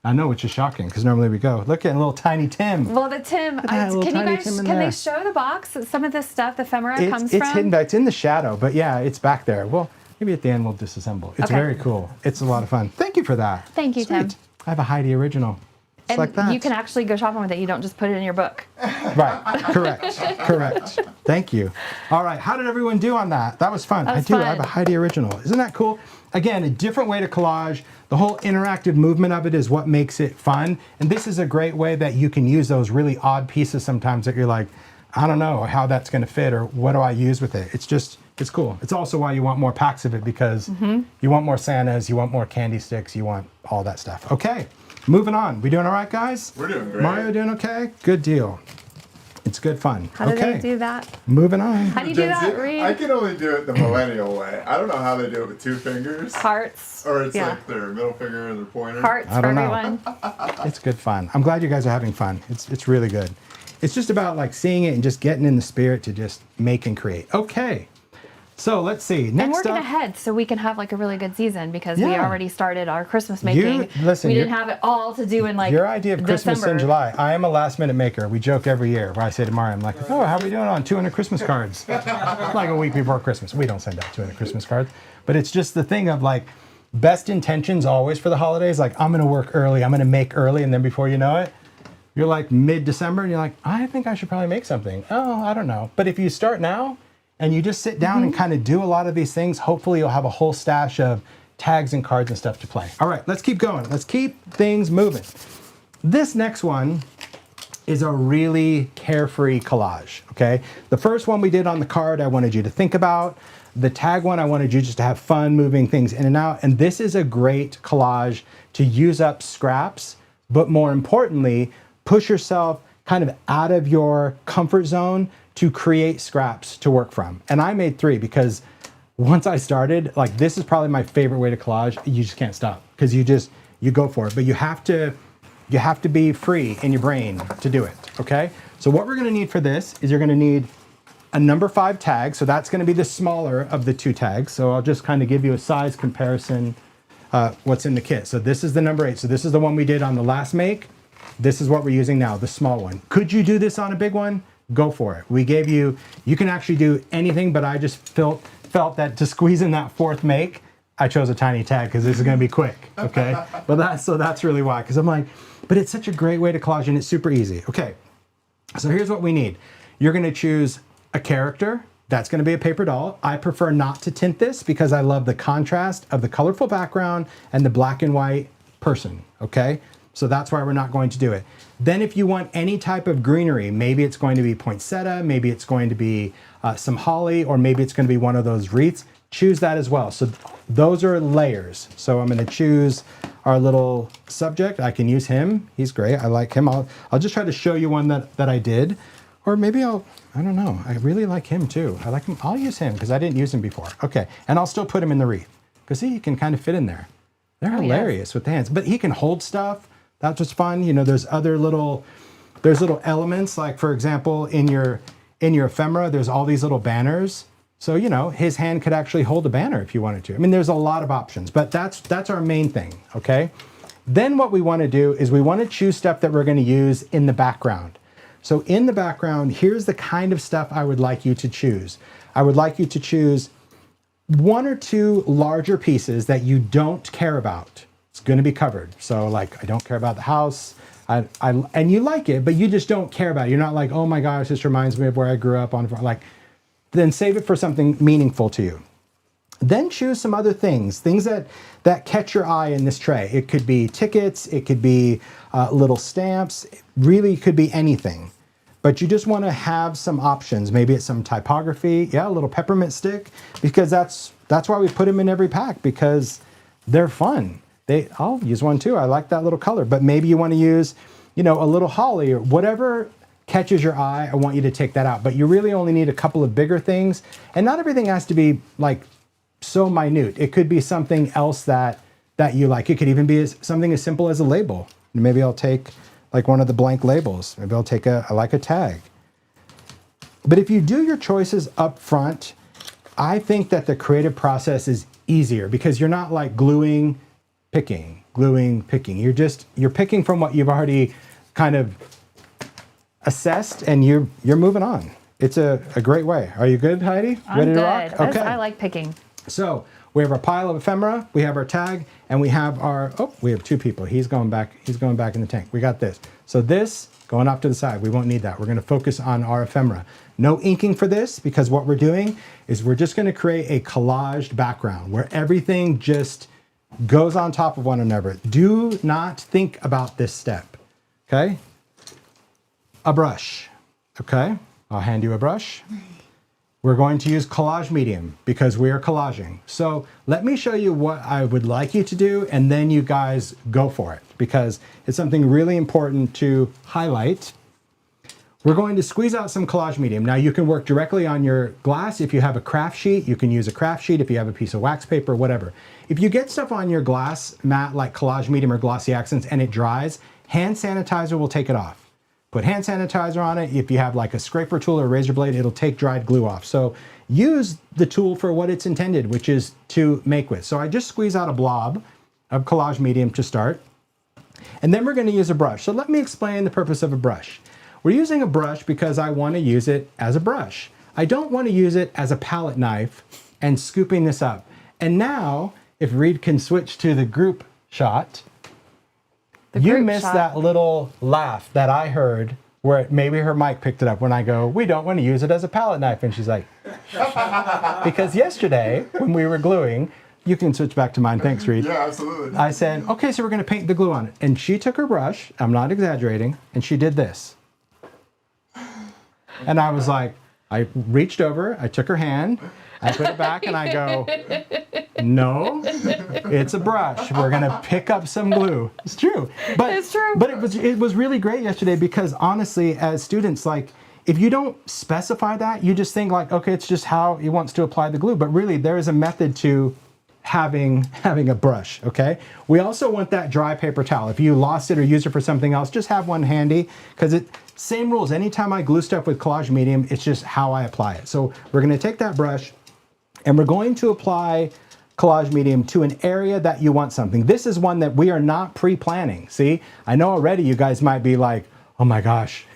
I know, which is shocking because normally we go. Look at little tiny Tim. Well, the Tim, little can you tiny guys, Tim in can there. they show the box that some of this stuff, the ephemera comes It's from? hidden back. It's in the shadow, but yeah, it's back there. Well, maybe at the end we'll disassemble. It's Okay. very cool. It's a lot of fun. Thank you for that. Thank you, Tim. Sweet. I have a Heidi original. It's And like that. you can actually go shopping with it. You don't just put it in your book. Right. Correct. Thank you. All right. How did everyone do on that? That was fun. That was I have fun. a Heidi original. Isn't that cool? Again, a different way to collage. The whole interactive movement of it is what makes it fun. And this is a great way that you can use those really odd pieces sometimes that you're like, I don't know how that's going to fit or what do I use with it. It's cool. It's also why you want more packs of it because you want more Santas, you want more candy sticks, you want all that stuff. Okay. Moving on. We doing all right, guys? We're doing great. Mario doing okay? Good deal. It's good fun. How do okay. they do that? Moving on. How do you do Gen Z, that, Reed? I can only do it the millennial way. I don't know how they do it with 2 fingers. Hearts. Or it's Yeah. like their middle finger and their pointer. Hearts I for don't know. everyone. It's good fun. I'm glad you guys are having fun. It's really good. It's just about like seeing it and just getting in the spirit to just make and create. Okay. So let's see. And Next working up. ahead so we can have like a really good season because we Yeah. already started our Christmas making. Listen, we didn't have it all to do in like Your idea of Christmas December. in July. I am a last minute maker. We joke every year where I say to Mario, I'm like, oh, how are we doing on 200 Christmas cards? Like a week before Christmas. We don't send out 200 Christmas cards. But it's just the thing of like best intentions always for the holidays. Like I'm going to work early. I'm going to make early. And then before you know it, you're like mid-December and you're like, I think I should probably make something. Oh, I don't know. But if you start now and you just sit down and kind of do a lot of these things, hopefully you'll have a whole stash of tags and cards and stuff to play. All right, let's keep going. Let's keep things moving. This next one is a really carefree collage, okay? The first one we did on the card, I wanted you to think about. The tag one, I wanted you just to have fun moving things in and out. And this is a great collage to use up scraps, but more importantly, push yourself kind of out of your comfort zone to create scraps to work from. And I made 3 because once I started, like this is probably my favorite way to collage. You just can't stop because you go for it. But you have to be free in your brain to do it, okay? So what we're gonna need for this is you're gonna need a number 5 tag. So that's gonna be the smaller of the 2 tags. So I'll just kind of give you a size comparison, what's in the kit. So this is the number 8. So this is the one we did on the last make. This is what we're using now, the small one. Could you do this on a big one? Go for it. We gave you can actually do anything, but I just felt that to squeeze in that 4th make, I chose a tiny tag because this is going to be quick, okay? But that's really why, because I'm like, but it's such a great way to collage and it's super easy. Okay, so here's what we need. You're going to choose a character. That's going to be a paper doll. I prefer not to tint this because I love the contrast of the colorful background and the black and white person, okay? So that's why we're not going to do it. Then if you want any type of greenery, maybe it's going to be poinsettia, maybe it's going to be some holly, or maybe it's going to be one of those wreaths, choose that as well. So those are layers. So I'm going to choose our little subject. I can use him. He's great. I like him. I'll just try to show you one that I did. Or maybe I don't know. I really like him too. I like him. I'll use him because I didn't use him before. Okay. And I'll still put him in the wreath. Because see, he can kind of fit in there. They're hilarious with the hands. But he can hold stuff. That's what's fun. You know, there's little elements. Like for example, in your ephemera, there's all these little banners. So, you know, his hand could actually hold a banner if you wanted to. I mean, there's a lot of options, but that's our main thing, okay? Then what we want to do is we want to choose stuff that we're going to use in the background. So in the background, here's the kind of stuff I would like you to choose. I would like you to choose 1 or 2 larger pieces that you don't care about. It's going to be covered. So like, I don't care about the house. And you like it, but you just don't care about it. You're not like, oh my gosh, this reminds me of where I grew up on, like, then save it for something meaningful to you. Then choose some other things that catch your eye in this tray. It could be tickets, it could be little stamps, it really could be anything. But you just want to have some options. Maybe it's some typography, yeah, a little peppermint stick, because that's why we put them in every pack, because they're fun. I'll use one too. I like that little color. But maybe you want to use, you know, a little holly or whatever catches your eye. I want you to take that out. But you really only need a couple of bigger things. And not everything has to be like so minute. It could be something else that you like. It could even be something as simple as a label. Maybe I'll take like one of the blank labels. Maybe I'll take I like a tag. But if you do your choices up front, I think that the creative process is easier because you're not like gluing, picking. You're picking from what you've already kind of assessed, and you're moving on. It's a great way. Are you good, Heidi? Ready to rock? Okay. I like picking. So we have our pile of ephemera, we have our tag, and we have we have 2 people. He's going back in the tank. We got this. So this going off to the side. We won't need that. We're going to focus on our ephemera. No inking for this, because what we're doing is we're just going to create a collaged background where everything just goes on top of one another. Do not think about this step, okay? A brush, okay? I'll hand you a brush. We're going to use collage medium because we are collaging. So let me show you what I would like you to do, and then you guys go for it because it's something really important to highlight. We're going to squeeze out some collage medium. Now you can work directly on your glass. If you have a craft sheet, you can use a craft sheet. If you have a piece of wax paper, whatever. If you get stuff on your glass mat like collage medium or glossy accents and it dries, hand sanitizer will take it off. Put hand sanitizer on it. If you have like a scraper tool or a razor blade, it'll take dried glue off. So use the tool for what it's intended, which is to make with. So I just squeeze out a blob of collage medium to start. And then we're going to use a brush. So let me explain the purpose of a brush. We're using a brush because I want to use it as a brush. I don't want to use it as a palette knife and scooping this up. And now, if Reed can switch to the group shot, you missed that little laugh that I heard where maybe her mic picked it up when I go, we don't want to use it as a palette knife. And she's like, because yesterday when we were gluing, you can switch back to mine. Thanks, Reed. Yeah, absolutely. I said, okay, so we're going to paint the glue on it. And she took her brush, I'm not exaggerating, and she did this. And I was like, I reached over, I took her hand, I put it back, and I go, no, it's a brush. We're gonna pick up some glue. It's true. But it's true. But it was really great yesterday because honestly, as students, like if you don't specify that, you just think like, okay, it's just how he wants to apply the glue. But really, there is a method to having a brush, okay? We also want that dry paper towel. If you lost it or used it for something else, just have one handy because same rules. Anytime I glue stuff with collage medium, it's just how I apply it. So we're gonna take that brush and we're going to apply collage medium to an area that you want something. This is one that we are not pre-planning. See, I know already you guys might be like, oh my gosh,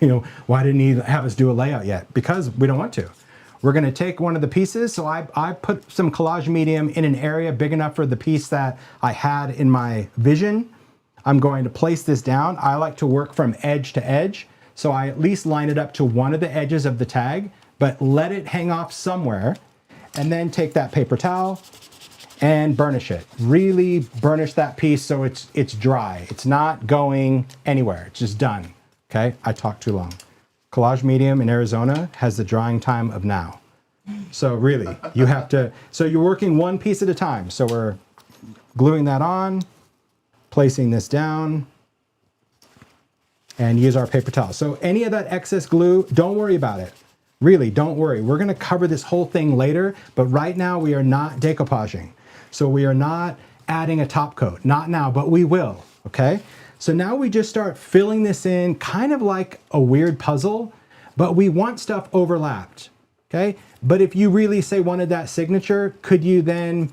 why didn't he have us do a layout yet? Because we don't want to. We're gonna take one of the pieces. So I put some collage medium in an area big enough for the piece that I had in my vision. I'm going to place this down. I like to work from edge to edge. So I at least line it up to one of the edges of the tag, but let it hang off somewhere. And then take that paper towel and burnish it. Really burnish that piece so it's dry. It's not going anywhere. It's just done. Okay, I talked too long. Collage medium in Arizona has the drying time of now. So really, you have to, so you're working one piece at a time. So we're gluing that on, placing this down, and use our paper towel. So any of that excess glue, don't worry about it. Really, don't worry. We're gonna cover this whole thing later, but right now we are not decoupaging. So we are not adding a top coat, not now, but we will, okay? So now we just start filling this in kind of like a weird puzzle, but we want stuff overlapped, okay? But if you really say wanted that signature, could you then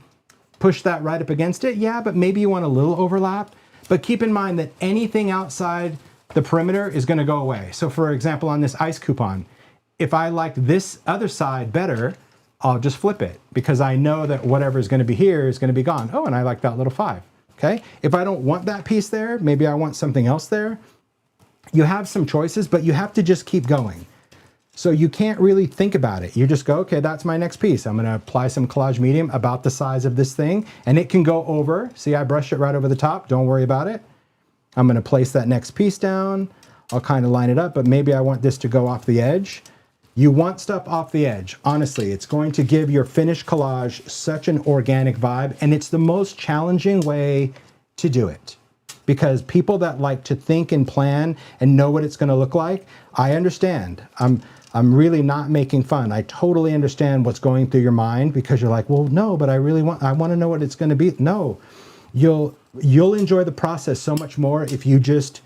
push that right up against it? Yeah, but maybe you want a little overlap. But keep in mind that anything outside the perimeter is gonna go away. So for example, on this ice coupon, if I like this other side better, I'll just flip it because I know that whatever is gonna be here is gonna be gone. Oh, and I like that little 5, okay? If I don't want that piece there, maybe I want something else there. You have some choices, but you have to just keep going. So you can't really think about it. You just go, okay, that's my next piece. I'm gonna apply some collage medium about the size of this thing, and it can go over. See, I brushed it right over the top. Don't worry about it. I'm gonna place that next piece down. I'll kind of line it up, but maybe I want this to go off the edge. You want stuff off the edge. Honestly, it's going to give your finished collage such an organic vibe, and it's the most challenging way to do it. Because people that like to think and plan and know what it's gonna look like, I understand. I'm really not making fun. I totally understand what's going through your mind because you're like, well, no, but I want to know what it's gonna be. No, you'll enjoy the process so much more if you just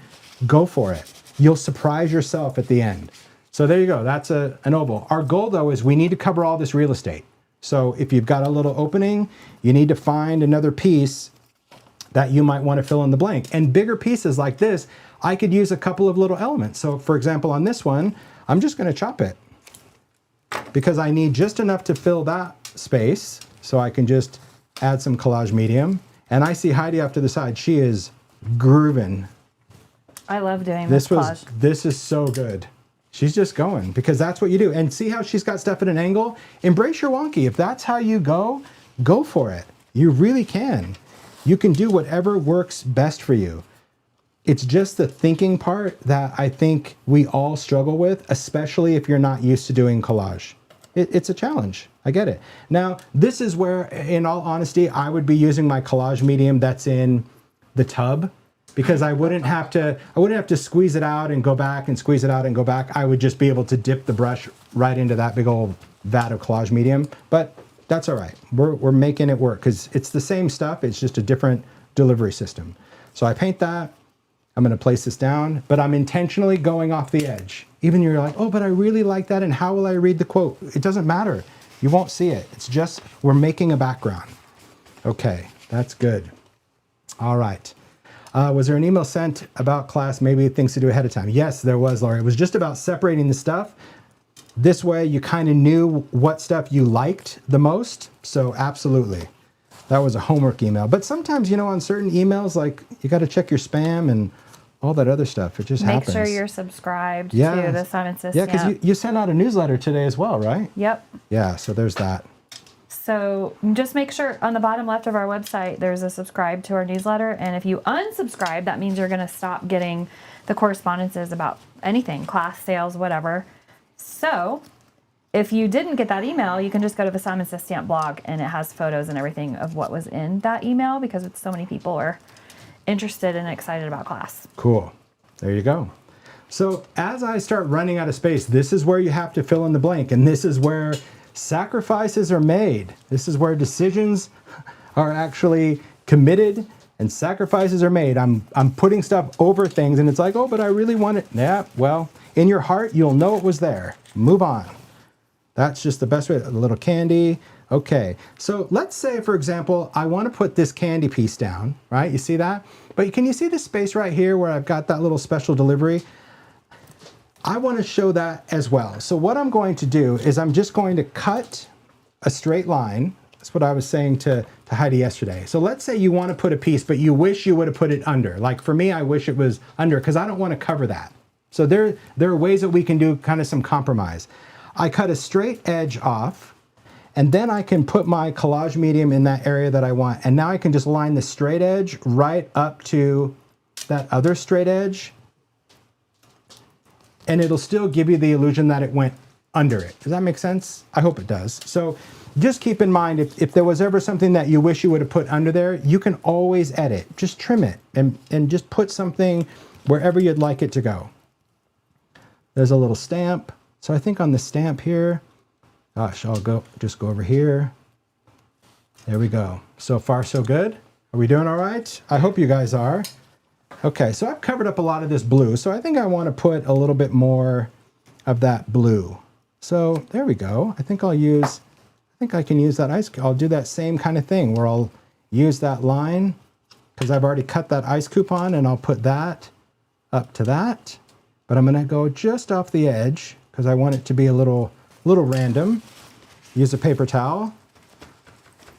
go for it. You'll surprise yourself at the end. So there you go, that's an oval. Our goal though is we need to cover all this real estate. So if you've got a little opening, you need to find another piece that you might want to fill in the blank. And bigger pieces like this, I could use a couple of little elements. So for example, on this one, I'm just gonna chop it because I need just enough to fill that space. So I can just add some collage medium. And I see Heidi off to the side, she is grooving. I love doing this collage. This is so good. She's just going because that's what you do. And see how she's got stuff at an angle? Embrace your wonky. If that's how you go for it. You really can. You can do whatever works best for you. It's just the thinking part that I think we all struggle with, especially if you're not used to doing collage. It's a challenge. I get it. Now, this is where, in all honesty, I would be using my collage medium that's in the tub because I wouldn't have to squeeze it out and go back and squeeze it out and go back. I would just be able to dip the brush right into that big old vat of collage medium. But that's all right. We're making it work because it's the same stuff. It's just a different delivery system. So I paint that. I'm going to place this down, but I'm intentionally going off the edge. Even you're like, oh, but I really like that. And how will I read the quote? It doesn't matter. You won't see it. It's just, we're making a background. Okay, that's good. All right. Was there an email sent about class, maybe things to do ahead of time? Yes, there was, Laura. It was just about separating the stuff. This way you kind of knew what stuff you liked the most. So absolutely. That was a homework email. But sometimes, you know, on certain emails, like you got to check your spam and all that other stuff. It just happens. Make sure you're subscribed to the Simon Says Yeah, because you sent out a newsletter today as well, right? Yep. Yeah, so there's that. So just make sure on the bottom left of our website, there's a subscribe to our newsletter. And if you unsubscribe, that means you're going to stop getting the correspondences about anything, class, sales, whatever. So if you didn't get that email, you can just go to the Simon Says Stamp blog and it has photos and everything of what was in that email because it's so many people are interested and excited about class. Cool. There you go. So as I start running out of space, this is where you have to fill in the blank. And this is where sacrifices are made. This is where decisions are actually committed and sacrifices are made. I'm putting stuff over things and it's like, oh, but I really want it. Yeah, well, in your heart, you'll know it was there. Move on. That's just the best way. A little candy. Okay, so let's say, for example, I want to put this candy piece down, right? You see that? But can you see the space right here where I've got that little special delivery? I want to show that as well. So what I'm going to do is I'm just going to cut a straight line. That's what I was saying to Heidi yesterday. So let's say you want to put a piece, but you wish you would have put it under. Like for me, I wish it was under because I don't want to cover that. So there are ways that we can do kind of some compromise. I cut a straight edge off. And then I can put my collage medium in that area that I want. And now I can just line the straight edge right up to that other straight edge. And it'll still give you the illusion that it went under it. Does that make sense? I hope it does. So just keep in mind, if there was ever something that you wish you would have put under there, you can always edit. Just trim it and just put something wherever you'd like it to go. There's a little stamp. So I think on the stamp here, gosh, I'll just go over here. There we go. So far, so good. Are we doing all right? I hope you guys are. Okay, so I've covered up a lot of this blue, so I think I want to put a little bit more of that blue. So there we go. I think I can use that ice. I'll do that same kind of thing where I'll use that line because I've already cut that ice coupon, and I'll put that up to that. But I'm going to go just off the edge because I want it to be a little random. Use a paper towel.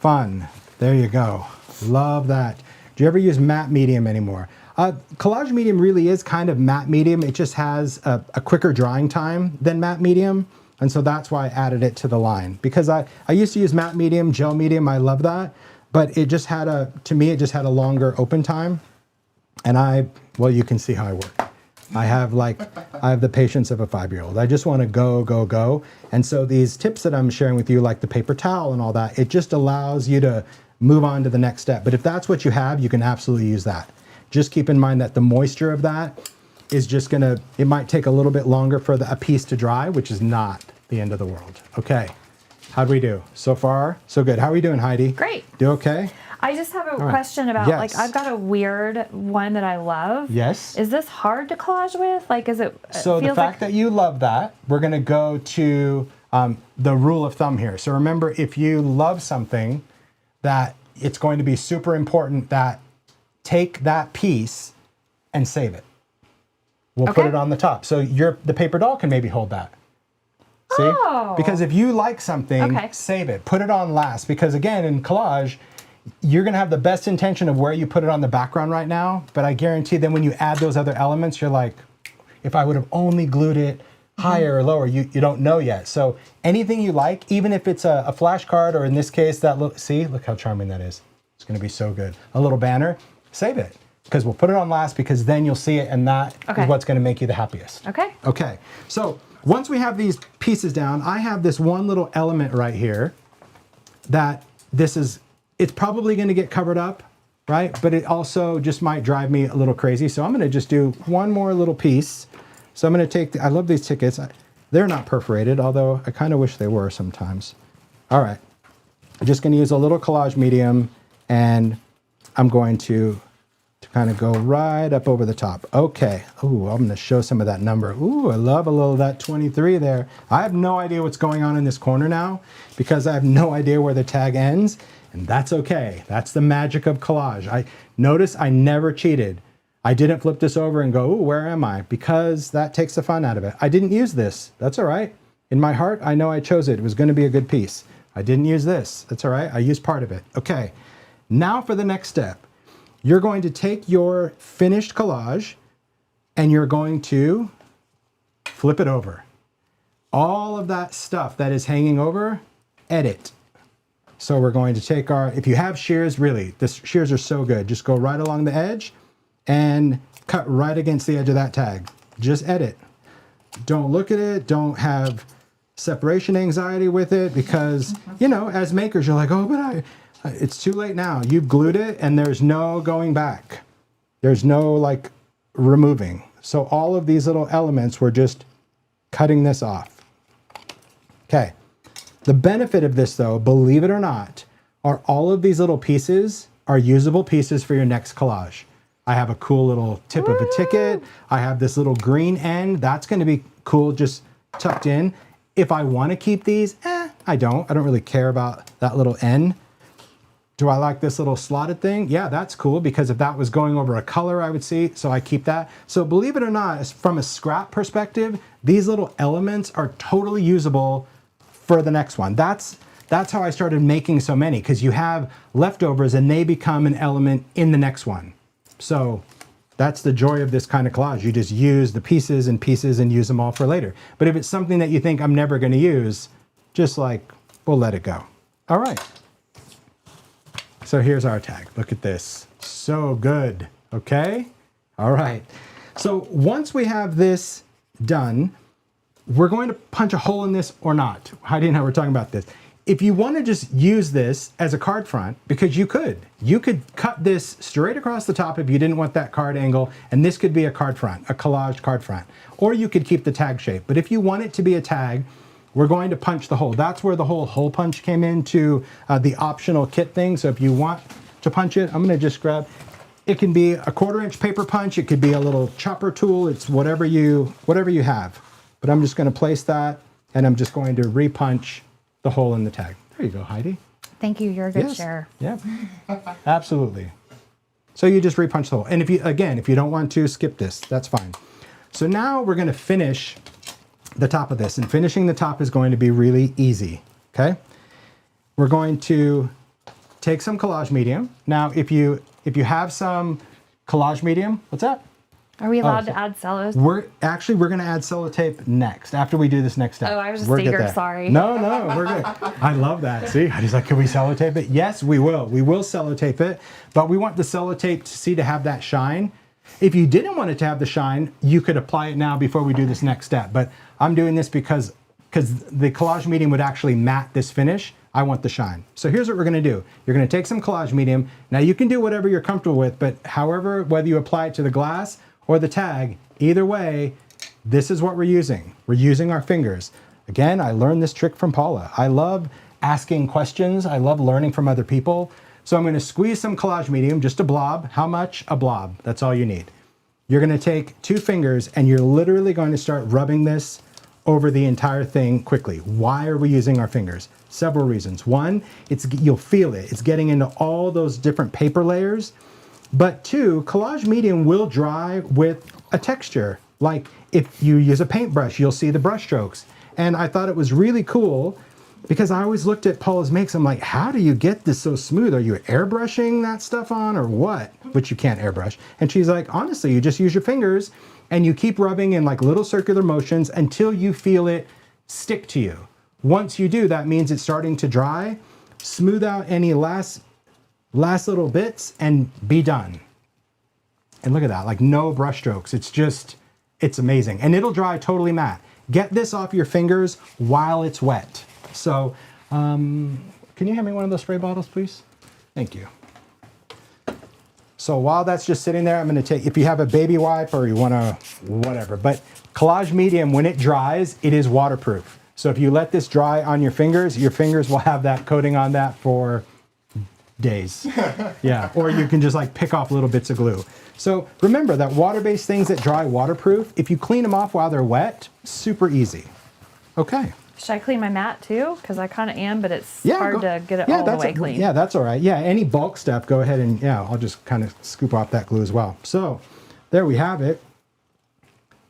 Fun. There you go. Love that. Do you ever use matte medium anymore? Collage medium really is kind of matte medium. It just has a quicker drying time than matte medium. And so that's why I added it to the line. Because I used to use matte medium, gel medium. I love that. But it just had to me, it just had a longer open time. And well, you can see how I work. I have the patience of a 5-year-old. I just want to go, go, go. And so these tips that I'm sharing with you, like the paper towel and all that, it just allows you to move on to the next step. But if that's what you have, you can absolutely use that. Just keep in mind that the moisture of that is just it might take a little bit longer for a piece to dry, which is not the end of the world. Okay, how'd we do? So far, so good. How are we doing, Heidi? Great. Do okay? I just have a question about, Yes. I've got a weird one that I love. Yes. Is this hard to collage with? Is it? So the fact that you love that, we're going to go to the rule of thumb here. So remember, if you love something, that it's going to be super important that take that piece and save it. We'll put it on the top. So the paper doll can maybe hold that. See? Oh. Because if you like something, save it. Put it on last. Because again, in collage, you're going to have the best intention of where you put it on the background right now. But I guarantee then when you add those other elements, you're like, if I would have only glued it higher or lower, you don't know yet. So anything you like, even if it's a flashcard, or in this case, look how charming that is. It's going to be so good. A little banner, save it. Because we'll put it on last, because then you'll see it, and that is what's going to make you the happiest. Okay. Okay. So once we have these pieces down, I have this one little element right here that it's probably going to get covered up, right? But it also just might drive me a little crazy. So I'm going to just do one more little piece. So I'm going to take, I love these tickets. They're not perforated, although I kind of wish they were sometimes. All right. I'm just going to use a little collage medium, and I'm going to kind of go right up over the top. Okay. Ooh, I'm going to show some of that number. Ooh, I love a little of that 23 there. I have no idea what's going on in this corner now because I have no idea where the tag ends, and that's okay. That's the magic of collage. Notice I never cheated. I didn't flip this over and go, ooh, where am I? Because that takes the fun out of it. I didn't use this. That's all right. In my heart, I know I chose it. It was going to be a good piece. I didn't use this. That's all right. I used part of it. Okay. Now for the next step. You're going to take your finished collage and you're going to flip it over. All of that stuff that is hanging over, edit. So we're going to take if you have shears, really, the shears are so good. Just go right along the edge and cut right against the edge of that tag. Just edit. Don't look at it. Don't have separation anxiety with it because, as makers, you're like, oh, but it's too late now. You've glued it and there's no going back. There's no removing. So all of these little elements, we're just cutting this off. Okay. The benefit of this though, believe it or not, are all of these little pieces are usable pieces for your next collage. I have a cool little tip of a ticket. I have this little green end. That's going to be cool, just tucked in. If I want to keep these, I don't. I don't really care about that little end. Do I like this little slotted thing? Yeah, that's cool because if that was going over a color, I would see, so I keep that. So believe it or not, from a scrap perspective, these little elements are totally usable for the next one. That's how I started making so many, because you have leftovers and they become an element in the next one. So that's the joy of this kind of collage. You just use the pieces and use them all for later. But if it's something that you think I'm never going to use, just we'll let it go. All right. So here's our tag. Look at this. So good. Okay. All right. So once we have this done, we're going to punch a hole in this or not. Heidi and I were talking about this. If you want to just use this as a card front, because you could cut this straight across the top if you didn't want that card angle, and this could be a card front, a collage card front. Or you could keep the tag shape. But if you want it to be a tag, we're going to punch the hole. That's where the whole hole punch came into the optional kit thing. So if you want to punch it, I'm going to just grab, it can be a 1/4-inch paper punch, it could be a little chopper tool, it's whatever you have. But I'm just going to place that, and I'm just going to repunch the hole in the tag. There you go, Heidi. Thank you. You're a good sharer. Yeah, absolutely. So you just repunch the hole. And if you don't want to skip this, that's fine. So now we're going to finish the top of this, and finishing the top is going to be really easy. Okay. We're going to take some collage medium. Now, if you have some collage medium, what's that? Are we allowed to add cellos? We're going to add cello tape next, after we do this next step. Oh, I was just eager, sorry. No, we're good. I love that. See, Heidi's like, can we cello tape it? Yes, we will. We will cello tape it, but we want the cello tape to have that shine. If you didn't want it to have the shine, you could apply it now before we do this next step. But I'm doing this because the collage medium would actually matte this finish. I want the shine. So here's what we're going to do. You're going to take some collage medium. Now you can do whatever you're comfortable with, but however, whether you apply it to the glass or the tag, either way, this is what we're using. We're using our fingers. Again, I learned this trick from Paula. I love asking questions. I love learning from other people. So I'm going to squeeze some collage medium, just a blob. How much? A blob. That's all you need. You're going to take 2 fingers and you're literally going to start rubbing this over the entire thing quickly. Why are we using our fingers? Several reasons. One, you'll feel it. It's getting into all those different paper layers. But 2, collage medium will dry with a texture. Like if you use a paintbrush, you'll see the brush strokes. And I thought it was really cool because I always looked at Paula's makes. I'm like, how do you get this so smooth? Are you airbrushing that stuff on or what? Which you can't airbrush. And she's like, honestly, you just use your fingers and you keep rubbing in like little circular motions until you feel it stick to you. Once you do, that means it's starting to dry. Smooth out any last little bits and be done. And look at that, like no brush strokes. It's amazing. And it'll dry totally matte. Get this off your fingers while it's wet. So, can you hand me one of those spray bottles, please? Thank you. So while that's just sitting there, I'm gonna take, if you have a baby wipe or you wanna, whatever, but collage medium, when it dries, it is waterproof. So if you let this dry on your fingers will have that coating on that for days. Yeah, or you can just like pick off little bits of glue. So remember that water-based things that dry waterproof, if you clean them off while they're wet, super easy. Okay. Should I clean my mat too? Because I kind of am, but it's hard to get it all the way clean. Yeah, that's all right. Yeah, any bulk stuff, go ahead and I'll just kind of scoop off that glue as well. So there we have it.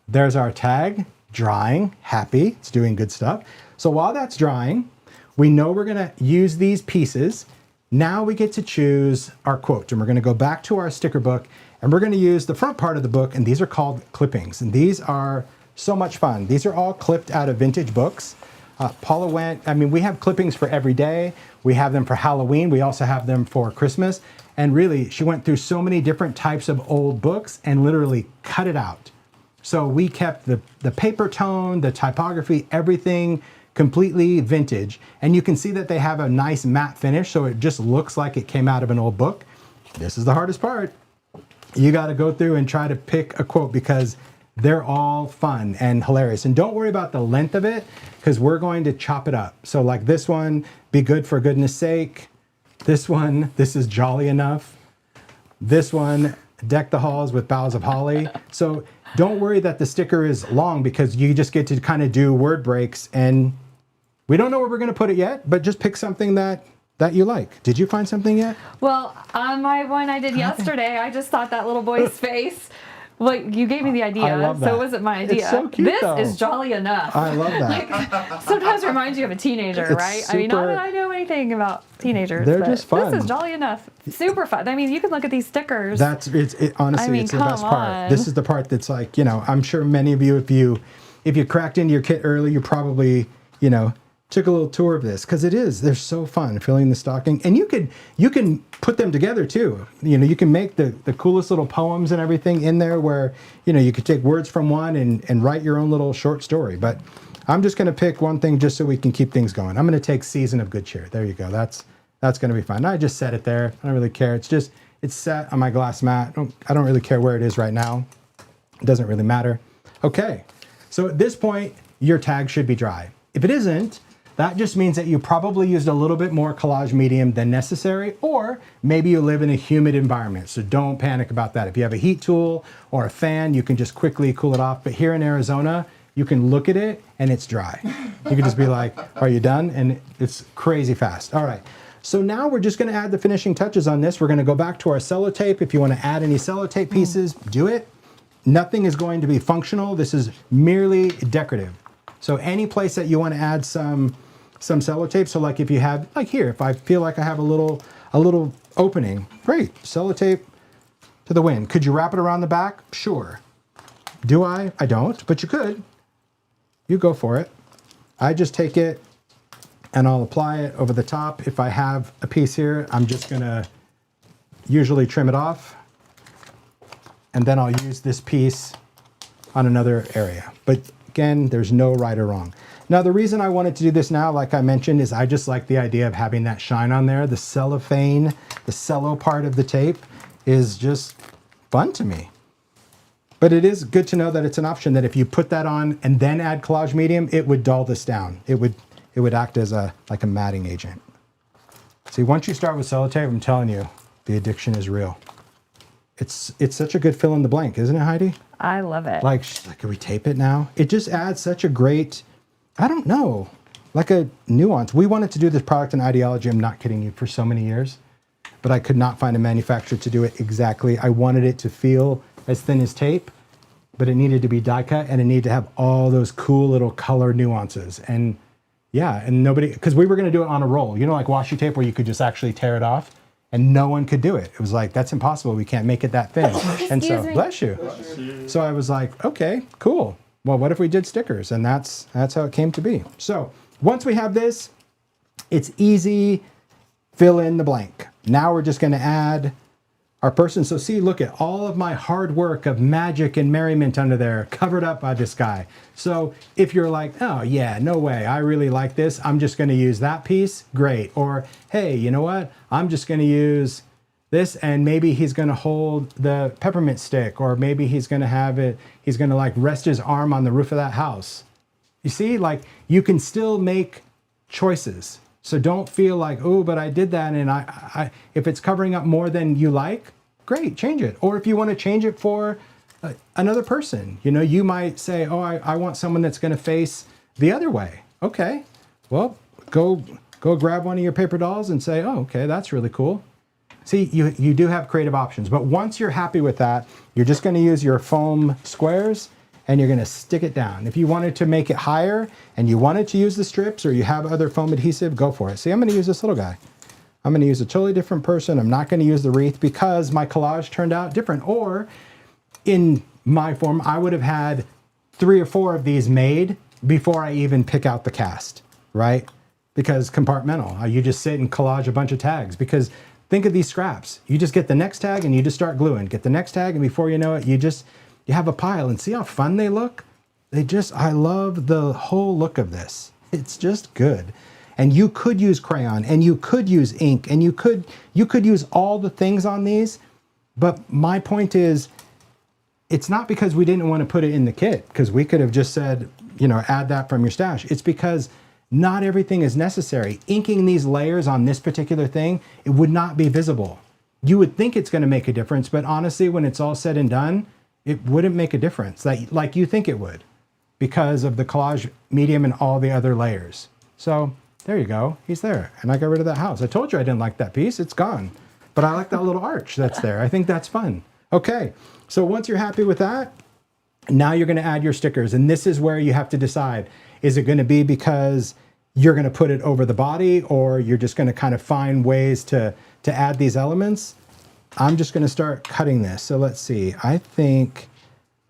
There's our tag, drying, happy, it's doing good stuff. So while that's drying, we know we're gonna use these pieces. Now we get to choose our quote, and we're gonna go back to our sticker book, and we're gonna use the front part of the book, and these are called clippings, and these are so much fun. These are all clipped out of vintage books. Paula we have clippings for every day. We have them for Halloween. We also have them for Christmas. And really, she went through so many different types of old books and literally cut it out. So we kept the paper tone, the typography, everything completely vintage. And you can see that they have a nice matte finish, so it just looks like it came out of an old book. This is the hardest part. You got to go through and try to pick a quote because they're all fun and hilarious. And don't worry about the length of it because we're going to chop it up. So like this one, be good for goodness sake. This one, this is jolly enough. This one, deck the halls with boughs of holly. So don't worry that the sticker is long because you just get to kind of do word breaks, and we don't know where we're going to put it yet, but just pick something that you like. Did you find something yet? Well, on my one I did yesterday, I just thought that little boy's face. Well, you gave me the idea, I love that. so it wasn't my idea. It's so cute, this though. is jolly enough. I love that. Sometimes it remonds you of a teenager, It's right? I mean, not that I know anything about teenagers. They're but just fun. This is jolly enough. Super fun. I mean, you can look at these stickers. Honestly, it's the best come part. on. This is the part that's like, I'm sure many of you, if you cracked into your kit early, you probably, took a little tour of this because they're so fun filling the stocking, and you can put them together too. You can make the coolest little poems and everything in there where you could take words from one and write your own little short story. But I'm just going to pick one thing just so we can keep things going. I'm going to take Season of Good Cheer. There you go. That's going to be fine. I just set it there. I don't really care. It's set on my glass mat. I don't really care where it is right now. It doesn't really matter. Okay. So at this point, your tag should be dry. If it isn't, that just means that you probably used a little bit more collage medium than necessary, or maybe you live in a humid environment, so don't panic about that. If you have a heat tool or a fan, you can just quickly cool it off. But here in Arizona, you can look at it and it's dry. You can just be like, are you done? And it's crazy fast. All right. So now we're just gonna add the finishing touches on this. We're gonna go back to our cello tape. If you wanna add any cello tape pieces, do it. Nothing is going to be functional. This is merely decorative. So any place that you wanna add some cello tape. So like if you have, like here, if I feel like I have a little opening, great, cello tape to the wind. Could you wrap it around the back? Sure. Do I? I don't, but you could. You go for it. I just take it and I'll apply it over the top. If I have a piece here, I'm just gonna usually trim it off, and then I'll use this piece on another area. But again, there's no right or wrong. Now, the reason I wanted to do this now, like I mentioned, is I just like the idea of having that shine on there. The cellophane, the cello part of the tape is just fun to me. But it is good to know that it's an option that if you put that on and then add collage medium, it would dull this down. It would act as like a matting agent. See, once you start with cello tape, I'm telling you, the addiction is real. It's such a good fill in the blank, isn't it, Heidi? I love it. Like, can we tape it now? It just adds such a great, I don't know, like a nuance. We wanted to do this product in Idea-ology, I'm not kidding you, for so many years, but I could not find a manufacturer to do it exactly. I wanted it to feel as thin as tape, but it needed to be die cut and it needed to have all those cool little color nuances. And yeah, and nobody, because we were gonna do it on a roll, you know, like washi tape where you could just actually tear it off, and no one could do it. It was like, that's impossible, we can't make it that thin. And so, bless you. So I was like, okay, cool. Well, what if we did stickers? And that's how it came to be. So once we have this, it's easy, fill in the blank. Now we're just gonna add our person. So see, look at all of my hard work of magic and merriment under there, covered up by this guy. So if you're like, oh yeah, no way, I really like this, I'm just gonna use that piece, great. Or, hey, you know what? I'm just gonna use this, and maybe he's gonna hold the peppermint stick, or maybe he's gonna have it, he's gonna like rest his arm on the roof of that house. You see, like you can still make choices. So don't feel like, oh, but I did that, and I if it's covering up more than you like, great, change it. Or if you want to change it for another person, you know, you might say, oh, I want someone that's going to face the other way. Okay, well, go grab one of your paper dolls and say, oh, okay, that's really cool. See, you do have creative options, but once you're happy with that, you're just going to use your foam squares and you're gonna stick it down. If you wanted to make it higher and you wanted to use the strips, or you have other foam adhesive, go for it. See, I'm gonna use this little guy. I'm gonna use a totally different person. I'm not gonna use the wreath because my collage turned out different. Or in my form, I would have had 3 or 4 of these made before I even pick out the cast, right? Because compartmental, you just sit and collage a bunch of tags. Because think of these scraps. You just get the next tag and you just start gluing. Get the next tag, and before you know it, you have a pile, and see how fun they look? I love the whole look of this. It's just good. And you could use crayon, and you could use ink, and you could use all the things on these. But my point is, it's not because we didn't want to put it in the kit, because we could have just said, you know, add that from your stash. It's because not everything is necessary. Inking these layers on this particular thing, it would not be visible. You would think it's going to make a difference, but honestly, when it's all said and done, it wouldn't make a difference like you think it would, because of the collage medium and all the other layers. So there you go, he's there. And I got rid of that house. I told you I didn't like that piece, it's gone. But I like that little arch that's there. I think that's fun. Okay, so once you're happy with that, now you're gonna add your stickers. And this is where you have to decide, is it gonna be because you're gonna put it over the body, or you're just gonna kind of find ways to add these elements? I'm just going to start cutting this. So let's see. I think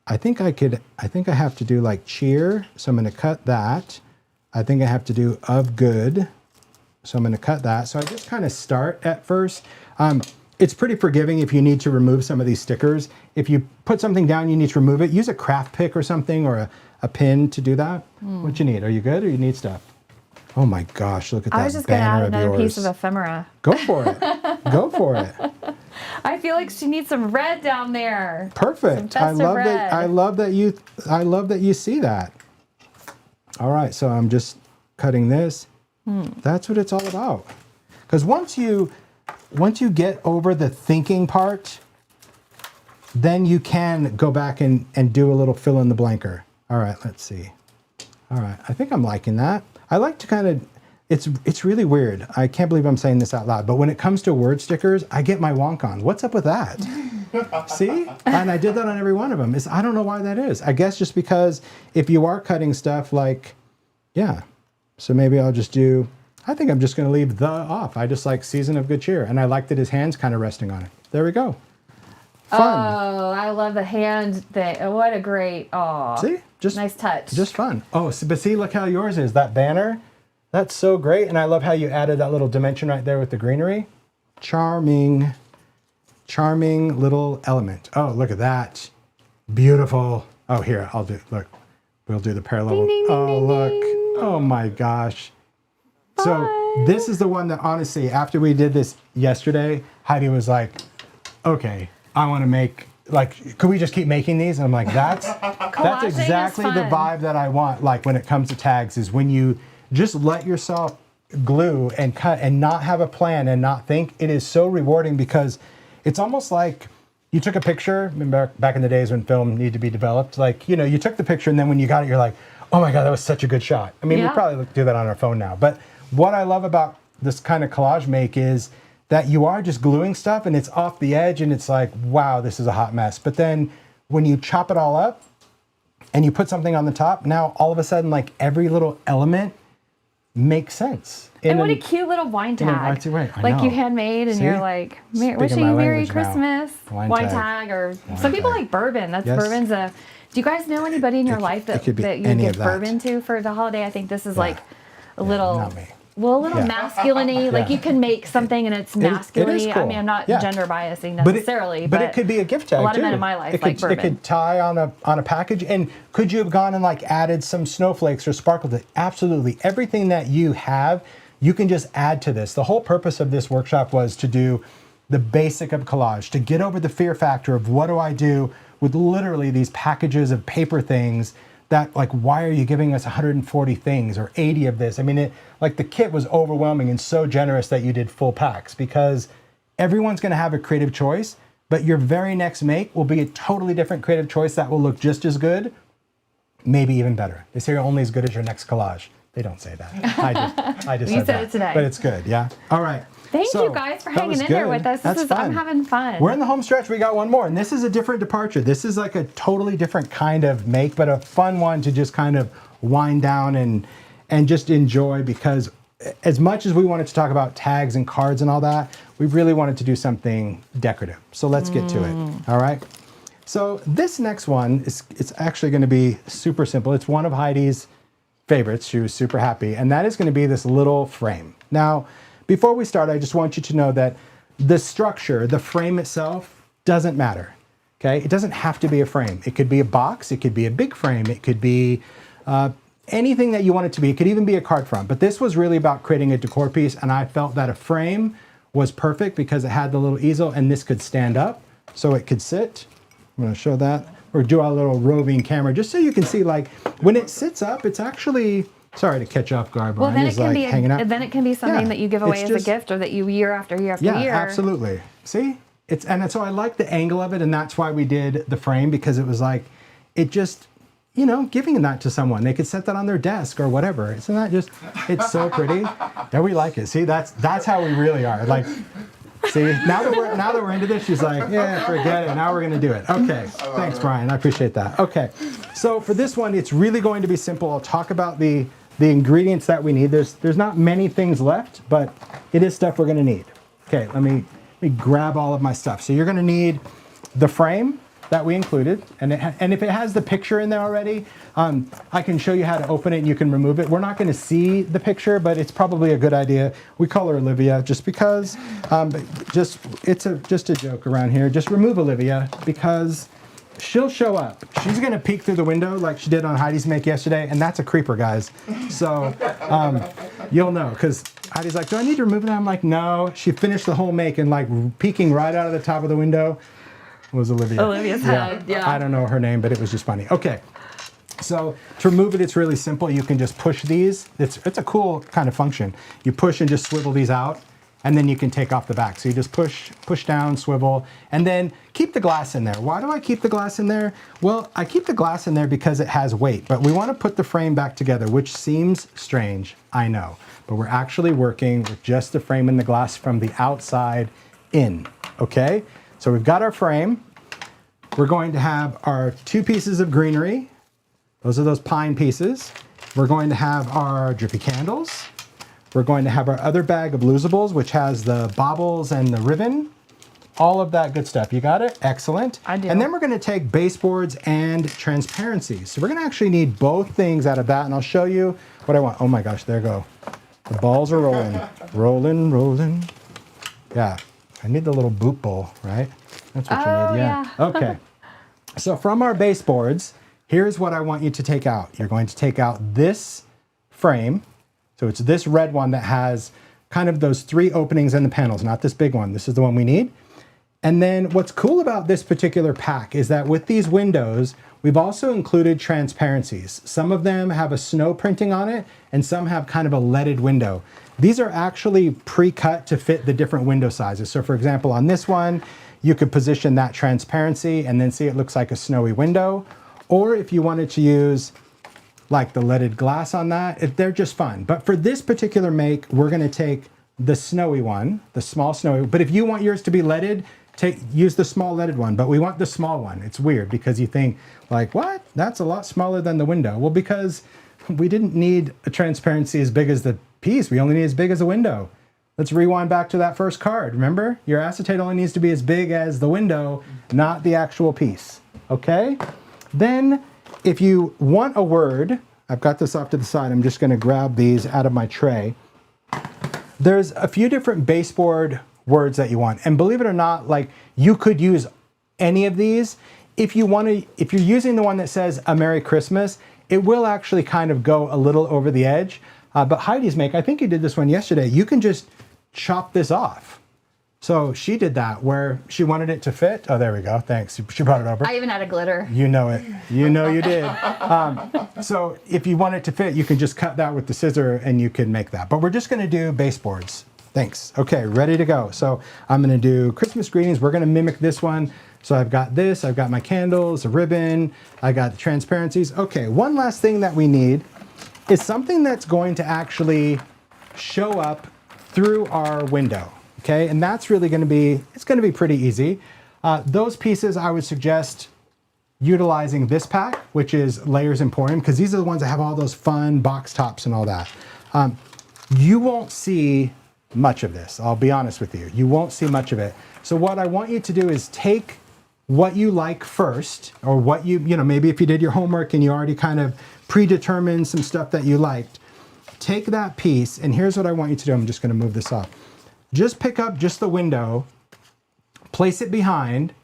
I have to do like cheer. So I'm going to cut that. I think I have to do of good. So I'm going to cut that. So I just kind of start at first. It's pretty forgiving if you need to remove some of these stickers. If you put something down, you need to remove it. Use a craft pick or something, or a pin to do that. What you need? Are you good or you need stuff? Oh my gosh, look at that I was just going to add banner of another yours. piece of ephemera. Go for it. Go for it. I feel like she needs some red down there. Perfect. Some festive red. I love that you see that. All right, so I'm just cutting this. That's what it's all about. Because once you get over the thinking part, then you can go back and do a little fill in the blanker. All right, let's see. All right, I think I'm liking that. I like to kind of, it's really weird. I can't believe I'm saying this out loud, but when it comes to word stickers, I get my wonk on. What's up with that? See? And I did that on every one of them. I don't know why that is. I guess just because if you are cutting stuff like, yeah. So maybe I'll just do, I think I'm just going to leave the off. I just like season of good cheer. And I like that his hand's kind of resting on it. There we go. Fun. Oh, I love the hand thing. What a great, See? Just nice touch. Just fun. Oh, so, but see, look how yours is. That banner, that's so great. And I love how you added that little dimension right there with the greenery. Charming, charming little element. Oh, look at that. Beautiful. Oh, here, I'll do, look, we'll do the parallel. Ding, ding, ding, Oh, ding, look. ding. Oh my gosh. So this is the one that honestly, after we did this yesterday, Heidi was like, okay, I want to make, like, could we just keep making these? And I'm like, that's exactly the vibe that I want. Like when it comes to tags is when you just let yourself glue and cut and not have a plan and not think. It is so rewarding because it's almost like you took a picture. Remember back in the days when film needed to be developed, like, you know, you took the picture and then when you got it, you're like, oh my God, that was such a good shot. I mean, we probably do that on our phone now. But what I love about this kind of collage make is that you are just gluing stuff and it's off the edge and it's like, wow, this is a hot mess. But then when you chop it all up and you put something on the top, now all of a sudden, like every little element makes sense. And what a cute little wine tag. Like you handmade and you're like, wishing you Merry Christmas. Wine tag or some people like bourbon. Bourbon's a, do you guys know anybody in your life that you give bourbon to for the holiday? I think this is like a little, not me. well, a little masculine-y. Like you can make something and it's masculine-y. Cool. I mean, I'm not gender biasing necessarily, but it could be a gift tag. A lot too. of men in my life like bourbon. It could tie on a package. And could you have gone and like added some snowflakes or sparkled it? Absolutely. Everything that you have, you can just add to this. The whole purpose of this workshop was to do the basic of collage, to get over the fear factor of what do I do with literally these packages of paper things that, like, why are you giving us 140 things or 80 of this? I mean, like the kit was overwhelming and so generous that you did full packs because everyone's going to have a creative choice, but your very next make will be a totally different creative choice that will look just as good, maybe even better. They say you're only as good as your next collage. They don't say that. I just You said it today. But it's good, yeah? All right. Thank you guys for hanging in there with us. I'm having fun. We're in the home stretch. We got one more, and this is a different departure. This is like a totally different kind of make, but a fun one to just kind of wind down and just enjoy because as much as we wanted to talk about tags and cards and all that, we really wanted to do something decorative. So let's get to it, all right? So this next one, it's actually going to be super simple. It's one of Heidi's favorites. She was super happy, and that is going to be this little frame. Now, before we start, I just want you to know that the structure, the frame itself, doesn't matter, okay? It doesn't have to be a frame. It could be a box, it could be a big frame, it could be anything that you want it to be. It could even be a card front, but this was really about creating a decor piece, and I felt that a frame was perfect because it had the little easel, and this could stand up, so it could sit. I'm gonna show that, or do a little roving camera, just so you can see, like, when it sits up, it's actually, sorry to catch you off guard, Brian. Well, then it can be something that you give away as a gift or that you year after year after year. Yeah, absolutely. See? And so I like the angle of it, and that's why we did the frame, because it was like, it just, you know, giving that to someone. They could set that on their desk or whatever. Isn't that just, it's so pretty. Yeah, we like it. See, that's how we really are. Like, see, now that we're into this, she's like, yeah, forget it. Now we're going to do it. Okay. Thanks, Brian. I appreciate that. Okay. So for this one, it's really going to be simple. I'll talk about the ingredients that we need. There's not many things left, but it is stuff we're going to need. Okay, let me grab all of my stuff. So you're going to need the frame that we included, and if it has the picture in there already, I can show you how to open it and you can remove it. We're not going to see the picture, but it's probably a good idea. We call her Olivia just because, it's just a joke around here. Just remove Olivia because she'll show up. She's gonna peek through the window like she did on Heidi's make yesterday, and that's a creeper, guys. So you'll know, because Heidi's like, do I need to remove that? I'm like, no. She finished the whole make, and like peeking right out of the top of the window was Olivia. Olivia's head, yeah. I don't know her name, but it was just funny. Okay. So to remove it, it's really simple. You can just push these. It's a cool kind of function. You push and just swivel these out, and then you can take off the back. So you just push down, swivel, and then keep the glass in there. Why do I keep the glass in there? Well, I keep the glass in there because it has weight, but we want to put the frame back together, which seems strange, I know. But we're actually working with just the frame and the glass from the outside in, okay? So we've got our frame. We're going to have our 2 pieces of greenery. Those are those pine pieces. We're going to have our drippy candles. We're going to have our other bag of loosables, which has the baubles and the ribbon. All of that good stuff. You got it? Excellent. I do. And then we're going to take baseboards and transparencies. So we're going to actually need both things out of that, and I'll show you what I want. Oh my gosh, there go. The balls are rolling. Rolling, rolling. Yeah, I need the little boot bowl, right? That's what you need, yeah. Okay. So from our baseboards, here's what I want you to take out. You're going to take out this frame. So it's this red one that has kind of those 3 openings in the panels, not this big one. This is the one we need. And then what's cool about this particular pack is that with these windows, we've also included transparencies. Some of them have a snow printing on it, and some have kind of a leaded window. These are actually pre-cut to fit the different window sizes. So for example, on this one, you could position that transparency and then see it looks like a snowy window. Or if you wanted to use like the leaded glass on that, they're just fun. But for this particular make, we're gonna take the snowy one, the small snowy, but if you want yours to be leaded, use the small leaded one, but we want the small one. It's weird because you think like, what? That's a lot smaller than the window. Well, because we didn't need a transparency as big as the piece. We only need as big as a window. Let's rewind back to that first card. Remember, your acetate only needs to be as big as the window, not the actual piece, okay? Then if you want a word, I've got this off to the side. I'm just gonna grab these out of my tray. There's a few different baseboard words that you want. And believe it or not, like you could use any of these. If you want to, if you're using the one that says a Merry Christmas, it will actually kind of go a little over the edge. But Heidi's make, I think you did this one yesterday, you can just chop this off. So she did that where she wanted it to fit. Oh, there we go. Thanks. She brought it over. I even added glitter. You know it. You know you did. So if you want it to fit, you can just cut that with the scissor and you can make that. But we're just going to do baseboards. Thanks. Okay, ready to go. So I'm going to do Christmas greetings. We're going to mimic this one. So I've got this. I've got my candles, a ribbon. I got the transparencies. Okay, one last thing that we need is something that's going to actually show up through our window. Okay, and that's really going to be, it's going to be pretty easy. Those pieces I would suggest utilizing this pack, which is Layers Emporium, because these are the ones that have all those fun box tops and all that. You won't see much of this, I'll be honest with you. You won't see much of it. So what I want you to do is take what you like first, or what you know, maybe if you did your homework and you already kind of predetermined some stuff that you liked, take that piece, and here's what I want you to do. I'm just going to move this off. Just pick up just the window, place it behind,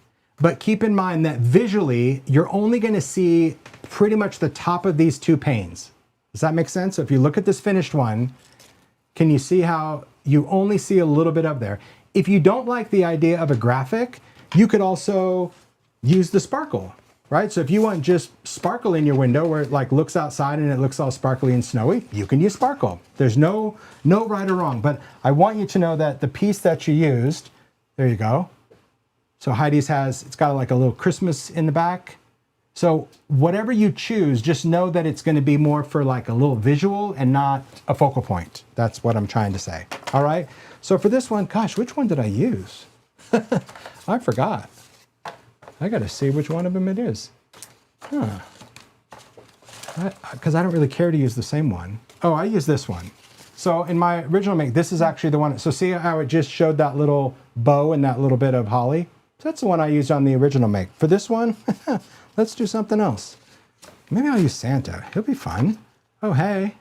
but keep in mind that visually, you're only going to see pretty much the top of these 2 panes. Does that make sense? So if you look at this finished one, can you see how you only see a little bit of there? If you don't like the idea of a graphic, you could also use the sparkle, right? So if you want just sparkle in your window where it like looks outside and it looks all sparkly and snowy, you can use sparkle. There's no right or wrong, but I want you to know that the piece that you used, there you go. So Heidi's it's got like a little Christmas in the back. So whatever you choose, just know that it's going to be more for like a little visual and not a focal point. That's what I'm trying to say. All right. So for this one, gosh, which one did I use? I forgot. I got to see which one of them it is. Huh. Because I don't really care to use the same one. Oh, I use this one. So in my original make, this is actually the one. So see how it just showed that little bow and that little bit of holly? So that's the one I used on the original make. For this one, let's do something else. Maybe I'll use Santa. He'll be fun. Oh, hey.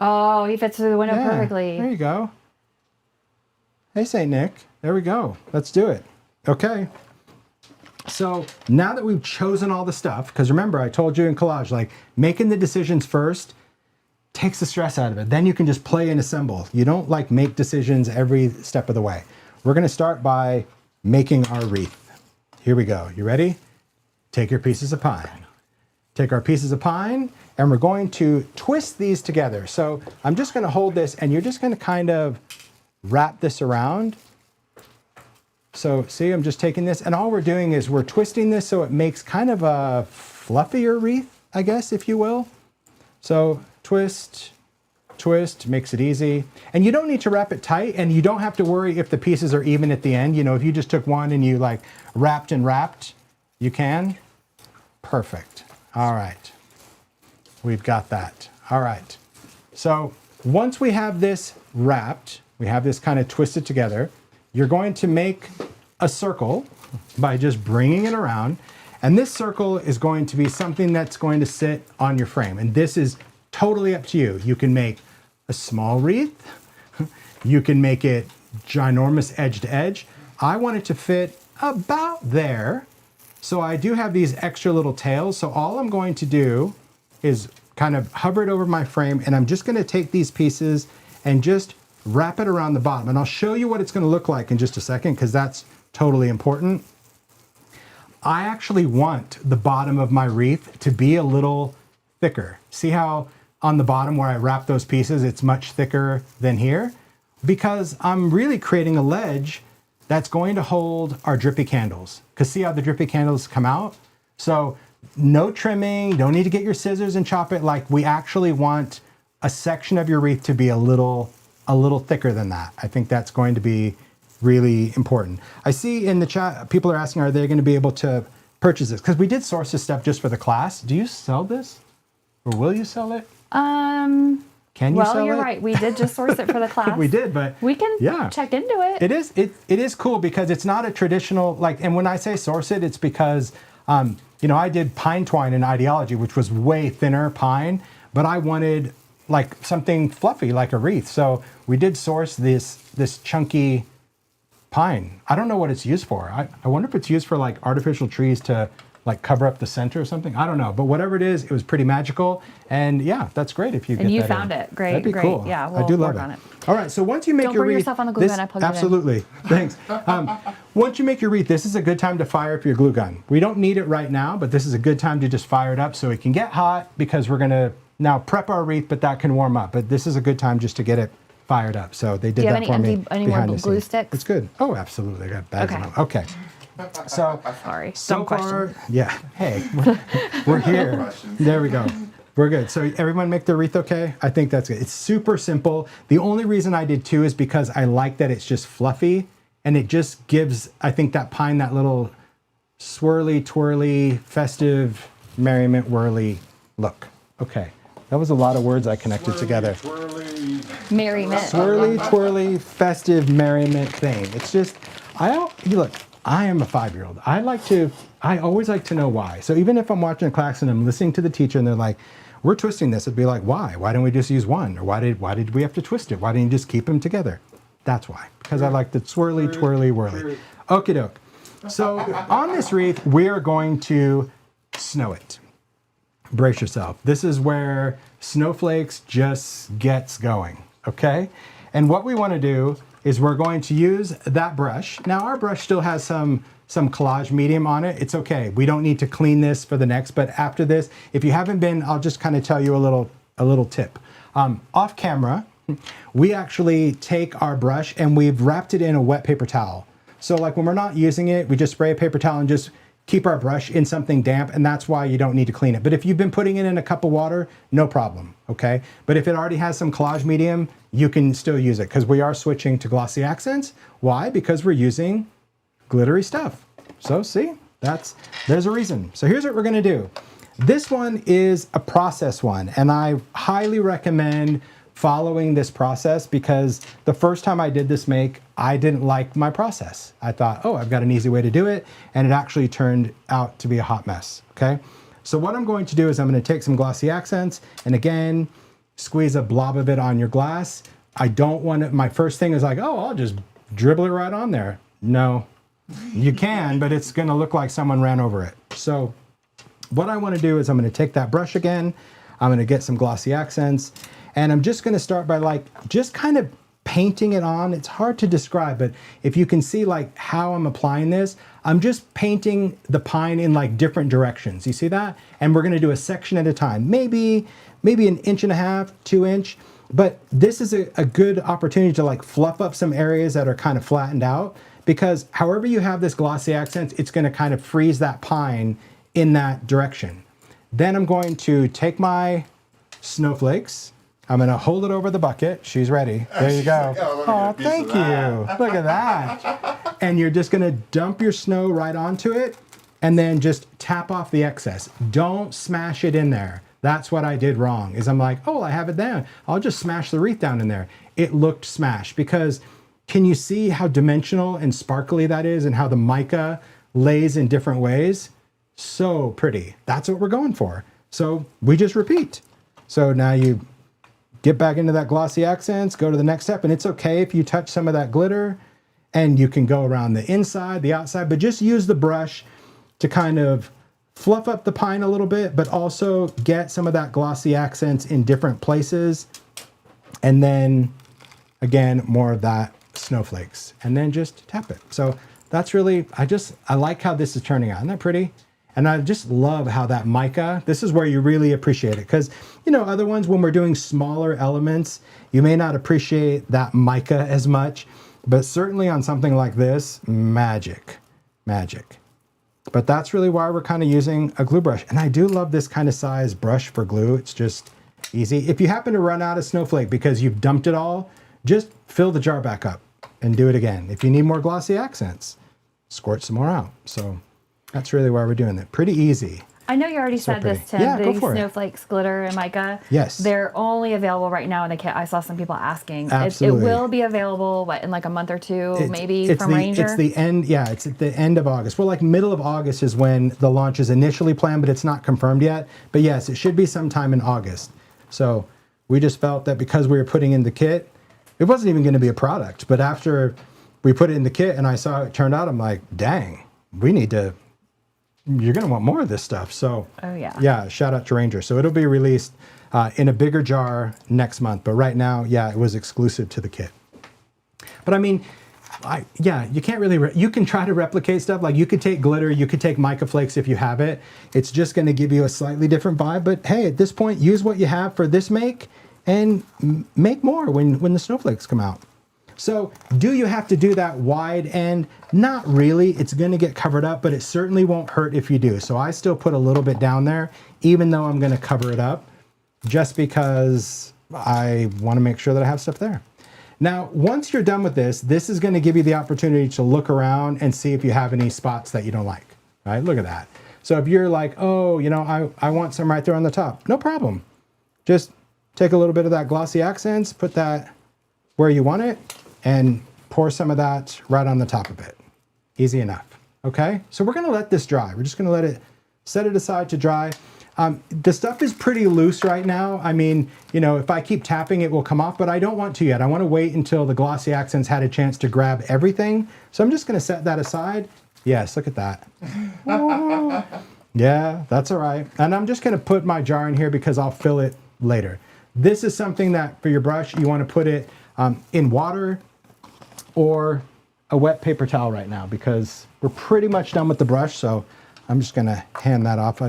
Oh, he fits through the window perfectly. There you go. Hey, St. Nick. There we go. Let's do it. Okay. So now that we've chosen all the stuff, because remember I told you in collage, like making the decisions first takes the stress out of it. Then you can just play and assemble. You don't like make decisions every step of the way. We're gonna start by making our wreath. Here we go. You ready? Take your pieces of pine. Take our pieces of pine and we're going to twist these together. So I'm just gonna hold this and you're just gonna kind of wrap this around. So see, I'm just taking this and all we're doing is we're twisting this so it makes kind of a fluffier wreath, I guess, if you will. So twist, twist, makes it easy. And you don't need to wrap it tight and you don't have to worry if the pieces are even at the end. You know, if you just took one and you like wrapped and wrapped, you can. Perfect. All right. We've got that. All right. So once we have this wrapped, we have this kind of twisted together, you're going to make a circle by just bringing it around. And this circle is going to be something that's going to sit on your frame. And this is totally up to you. You can make a small wreath. You can make it ginormous edge to edge. I want it to fit about there. So I do have these extra little tails. So all I'm going to do is kind of hover it over my frame and I'm just going to take these pieces and just wrap it around the bottom. And I'll show you what it's going to look like in just a second because that's totally important. I actually want the bottom of my wreath to be a little thicker. See how on the bottom where I wrap those pieces, it's much thicker than here? Because I'm really creating a ledge that's going to hold our drippy candles. Because see how the drippy candles come out? So no trimming, don't need to get your scissors and chop it. Like we actually want a section of your wreath to be a little thicker than that. I think that's going to be really important. I see in the chat, people are asking, are they going to be able to purchase this? Because we did source this stuff just for the class. Do you sell this? Or will you sell it? Can you sell it? Well, you're right. We did just source it for the class. We did, but we can check into it. It is cool because it's not a traditional, like, and when I say source it, it's because, you know, I did pine twine in Idea-ology, which was way thinner pine, but I wanted like something fluffy, like a wreath. So we did source this chunky pine. I don't know what it's used for. I wonder if it's used for like artificial trees to like cover up the center or something. I don't know, but whatever it is, it was pretty magical. And yeah, that's great if you get that. And you found it. Great. That'd be great. cool. Yeah, we'll I do love work on it. All right, so once you make Don't your burn wreath, yourself on the glue gun. I plugged it in. absolutely. Thanks. Once you make your wreath, this is a good time to fire up your glue gun. We don't need it right now, but this is a good time to just fire it up so it can get hot because we're gonna now prep our wreath, but that can warm up. But this is a good time just to get it fired up. So they did that for me. Do you have any more glue sticks? It's good. Oh, absolutely. I got bags of them. Okay. So, Sorry. so far, yeah. Hey, we're here. There we go. We're good. So everyone make their wreath okay? I think that's good. It's super simple. The only reason I did two is because I like that it's just fluffy and it just gives, I think, that pine that little swirly, twirly, festive, merriment, whirly look. Okay. That was a lot of words I connected together. Twirly. Merriment. Swirly, twirly, festive, merriment thing. It's just, look, I am a 5-year-old. I always like to know why. So even if I'm watching a class and I'm listening to the teacher and they're like, we're twisting this, it'd be like, why? Why don't we just use one? Or why did we have to twist it? Why didn't you just keep them together? That's why. Because I like the swirly, twirly, whirly. Okie doke. So on this wreath, we are going to snow it. Brace yourself. This is where snowflakes just gets going, okay? And what we want to do is we're going to use that brush. Now our brush still has some collage medium on it. It's okay. We don't need to clean this for the next, but after this, if you haven't been, I'll just kind of tell you a little tip. Off camera, we actually take our brush and we've wrapped it in a wet paper towel. So like when we're not using it, we just spray a paper towel and just keep our brush in something damp, and that's why you don't need to clean it. But if you've been putting it in a cup of water, no problem, okay? But if it already has some collage medium, you can still use it because we are switching to glossy accents. Why? Because we're using glittery stuff. So see, there's a reason. So here's what we're gonna do. This one is a process one, and I highly recommend following this process because the first time I did this make, I didn't like my process. I thought, oh, I've got an easy way to do it, and it actually turned out to be a hot mess, okay? So what I'm going to do is I'm gonna take some glossy accents, and again, squeeze a blob of it on your glass. I don't want it, my first thing is like, oh, I'll just dribble it right on there. No, You can, but it's gonna look like someone ran over it. So what I wanna do is I'm gonna take that brush again, I'm gonna get some glossy accents, and I'm just gonna start by like, just kind of painting it on. It's hard to describe, but if you can see like how I'm applying this, I'm just painting the pine in like different directions. You see that? And we're gonna do a section at a time. Maybe 1.5 inches, 2 inch, but this is a good opportunity to like fluff up some areas that are kind of flattened out, because however you have this glossy accent, it's gonna kind of freeze that pine in that direction. Then I'm going to take my snowflakes, I'm gonna hold it over the bucket. She's ready. There you go. Oh, thank you. Look at that. And you're just gonna dump your snow right onto it and then just tap off the excess. Don't smash it in there. That's what I did wrong, is I'm like, oh, I have it down. I'll just smash the wreath down in there. It looked smashed because can you see how dimensional and sparkly that is and how the mica lays in different ways? So pretty. That's what we're going for. So we just repeat. So now you get back into that glossy accents, go to the next step, and it's okay if you touch some of that glitter, and you can go around the inside, the outside, but just use the brush to kind of fluff up the pine a little bit, but also get some of that glossy accents in different places. And then again, more of that snowflakes, and then just tap it. So that's really, I like how this is turning out. Isn't that pretty? And I just love how that mica, this is where you really appreciate it. Because, you know, other ones, when we're doing smaller elements, you may not appreciate that mica as much, but certainly on something like this, magic. But that's really why we're kind of using a glue brush. And I do love this kind of size brush for glue. It's just easy. If you happen to run out of snowflake because you've dumped it all, just fill the jar back up and do it again. If you need more glossy accents, squirt some more out. So that's really why we're doing it. Pretty easy. I know you already said pretty. this, Tim. Yeah, go the for it. snowflakes, glitter, and mica. Yes. They're only available right now in the kit. I saw some people asking. Absolutely. It will be available, what, in like a month or two, maybe from Ranger? It's the end, yeah, it's at the end of August. Well, like middle of August is when the launch is initially planned, but it's not confirmed yet. But yes, it should be sometime in August. So we just felt that because we were putting in the kit, it wasn't even going to be a product. But after we put it in the kit and I saw how it turned out, I'm like, dang, you're going to want more of this stuff. So, oh, yeah, shout out to Ranger. So it'll be released in a bigger jar next month. But right now, yeah, it was exclusive to the kit. But I mean, you can't really, you can try to replicate stuff. Like you could take glitter, you could take mica flakes if you have it. It's just going to give you a slightly different vibe. But hey, at this point, use what you have for this make and make more when the snowflakes come out. So do you have to do that wide end? Not really. It's going to get covered up, but it certainly won't hurt if you do. So I still put a little bit down there, even though I'm going to cover it up, just because I want to make sure that I have stuff there. Now, once you're done with this, this is going to give you the opportunity to look around and see if you have any spots that you don't like, right? Look at that. So if you're like, oh, you know, I want some right there on the top, no problem. Just take a little bit of that glossy accents, put that where you want it, and pour some of that right on the top of it. Easy enough, okay? So we're gonna let this dry. We're just gonna let it, set it aside to dry. The stuff is pretty loose right now. I mean, you know, if I keep tapping, it will come off, but I don't want to yet. I wanna wait until the glossy accents had a chance to grab everything. So I'm just gonna set that aside. Yes, look at that. Oh, yeah, that's all right. And I'm just gonna put my jar in here because I'll fill it later. This is something that for your brush, you wanna put it in water or a wet paper towel right now because we're pretty much done with the brush. So I'm just gonna hand that off.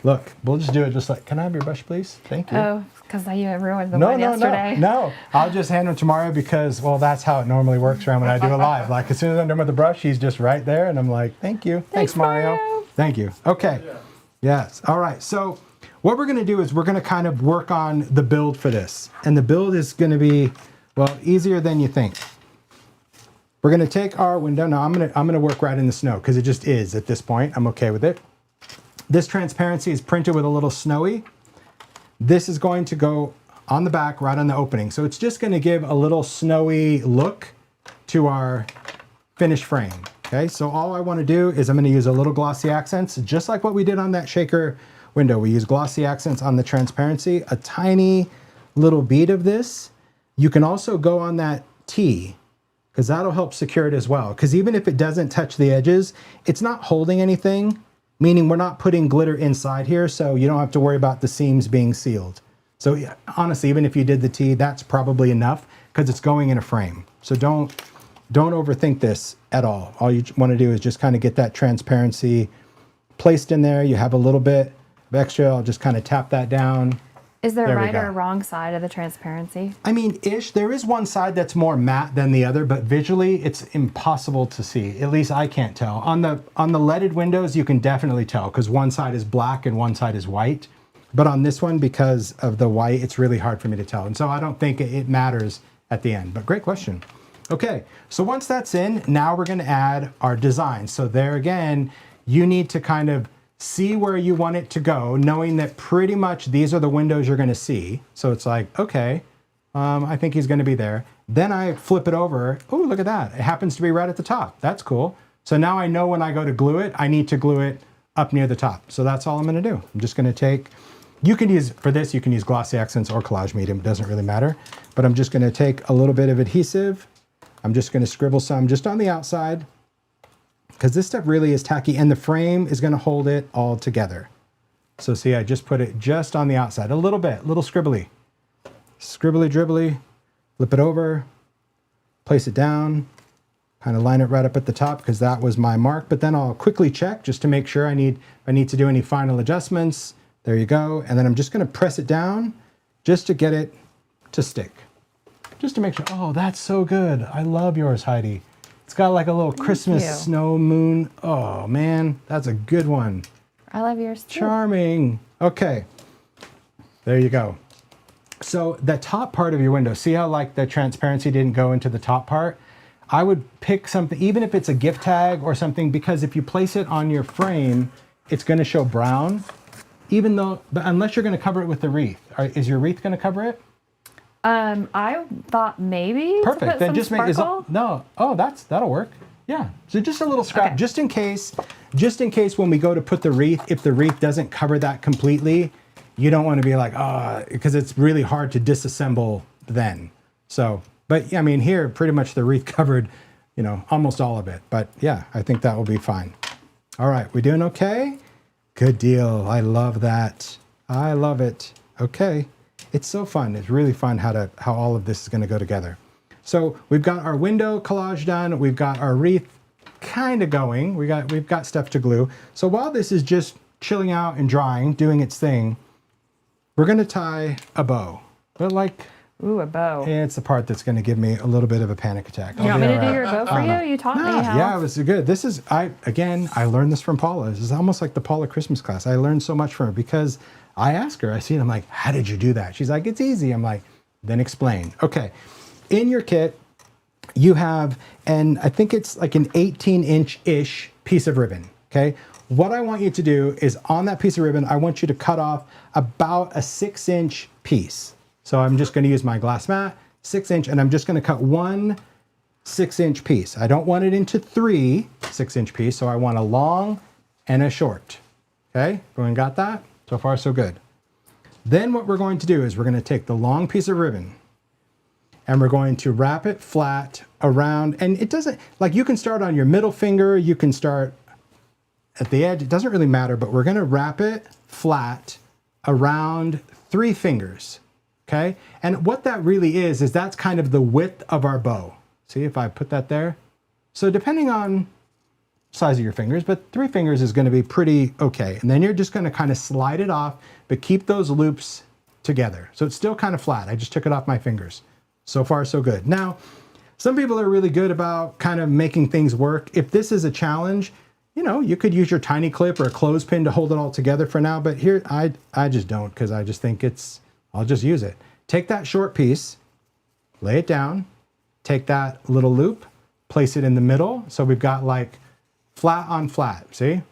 Look, we'll just do it just like, can I have your brush, please? Thank you. Oh, because you ruined the one yesterday. No, I'll just hand them tomorrow because, well, that's how it normally works around when I do it live. Like as soon as I'm done with the brush, he's just right there and I'm like, thank you. Thanks, Mario. Thank you. Okay. Yeah. Yes. All right. So what we're gonna do is we're gonna kind of work on the build for this. And the build is gonna be, well, easier than you think. We're gonna take our window. Now I'm gonna work right in the snow because it just is at this point. I'm okay with it. This transparency is printed with a little snowy. This is going to go on the back right on the opening. So it's just gonna give a little snowy look to our finished frame. Okay, so all I wanna do is I'm gonna use a little glossy accents, just like what we did on that shaker window. We use glossy accents on the transparency, a tiny little bead of this. You can also go on that T, because that'll help secure it as well. Because even if it doesn't touch the edges, it's not holding anything, meaning we're not putting glitter inside here, so you don't have to worry about the seams being sealed. So yeah, honestly, even if you did the T, that's probably enough because it's going in a frame. So don't overthink this at all. All you want to do is just kind of get that transparency placed in there. You have a little bit of extra. I'll just kind of tap that down. Is there a right or wrong side of the transparency? I mean, there is one side that's more matte than the other, but visually it's impossible to see. At least I can't tell. On the leaded windows, you can definitely tell because one side is black and one side is white. But on this one, because of the white, it's really hard for me to tell. And so I don't think it matters at the end, but great question. Okay, so once that's in, now we're gonna add our design. So there again, you need to kind of see where you want it to go, knowing that pretty much these are the windows you're gonna see. So it's like, okay, I think he's gonna be there. Then I flip it over. Oh, look at that. It happens to be right at the top. That's cool. So now I know when I go to glue it, I need to glue it up near the top. So that's all I'm gonna do. I'm just gonna take, you can use, for this, you can use glossy accents or collage medium. It doesn't really matter. But I'm just gonna take a little bit of adhesive. I'm just gonna scribble some just on the outside because this stuff really is tacky and the frame is gonna hold it all together. So see, I just put it just on the outside, a little bit, little scribbly. Scribbly dribbly, flip it over, place it down, kind of line it right up at the top because that was my mark, but then I'll quickly check just to make sure I need to do any final adjustments. There you go. And then I'm just gonna press it down just to get it to stick. Just to make sure, oh, that's so good. I love yours, Heidi. It's got like a little Christmas snow moon. Oh man, that's a good one. I love yours too. Charming. Okay, there you go. So the top part of your window, see how like the transparency didn't go into the top part? I would pick something, even if it's a gift tag or something, because if you place it on your frame, it's gonna show brown, even though, but unless you're gonna cover it with the wreath. Is your wreath gonna cover it? I thought maybe. Perfect. Then just make no. Oh, that'll work. Yeah. So just a little scrap, just in case when we go to put the wreath, if the wreath doesn't cover that completely, you don't want to be like, because it's really hard to disassemble then. So, but I mean, here pretty much the wreath covered, almost all of it. But yeah, I think that will be fine. All right, we doing okay? Good deal. I love that. I love it. Okay. It's so fun. It's really fun how all of this is going to go together. So we've got our window collage done. We've got our wreath kind of going. We've got stuff to glue. So while this is just chilling out and drying, doing its thing, we're going to tie a bow. But like, ooh, a bow. It's the part that's going to give me a little bit of a panic attack. You want me to do your bow for you? You taught me how. Yeah, it was good. This is, I learned this from Paula. This is almost like the Paula Christmas class. I learned so much from her because I asked her, I'm like, how did you do that? She's like, it's easy. I'm like, then explain. Okay. In your kit, you have, and I think it's like an 18-inch-ish piece of ribbon, okay? What I want you to do is on that piece of ribbon, I want you to cut off about a 6-inch piece. So I'm just gonna use my glass mat, 6-inch, and I'm just gonna cut one 6-inch piece. I don't want it into 3 6-inch piece, so I want a long and a short, okay? Everyone got that? So far, so good. Then what we're going to do is we're going to take the long piece of ribbon and we're going to wrap it flat around, and it doesn't, like you can start on your middle finger, you can start at the edge, it doesn't really matter, but we're going to wrap it flat around 3 fingers, okay? And what that really is that's kind of the width of our bow. See if I put that there? So depending on size of your fingers, but 3 fingers is going to be pretty okay. And then you're just going to kind of slide it off, but keep those loops together. So it's still kind of flat. I just took it off my fingers. So far, so good. Now, some people are really good about kind of making things work. If this is a challenge, you could use your tiny clip or a clothespin to hold it all together for now, but here, I just don't, because I just think I'll just use it. Take that short piece, lay it down, take that little loop, place it in the middle. So we've got like flat on flat, see?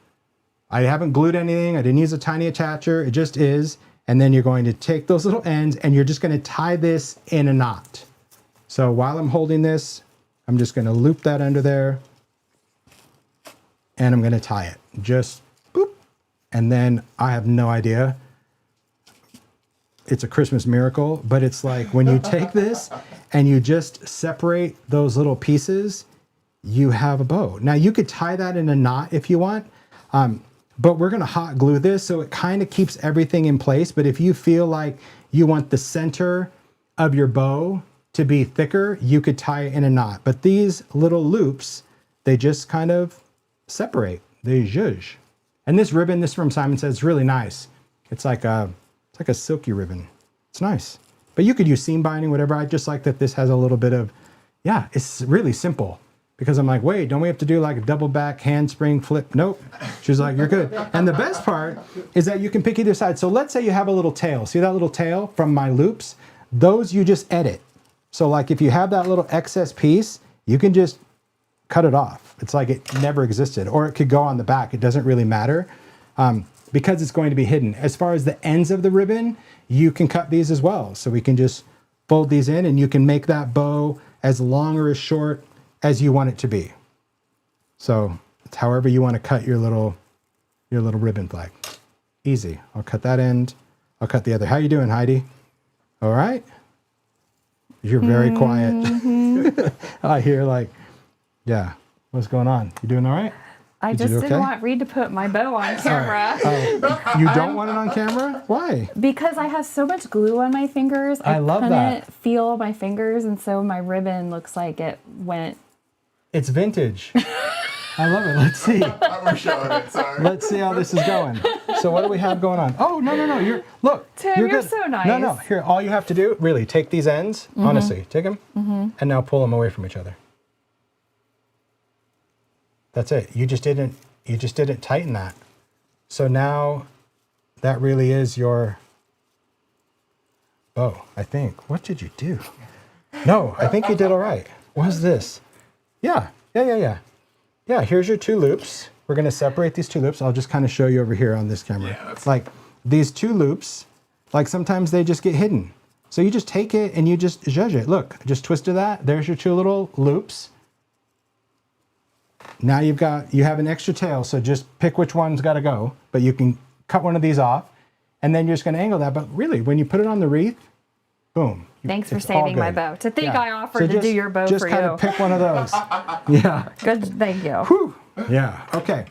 I haven't glued anything. I didn't use a tiny attacher. It just is. And then you're going to take those little ends and you're just going to tie this in a knot. So while I'm holding this, I'm just going to loop that under there and I'm going to tie it. Just boop. And then I have no idea. It's a Christmas miracle, but it's like when you take this and you just separate those little pieces, you have a bow. Now you could tie that in a knot if you want, but we're gonna hot glue this so it kind of keeps everything in place. But if you feel like you want the center of your bow to be thicker, you could tie it in a knot. But these little loops, they just kind of separate, they zhuzh. And this ribbon, this from Simon Says, it's really nice. It's like a silky ribbon. It's nice. But you could use seam binding, whatever. I just like that this has a little bit of, yeah, it's really simple. Because I'm like, wait, don't we have to do like a double back handspring flip? Nope. She's like, you're good. And the best part is that you can pick either side. So let's say you have a little tail. See that little tail from my loops? Those you just edit. So like if you have that little excess piece, you can just cut it off. It's like it never existed. Or it could go on the back. It doesn't really matter because it's going to be hidden. As far as the ends of the ribbon, you can cut these as well. So we can just fold these in and you can make that bow as long or as short as you want it to be. So it's however you want to cut your little ribbon flag. Easy. I'll cut that end. I'll cut the other. How you doing, Heidi? All right. You're very quiet. I hear like, yeah. What's going on? You doing all right? I just didn't want Reed to put my bow on camera. You don't want it on camera? Why? Because I have so much glue on my fingers. I love that. couldn't feel my fingers, and so my ribbon looks like it went. It's vintage. I love it. Let's see. We're showing it, sorry. Let's see how this is going. So what do we have going on? Oh, no. Look. Tim, you're good. so nice. No. Here, all you have to do, really, take these ends, honestly, take them, and now pull them away from each other. That's it. You just didn't tighten that. So now that really is your bow, I think. What did you do? No, I think you did all right. What's this? Yeah. Yeah, here's your two loops. We're going to separate these two loops. I'll just kind of show you over here on this camera. Yeah, that's like these two loops, like sometimes they just get hidden. So you just take it and you just zhuzh it. Look, just twisted that. There's your two little loops. Now you have an extra tail, so just pick which one's got to go. But you can cut one of these off, and then you're just going to angle that. But really, when you put it on the wreath, boom. Thanks for saving my bow. To think I offered to do your bow for you. Just kind of pick one of those. Yeah. Good, thank you. Whew. Yeah, okay.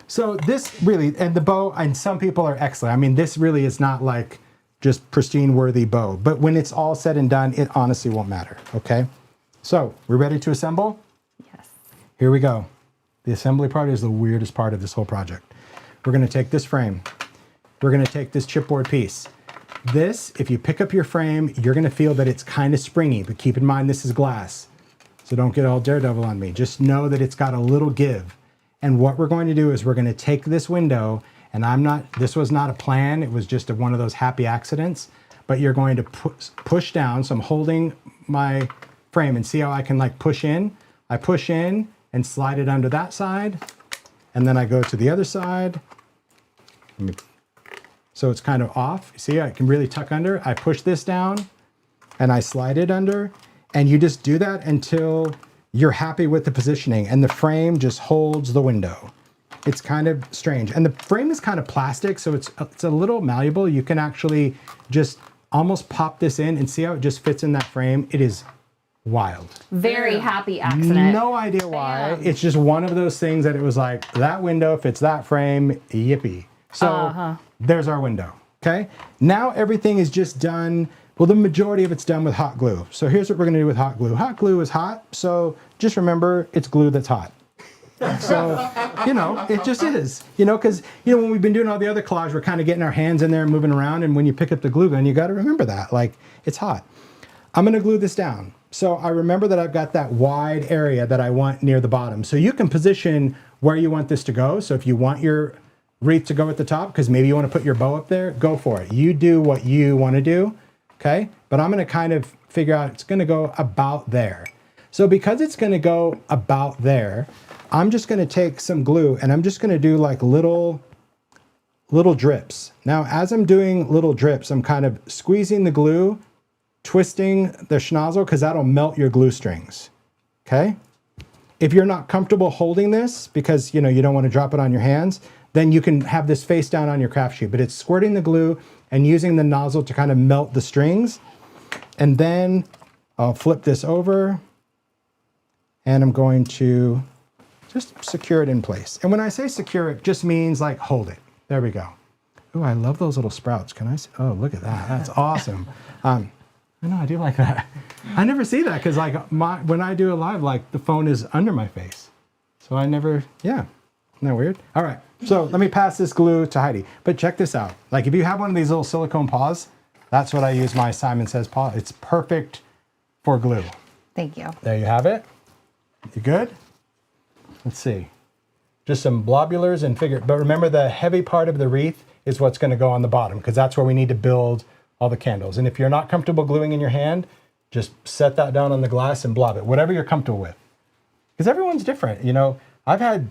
So this really, and the bow, and some people are excellent. I mean, this really is not like just pristine worthy bow. But when it's all said and done, it honestly won't matter, okay? So, we're ready to assemble? Yes. Here we go. The assembly part is the weirdest part of this whole project. We're going to take this frame. We're going to take this chipboard piece. This, if you pick up your frame, you're going to feel that it's kind of springy, but keep in mind this is glass. So don't get all daredevil on me. Just know that it's got a little give. And what we're going to do is we're going to take this window, and this was not a plan, it was just one of those happy accidents, but you're going to push down. So I'm holding my frame and see how I can like push in. I push in and slide it under that side, and then I go to the other side. So it's kind of off. See, I can really tuck under. I push this down and I slide it under, and you just do that until you're happy with the positioning, and the frame just holds the window. It's kind of strange. And the frame is kind of plastic, so it's a little malleable. You can actually just almost pop this in and see how it just fits in that frame. It is wild. Very happy accident. No idea why. It's just one of those things that it was like, that window fits that frame, yippee. So there's our window, okay? Now everything is just done. Well, the majority of it's done with hot glue. So here's what we're gonna do with hot glue. Hot glue is hot, so just remember it's glue that's hot. So, it just is, because, when we've been doing all the other collage, we're kind of getting our hands in there and moving around, and when you pick up the glue gun, you gotta remember that, like, it's hot. I'm gonna glue this down. So I remember that I've got that wide area that I want near the bottom. So you can position where you want this to go. So if you want your wreath to go at the top, because maybe you want to put your bow up there, go for it. You do what you want to do, okay? But I'm going to kind of figure out it's going to go about there. So because it's going to go about there, I'm just going to take some glue and I'm just going to do like little drips. Now, as I'm doing little drips, I'm kind of squeezing the glue, twisting the schnozzle, because that'll melt your glue strings, okay? If you're not comfortable holding this because, you don't want to drop it on your hands, then you can have this face down on your craft sheet, but it's squirting the glue and using the nozzle to kind of melt the strings. And then I'll flip this over and I'm going to just secure it in place. And when I say secure, it just means like hold it. There we go. Ooh, I love those little sprouts. Can I see? Oh, look at that. That's awesome. I know, I do like that. I never see that because like when I do a live, like the phone is under my face. So I never, yeah. Isn't that weird? All right. So let me pass this glue to Heidi. But check this out. Like if you have one of these little silicone paws, that's what I use my Simon Says paw. It's perfect for glue. Thank you. There you have it. You good? Let's see. Just some blobulars and figure, but remember the heavy part of the wreath is what's going to go on the bottom because that's where we need to build all the candles. And if you're not comfortable gluing in your hand, just set that down on the glass and blob it, whatever you're comfortable with. Because everyone's different. You know, I've had,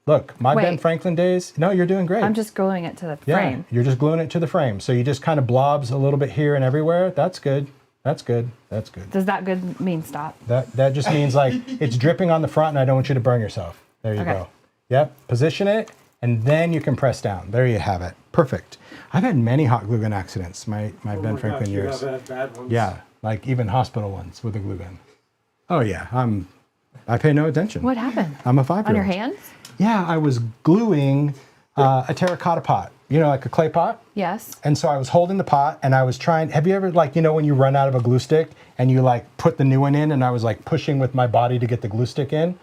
look, my Ben Franklin days, no, you're doing great. I'm just gluing it to the Yeah, frame. you're just gluing it to the frame. So you just kind of blobs a little bit here and everywhere. That's good. That's good. That's good. Does that good mean stop? That just means like it's dripping on the front and I don't want you to burn yourself. There you go. Yep, position it and then you can press down. There you have it. Perfect. I've had many hot glue gun accidents, my Ben Franklin years. You have had bad ones. Yeah, like even hospital ones with a glue gun. Oh yeah, I pay no attention. What happened? I'm a 5-year-old. On your hands? Yeah, I was gluing a terracotta pot, you know, like a clay pot. Yes. And so I was holding the pot and I was trying, have you ever like, you know, when you run out of a glue stick and you like put the new one in and I was like pushing with my body to get the glue stick in.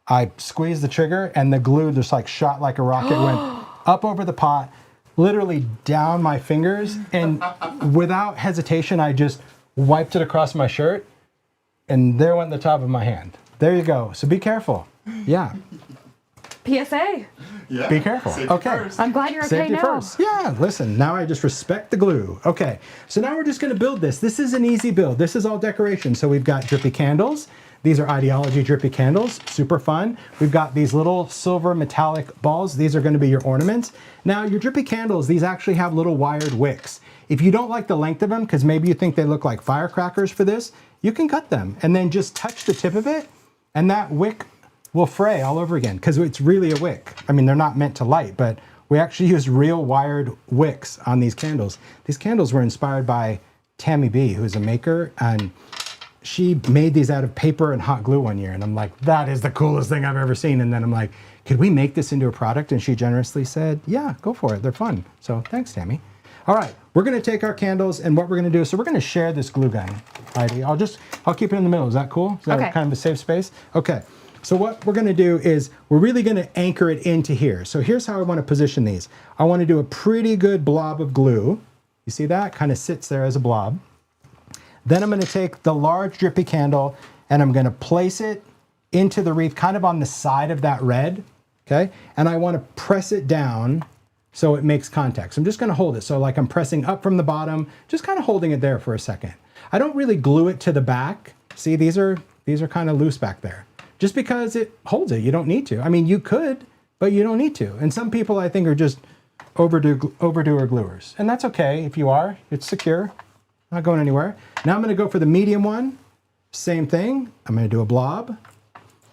I squeezed the trigger and the glue just like shot like a rocket, went up over the pot, literally down my fingers. And without hesitation, I just wiped it across my shirt and there went the top of my hand. There you go. So be careful. Yeah. PSA. Yeah. Be careful. Safety Okay. first. I'm glad you're okay Safety now. first. Yeah, listen, now I just respect the glue. Okay, so now we're just gonna build this. This is an easy build. This is all decoration. So we've got drippy candles. These are idea-ology drippy candles, super fun. We've got these little silver metallic balls. These are gonna be your ornaments. Now your drippy candles, these actually have little wired wicks. If you don't like the length of them, because maybe you think they look like firecrackers for this, you can cut them and then just touch the tip of it and that wick will fray all over again because it's really a wick. I mean, they're not meant to light, but we actually use real wired wicks on these candles. These candles were inspired by Tammy B, who's a maker, and she made these out of paper and hot glue one year. And I'm like, that is the coolest thing I've ever seen. And then I'm like, could we make this into a product? And she generously said, yeah, go for it. They're fun. So thanks, Tammy. All right, we're gonna take our candles and what we're gonna do, so we're gonna share this glue gun, Heidi. I'll keep it in the middle. Is that cool? Is that kind of a safe space? Okay. So what we're gonna do is we're really gonna anchor it into here. So here's how I wanna position these. I wanna do a pretty good blob of glue. You see that? Kind of sits there as a blob. Then I'm gonna take the large drippy candle and I'm gonna place it into the wreath kind of on the side of that red, okay? And I wanna press it down so it makes contact. So I'm just gonna hold it. So like I'm pressing up from the bottom, just kind of holding it there for a second. I don't really glue it to the back. See, these are kind of loose back there. Just because it holds it, you don't need to. I mean, you could, but you don't need to. And some people I think are just overdoer gluers. And that's okay if you are, it's secure, not going anywhere. Now I'm gonna go for the medium one, same thing. I'm gonna do a blob.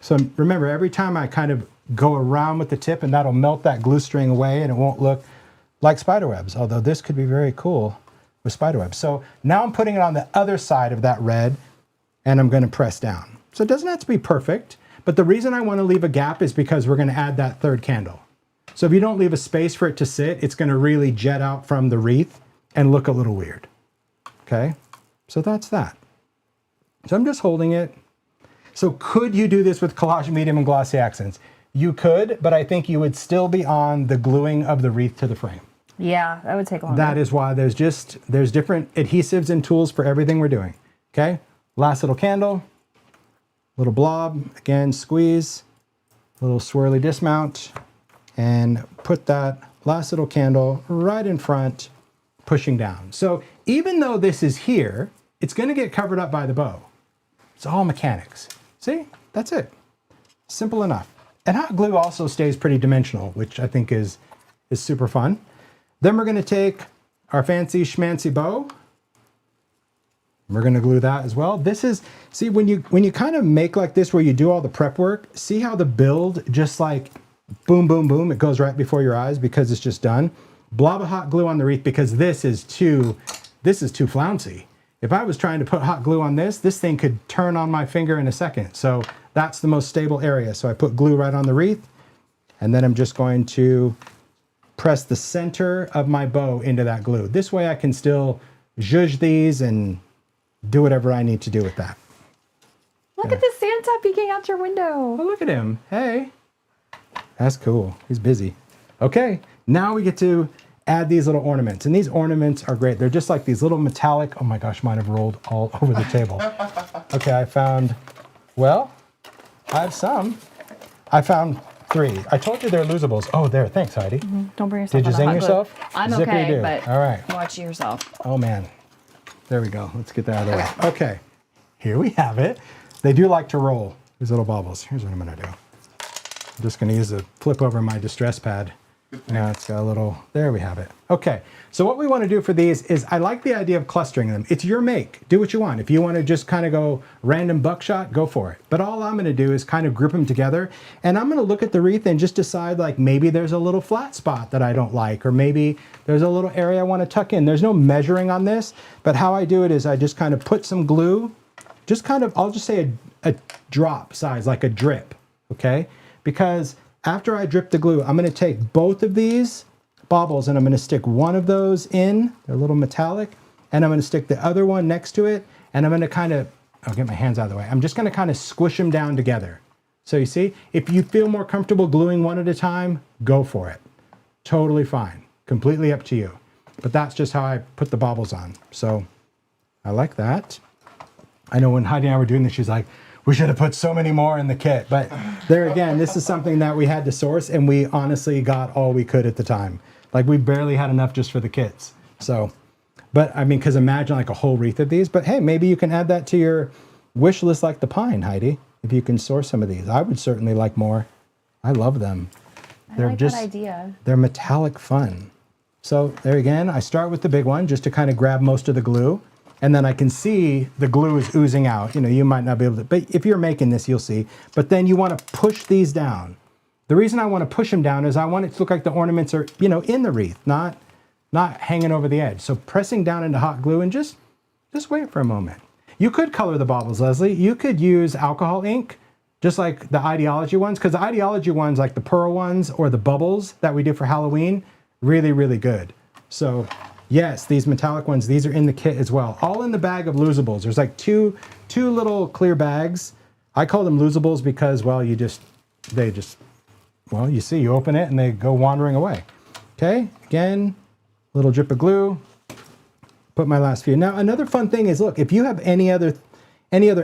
So remember, every time I kind of go around with the tip and that'll melt that glue string away and it won't look like spider webs, although this could be very cool with spider webs. So now I'm putting it on the other side of that red and I'm gonna press down. So it doesn't have to be perfect, but the reason I wanna leave a gap is because we're gonna add that third candle. So if you don't leave a space for it to sit, it's gonna really jet out from the wreath and look a little weird, okay? So that's that. So I'm just holding it. So could you do this with collage medium and glossy accents? You could, but I think you would still be on the gluing of the wreath to the frame. Yeah, that would take longer. That is why there's different adhesives and tools for everything we're doing, okay? Last little candle, little blob, again, squeeze, little swirly dismount, and put that last little candle right in front, pushing down. So even though this is here, it's gonna get covered up by the bow. It's all mechanics. See, that's it. Simple enough. And hot glue also stays pretty dimensional, which I think is super fun. Then we're gonna take our fancy schmancy bow. We're gonna glue that as well. This is, see, when you kind of make like this where you do all the prep work, see how the build just like boom, boom, boom, it goes right before your eyes because it's just done. Blob of hot glue on the wreath because this is too flouncy. if I was trying to put hot glue on this thing could turn on my finger in a second. So that's the most stable area. So I put glue right on the wreath, and then I'm just going to press the center of my bow into that glue. This way I can still zhuzh these and do whatever I need to do with that. Look at the Santa peeking out your window. Oh, look at him. Hey. That's cool. He's busy. Okay, now we get to add these little ornaments. And these ornaments are great. They're just like these little metallic, oh my gosh, mine have rolled all over the table. Okay, I found, well, I have some. I found 3. I told you they're losables. Oh, there, thanks, Heidi. Don't burn yourself. Did you on the zing hot glue. yourself? I'm Zippity okay, doo. but all right. watch yourself. Oh man, there we go. Let's get that out of the way. Okay, here we have it. They do like to roll, these little baubles. Here's what I'm gonna do. I'm just gonna use a flip over my distress pad. Now it's got a little, there we have it. Okay, so what we wanna do for these is, I like the idea of clustering them. It's your make, do what you want. If you wanna just kind of go random buckshot, go for it. But all I'm gonna do is kind of group them together, and I'm gonna look at the wreath and just decide, like, maybe there's a little flat spot that I don't like, or maybe there's a little area I wanna tuck in. There's no measuring on this, but how I do it is I just kind of put some glue, just kind of, I'll just say a drop size, like a drip, okay? Because after I drip the glue, I'm gonna take both of these baubles and I'm gonna stick one of those in, they're a little metallic, and I'm gonna stick the other one next to it, and I'm gonna kind of, I'll get my hands out of the way, I'm just gonna kind of squish them down together. So you see, if you feel more comfortable gluing one at a time, go for it. Totally fine, completely up to you. But that's just how I put the baubles on. So I like that. I know when Heidi and I were doing this, she's like, we should have put so many more in the kit. But there again, this is something that we had to source, and we honestly got all we could at the time. Like, we barely had enough just for the kits. So, but I mean, because imagine like a whole wreath of these. But hey, maybe you can add that to your wish list like the pine, Heidi, if you can source some of these. I would certainly like more. I love them. I like that idea. They're metallic fun. So there again, I start with the big one just to kind of grab most of the glue. And then I can see the glue is oozing out. You know, you might not be able to, but if you're making this, you'll see. But then you want to push these down. The reason I want to push them down is I want it to look like the ornaments are, you know, in the wreath, not hanging over the edge. So pressing down into hot glue and just wait for a moment. You could color the baubles, Leslie. You could use alcohol ink, just like the idea-ology ones, because the idea-ology ones, like the pearl ones or the bubbles that we do for Halloween, really, really good. So yes, these metallic ones, these are in the kit as well. All in the bag of losables. There's like two little clear bags. I call them losables because, well, well, you see, you open it and they go wandering away. Okay, again, little drip of glue. Put my last few. Now, another fun thing is, look, if you have any other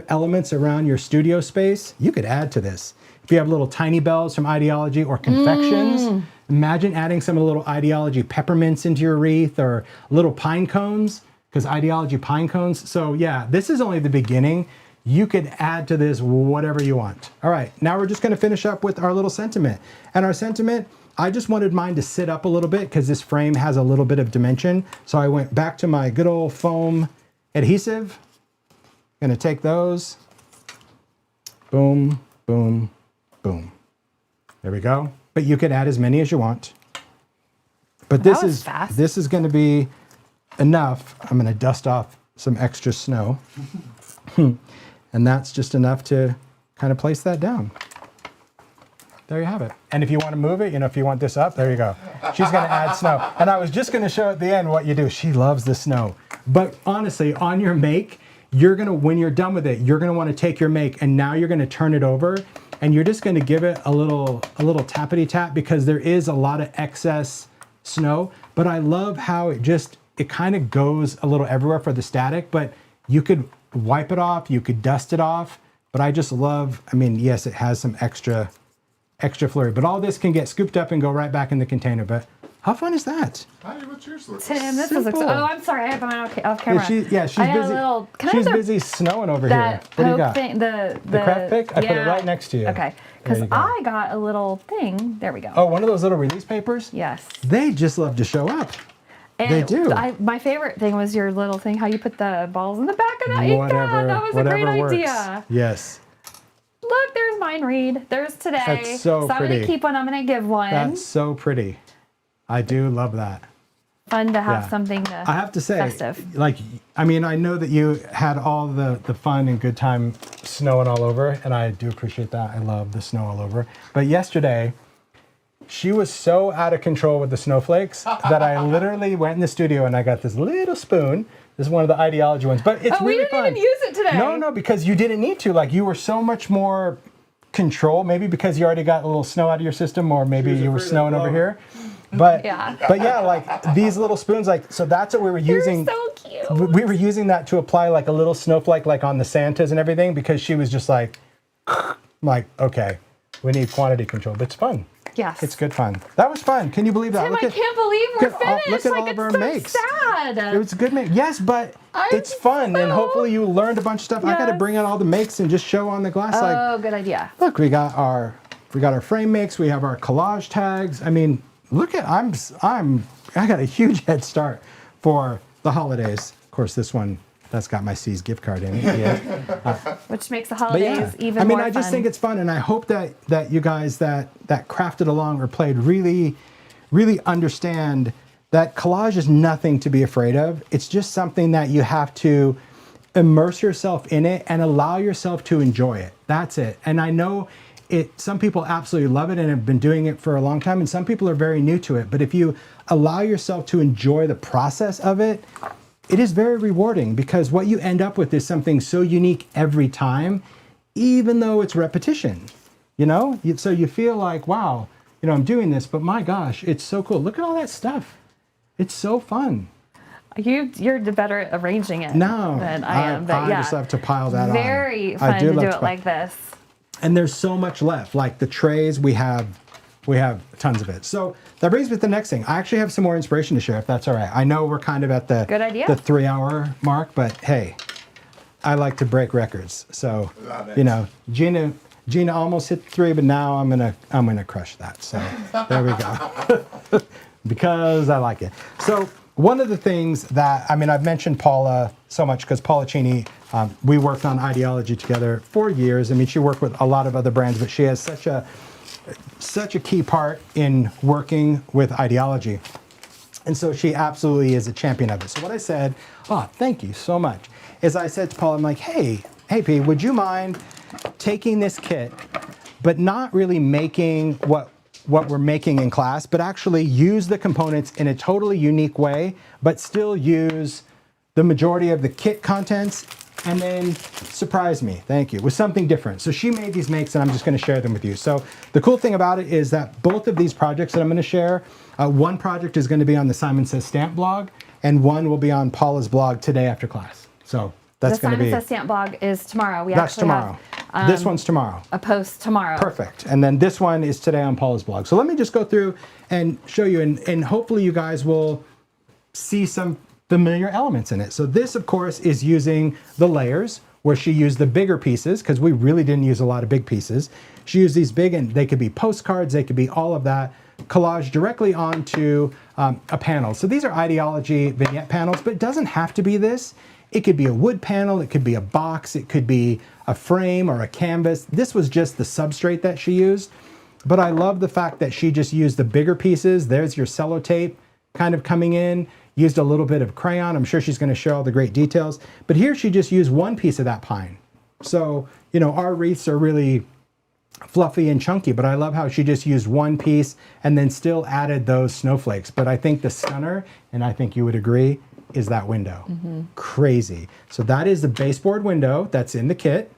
elements around your studio space, you could add to this. If you have little tiny bells from idea-ology or confections, imagine adding some of the little idea-ology peppermints into your wreath, or little pine cones, because idea-ology pine cones. So yeah, this is only the beginning. You could add to this whatever you want. All right, now we're just gonna finish up with our little sentiment. And our sentiment, I just wanted mine to sit up a little bit because this frame has a little bit of dimension. So I went back to my good old foam adhesive. Gonna take those, boom, boom, boom. There we go. But you could add as many as you want. But this is going to be enough. I'm going to dust off some extra snow. And that's just enough to kind of place that down. There you have it. And if you want to move it, you know, if you want this up, there you go. She's going to add snow. And I was just going to show at the end what you do. She loves the snow. But honestly, on your make, when you're done with it, you're going to want to take your make, and now you're going to turn it over, and you're just going to give it a little tappity tap, because there is a lot of excess snow. But I love how it kind of goes a little everywhere for the static, but you could wipe it off, you could dust it off. But I just love, I mean, yes, it has some extra flurry, but all this can get scooped up and go right back in the container. But how fun is that? Heidi, what's yours look? Tim, this is Simple. oh, I'm sorry, I have mine off camera. She's busy. She's busy snowing over here. What do you got? Thing, the craft pick? I put it right next to you. Okay, because I got a little thing. There we go. Oh, one of those little release papers? Yes. They just love to show up. And they do. My favorite thing was your little thing, how you put the balls in the back of that. That was a great idea. Yes. Look, there's mine, Reed. There's today. That's so pretty. I'm going to keep one. I'm going to give one. That's so pretty. I do love that. fun to have Yeah. something to I have to say, festive. like, I mean, I know that you had all the fun and good time snowing all over, and I do appreciate that. I love the snow all over. But yesterday, she was so out of control with the snowflakes that I literally went in the studio and I got this little spoon. This is one of the ideology ones, but it's we really didn't fun. even use it today. No, because you didn't need to. Like, you were so much more control, maybe because you already got a little snow out of your system, or maybe you were snowing over here. But yeah, like these little spoons, like, so that's what we were using. They're so cute. We were using that to apply like a little snowflake, like on the Santas and everything, because she was just like, okay, we need quantity control. But it's fun. Yes. It's good fun. That was fun. Can you believe that? Tim, I can't believe we're finished. Look at like, all of it's our so makes. sad. It was a good make. Yes, but it's fun, and so- hopefully you learned a bunch of stuff. I got to Yes. bring out all the makes and just show on the glass. Like, Oh, good idea. look, we got our frame makes. We have our collage tags. I mean, look at I got a huge head start for the holidays. Of course, this one that's got my C's gift card in it. Yeah. Which makes the But holidays yeah, even I mean, more I just fun. think it's fun, and I hope that you guys that crafted along or played really, really understand that collage is nothing to be afraid of. It's just something that you have to immerse yourself in it and allow yourself to enjoy it. That's it. And I know some people absolutely love it and have been doing it for a long time, and some people are very new to it. But if you allow yourself to enjoy the process of it, it is very rewarding, because what you end up with is something so unique every time, even though it's repetition, you know? So you feel like, wow, you know, I'm doing this, but my gosh, it's so cool. Look at all that stuff. It's so fun. You're better at arranging it No, than I am. But I yeah, just love to pile that on. very I fun to love do it like this. And there's so much left. Like the trays, we have tons of it. So that brings me to the next thing. I actually have some more inspiration to share, if that's all right. I know we're kind of at the Good idea. the 3-hour mark, but hey, I like to break records. So Love it. you know, Gina almost hit 3, but now I'm gonna crush that. So there we go. Because I like it. So one of the things that, I mean, I've mentioned Paula so much because Paula Cheney, we worked on ideology together for years. I mean, she worked with a lot of other brands, but she has such a key part in working with ideology. And so she absolutely is a champion of it. So what I said, thank you so much, is I said to Paula, I'm like, hey P, would you mind taking this kit, but not really making what we're making in class, but actually use the components in a totally unique way, but still use the majority of the kit contents, and then surprise me, thank you, with something different. So she made these makes, and I'm just gonna share them with you. So the cool thing about it is that both of these projects that I'm gonna share, one project is gonna be on the Simon Says Stamp blog, and one will be on Paula's blog today after class. So that's gonna be— The Simon Says Stamp blog is tomorrow. That's tomorrow. This one's tomorrow. A post tomorrow. Perfect. And then this one is today on Paula's blog. So let me just go through and show you, and hopefully you guys will see some familiar elements in it. So this, of course, is using the layers, where she used the bigger pieces, because we really didn't use a lot of big pieces. She used these big, and they could be postcards, they could be all of that, collage directly onto a panel. So these are ideology vignette panels, but it doesn't have to be this. It could be a wood panel, it could be a box, it could be a frame or a canvas. This was just the substrate that she used. But I love the fact that she just used the bigger pieces. There's your cello tape kind of coming in, used a little bit of crayon. I'm sure she's going to show all the great details. But here she just used one piece of that pine. So, you know, our wreaths are really fluffy and chunky, but I love how she just used one piece and then still added those snowflakes. But I think the stunner, and I think you would agree, is that window. Crazy. So that is the baseboard window that's in the kit.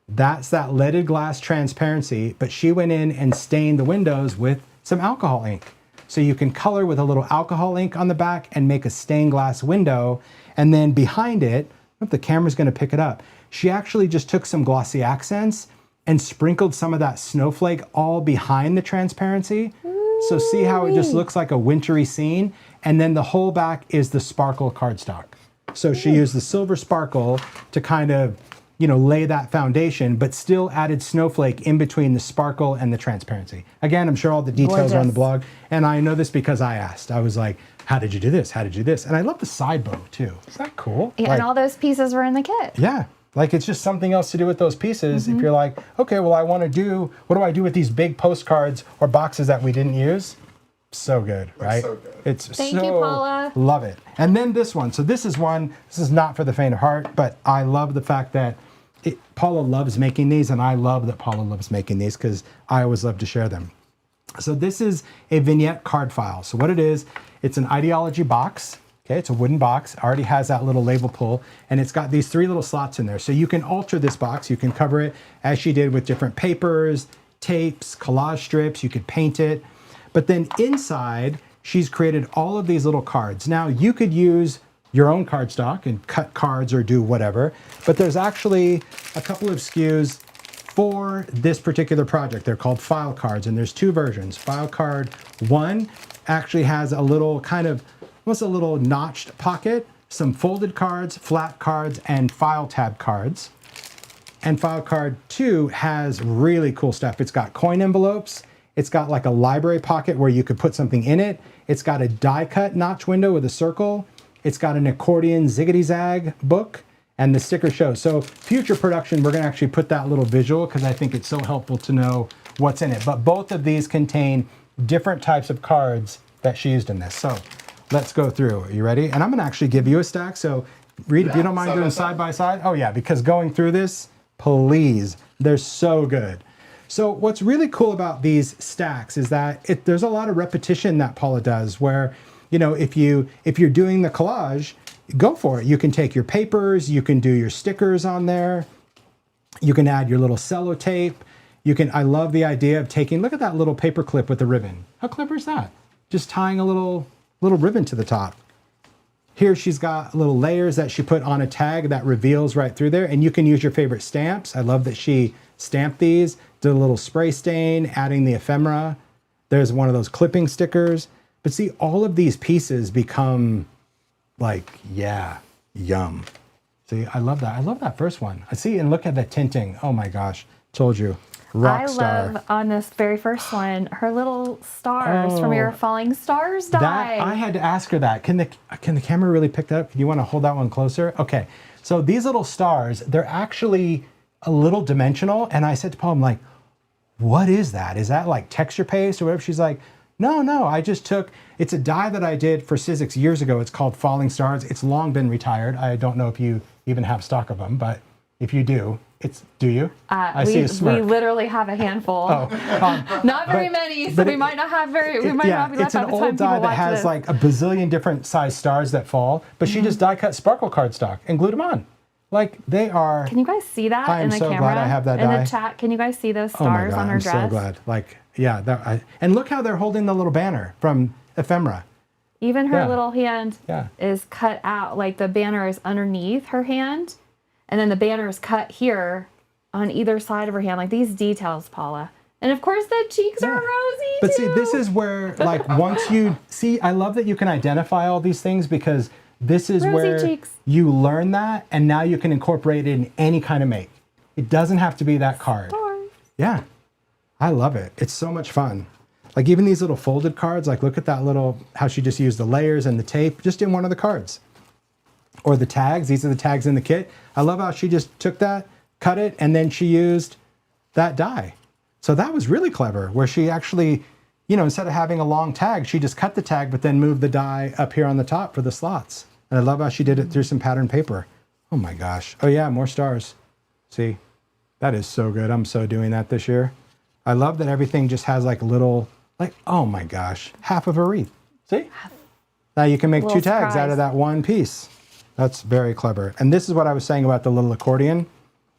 That's that leaded glass transparency, but she went in and stained the windows with some alcohol ink. So you can color with a little alcohol ink on the back and make a stained glass window. And then behind it, if the camera's gonna pick it up, she actually just took some glossy accents and sprinkled some of that snowflake all behind the transparency. So see how it just looks like a wintry scene? And then the whole back is the sparkle cardstock. So she used the silver sparkle to kind of, you know, lay that foundation, but still added snowflake in between the sparkle and the transparency. Again, I'm sure all the details are on the blog. And I know this because I asked. I was like, how did you do this? How did you do this? And I love the side bow too. Is that cool? Yeah, Like, and all those pieces were in the kit. yeah. Like it's just something else to do with those pieces. If you're like, okay, well, what do I do with these big postcards or boxes that we didn't use? So good, right? so good. It's Thank you, Paula. Love it. And then this one. So this is one, this is not for the faint of heart, but I love the fact that Paula loves making these, and I love that Paula loves making these because I always love to share them. So this is a vignette card file. So what it is, it's an idea-ology box. Okay, it's a wooden box, already has that little label pull, and it's got these 3 little slots in there. So you can alter this box. You can cover it as she did with different papers, tapes, collage strips. You could paint it. But then inside, she's created all of these little cards. Now, you could use your own cardstock and cut cards or do whatever, but there's actually a couple of SKUs for this particular project. They're called file cards, and there's 2 versions. File card 1 actually has a little kind of, almost a little notched pocket, some folded cards, flat cards, and file tab cards. And file card 2 has really cool stuff. It's got coin envelopes. It's got like a library pocket where you could put something in it. It's got a die cut notch window with a circle. It's got an accordion ziggity zag book and the sticker show. So future production, we're gonna actually put that little visual because I think it's so helpful to know what's in it. But both of these contain different types of cards that she used in this. So let's go through. Are you ready? And I'm gonna actually give you a stack. So Reed, if you don't mind doing side by side. Oh yeah, because going through this, please, they're so good. So what's really cool about these stacks is that there's a lot of repetition that Paula does where, you know, if you're doing the collage, go for it. You can take your papers, you can do your stickers on there, you can add your little cello tape. I love the idea of taking, look at that little paper clip with the ribbon. How clever is that? Just tying a little ribbon to the top. Here she's got little layers that she put on a tag that reveals right through there, and you can use your favorite stamps. I love that she stamped these, did a little spray stain, adding the ephemera. There's one of those clipping stickers. But see, all of these pieces become like, yeah, yum. See, I love that. I love that first one. I see, and look at the tinting. Oh my gosh, told you. Rock star. I love on this very first one, her little stars from your falling stars die. That, I had to ask her that. Can the camera really pick that up? Do you want to hold that one closer? Okay. So these little stars, they're actually a little dimensional. And I said to Paul, I'm like, what is that? Is that like texture paste or whatever? She's like, no, I just took, it's a die that I did for Sizzix years ago. It's called Falling Stars. It's long been retired. I don't know if you even have stock of them, but if you do, do you? I see a smirk. We literally have a handful. Not very many, so we might not have we might not be left by the time people watch this. It's an old die that has like a bazillion different size stars that fall, but she just die cut sparkle cardstock and glued them on. Like they are. Can you guys see that in the camera? I'm so glad I have that die. In the chat, can you guys see those stars on her dress? I'm so glad. Like, yeah, and look how they're holding the little banner from Ephemera. Even her little hand is cut out, like the banner is underneath her hand, and then the banner is cut here on either side of her hand, like these details, Paula. And of course the cheeks are rosy But too. see, this is where, like, once you see, I love that you can identify all these things because this is Rosy where cheeks. you learn that, and now you can incorporate it in any kind of make. It doesn't have to be that card. Stars. Yeah, I love it. It's so much fun. Like even these little folded cards, like look at that little, how she just used the layers and the tape just in one of the cards. Or the tags, these are the tags in the kit. I love how she just took that, cut it, and then she used that die. So that was really clever, where she actually, you know, instead of having a long tag, she just cut the tag, but then moved the die up here on the top for the slots. And I love how she did it through some pattern paper. Oh my gosh. Oh yeah, more stars. See, that is so good. I'm so doing that this year. I love that everything just has like little, like, oh my gosh, half of a wreath. See? Now you can make two tags out of that one piece. That's very clever. And this is what I was saying about the little accordion.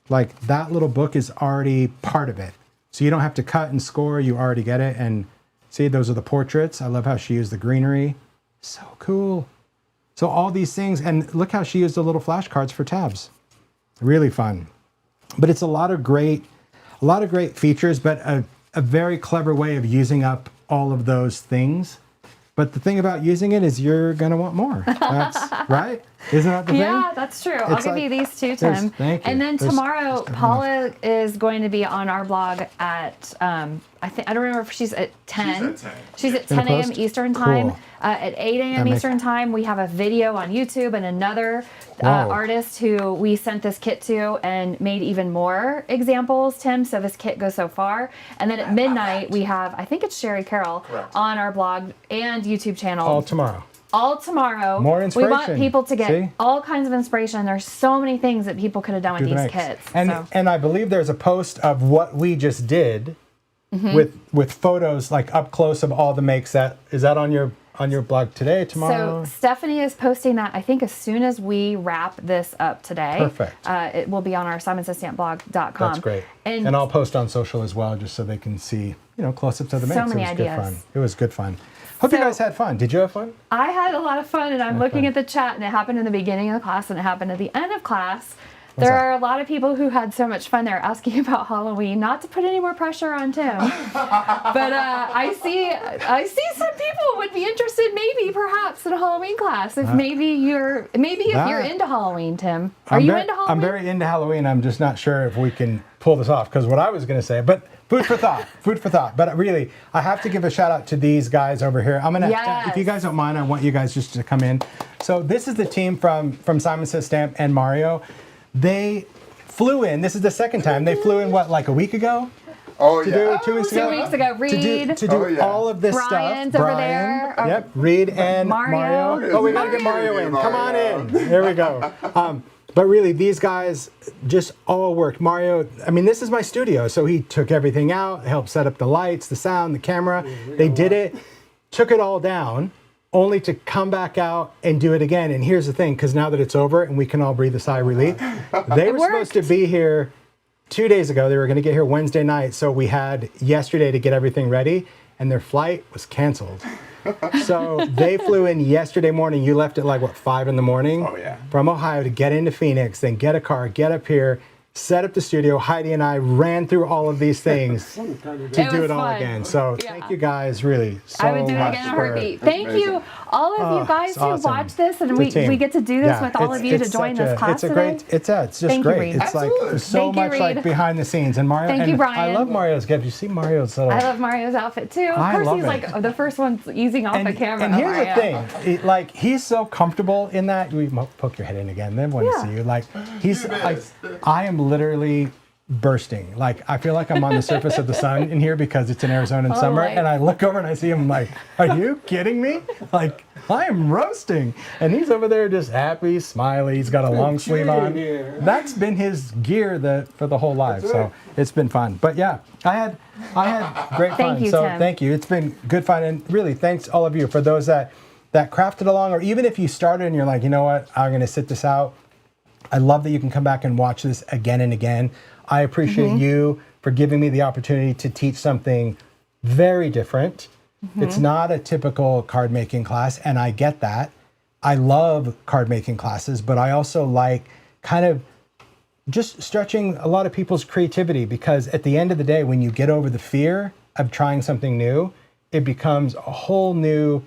Like that little book is already part of it. So you don't have to cut and score, you already get it. And see, those are the portraits. I love how she used the greenery. So cool. So all these things, and look how she used the little flashcards for tabs. Really fun. But it's a lot of great features, but a very clever way of using up all of those things. But the thing about using it is you're gonna want more. That's right. Isn't that the thing? Yeah, that's true. I'll give you these two, Tim. Thank you. And then tomorrow, Paula is going to be on our blog at, I don't remember if she's at 10. She's at 10 a.m. Eastern time. Cool. At 8 a.m. Eastern time, we have a video on YouTube and another artist who we sent this kit to and made even more examples, Tim. So this kit goes so far. And then at midnight, we have, I think it's Sherry Carroll on our blog and YouTube channel. All tomorrow. All tomorrow. More inspiration. We want people to get all kinds of inspiration. There's so many things that people could have done with these kits. And I believe there's a post of what we just did with photos like up close of all the makes. Is that on your blog today, tomorrow? So Stephanie is posting that, I think, as soon as we wrap this up today. Perfect. It will be on our SimonsandStampBlog.com. That's great. And I'll post on social as well, just so they can see, close-ups of the makes. So many it was ideas. Good fun. It was good fun. Hope you guys had fun. Did you have fun? I had a lot of fun, and I'm looking at the chat, and it happened in the beginning of the class, and it happened at the end of class. There are a lot of people who had so much fun. They're asking about Halloween. Not to put any more pressure on Tim, but I see some people would be interested, maybe perhaps in a Halloween class. If if you're into Halloween, Tim. Are you into Halloween? I'm very into Halloween. I'm just not sure if we can pull this off, because what I was going to say, but food for thought. Food for thought. But really, I have to give a shout out to these guys over here. I'm gonna, if you guys don't mind, I want you guys just to come in. So this is the team from Simon Says Stamp and Mario. They flew in. This is the second time. They flew in, what, like a week ago? Oh, to yeah. do 2 weeks ago? 2 weeks ago. Reed. To do all of this Brian's stuff. over there. Yep. Reed and Mario. Oh, we got to get Mario in. Come on in. There we go. But really, these guys just all worked. Mario, I mean, this is my studio. So he took everything out, helped set up the lights, the sound, the camera. They did it, took it all down, only to come back out and do it again. And here's the thing, because now that it's over and we can all breathe a sigh of relief, they were supposed to be here 2 days ago. They were going to get here Wednesday night. So we had yesterday to get everything ready, and their flight was canceled. So they flew in yesterday morning. You left at like, what, 5 in the morning? Oh, yeah. From Ohio to get into Phoenix, then get a car, get up here, set up the studio. Heidi and I ran through all of these things to do it all again. So thank you guys really so much. I would do it again in a heartbeat. Thank you, all of you guys who watch this, and we get to do this with all of you to join this class today. It's just great. It's like there's so much like behind the scenes. And Mario, thank you, Brian. I love Mario's gift. You see Mario's little. I love Mario's outfit too. Of course, he's like the first one easing off the camera. And here's the thing, like he's so comfortable in that. We poke your head in again. Then when you see you, like he's like, I am literally bursting. Like I feel like I'm on the surface of the sun in here because it's in Arizona in summer, and I look over and I see him like, are you kidding me? Like I am roasting, and he's over there just happy, smiley. He's got a long sleeve on. That's been his gear for the whole life. So it's been fun. But yeah, I had great fun. Thank you, Tim. Thank you. It's been good fun, and really thanks all of you for those that crafted along, or even if you started and you're like, you know what, I'm going to sit this out. I love that you can come back and watch this again and again. I appreciate you for giving me the opportunity to teach something very different. It's not a typical card making class, and I get that. I love card making classes, but I also like kind of just stretching a lot of people's creativity, because at the end of the day, when you get over the fear of trying something new, it becomes a whole new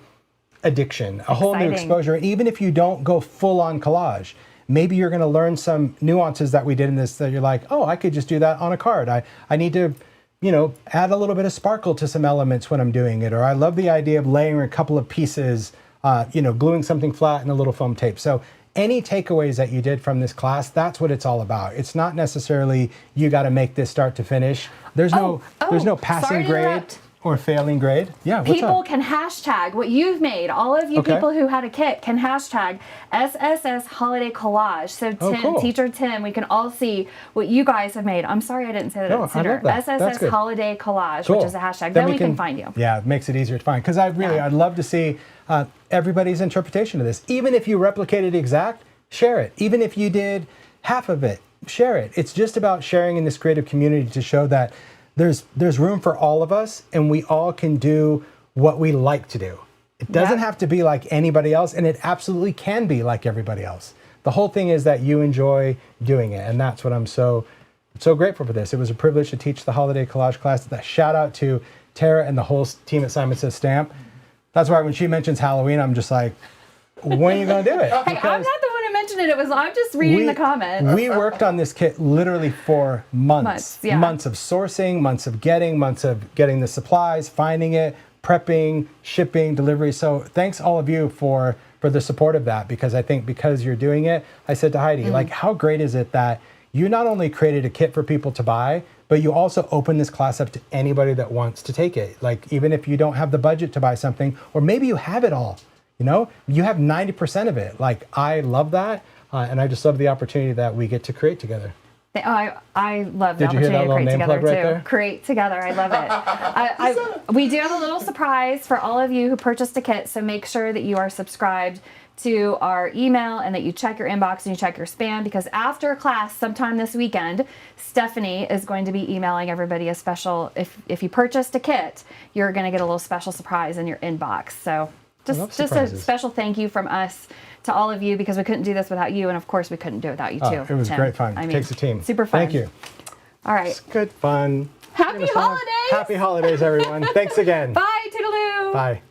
addiction, a whole new exposure. And even if you don't go full on collage, maybe you're going to learn some nuances that we did in this that you're like, oh, I could just do that on a card. I need to, add a little bit of sparkle to some elements when I'm doing it. Or I love the idea of layering a couple of pieces, gluing something flat in a little foam tape. So any takeaways that you did from this class, that's what it's all about. It's not necessarily you got to make this start to finish. There's no passing grade or failing grade. Yeah, what's people up? Can hashtag what you've made. All of you people who had a kit can hashtag SSS Holiday Collage. So Tim, Teacher Tim, we can all see what you guys have made. I'm sorry I didn't say that sooner. SSS Holiday Collage, which is a hashtag. Then we can find you. Yeah, it makes it easier to find. Because I'd love to see everybody's interpretation of this. Even if you replicated exact, share it. Even if you did half of it, share it. It's just about sharing in this creative community to show that there's room for all of us, and we all can do what we like to do. It doesn't have to be like anybody else, and it absolutely can be like everybody else. The whole thing is that you enjoy doing it, and that's what I'm so grateful for this. It was a privilege to teach the holiday collage class. Shout out to Tara and the whole team at Simon Says Stamp. That's why when she mentions Halloween, I'm just like, when are you going to do it? Hey, I'm not the one who mention it. I'm just reading the comments. We worked on this kit literally for months. Months of sourcing, months of getting the supplies, finding it, prepping, shipping, delivery. So thanks all of you for the support of that, because I think because you're doing it, I said to Heidi, like, how great is it that you not only created a kit for people to buy, but you also open this class up to anybody that wants to take it. Like, even if you don't have the budget to buy something, or maybe you have it all, you know, you have 90% of it. Like, I love that. And I just love the opportunity that we get to create together. I love the Did you hear opportunity that to little create name together plug right too. there? Create together, I love it. We do have a little surprise for all of you who purchased a kit, so make sure that you are subscribed to our email and that you check your inbox and you check your spam, because after class sometime this weekend, Stephanie is going to be emailing everybody a special, if you purchased a kit, you're going to get a little special surprise in your inbox. So just a special thank you from us to all of you, because we couldn't do this without you, and of course we couldn't do it without you too. It was Tim. great fun. I mean, Takes a team. Super fun. Thank you. All right. It's good fun. Happy holidays. Happy holidays, everyone. Thanks again. Bye, toodaloo. Bye.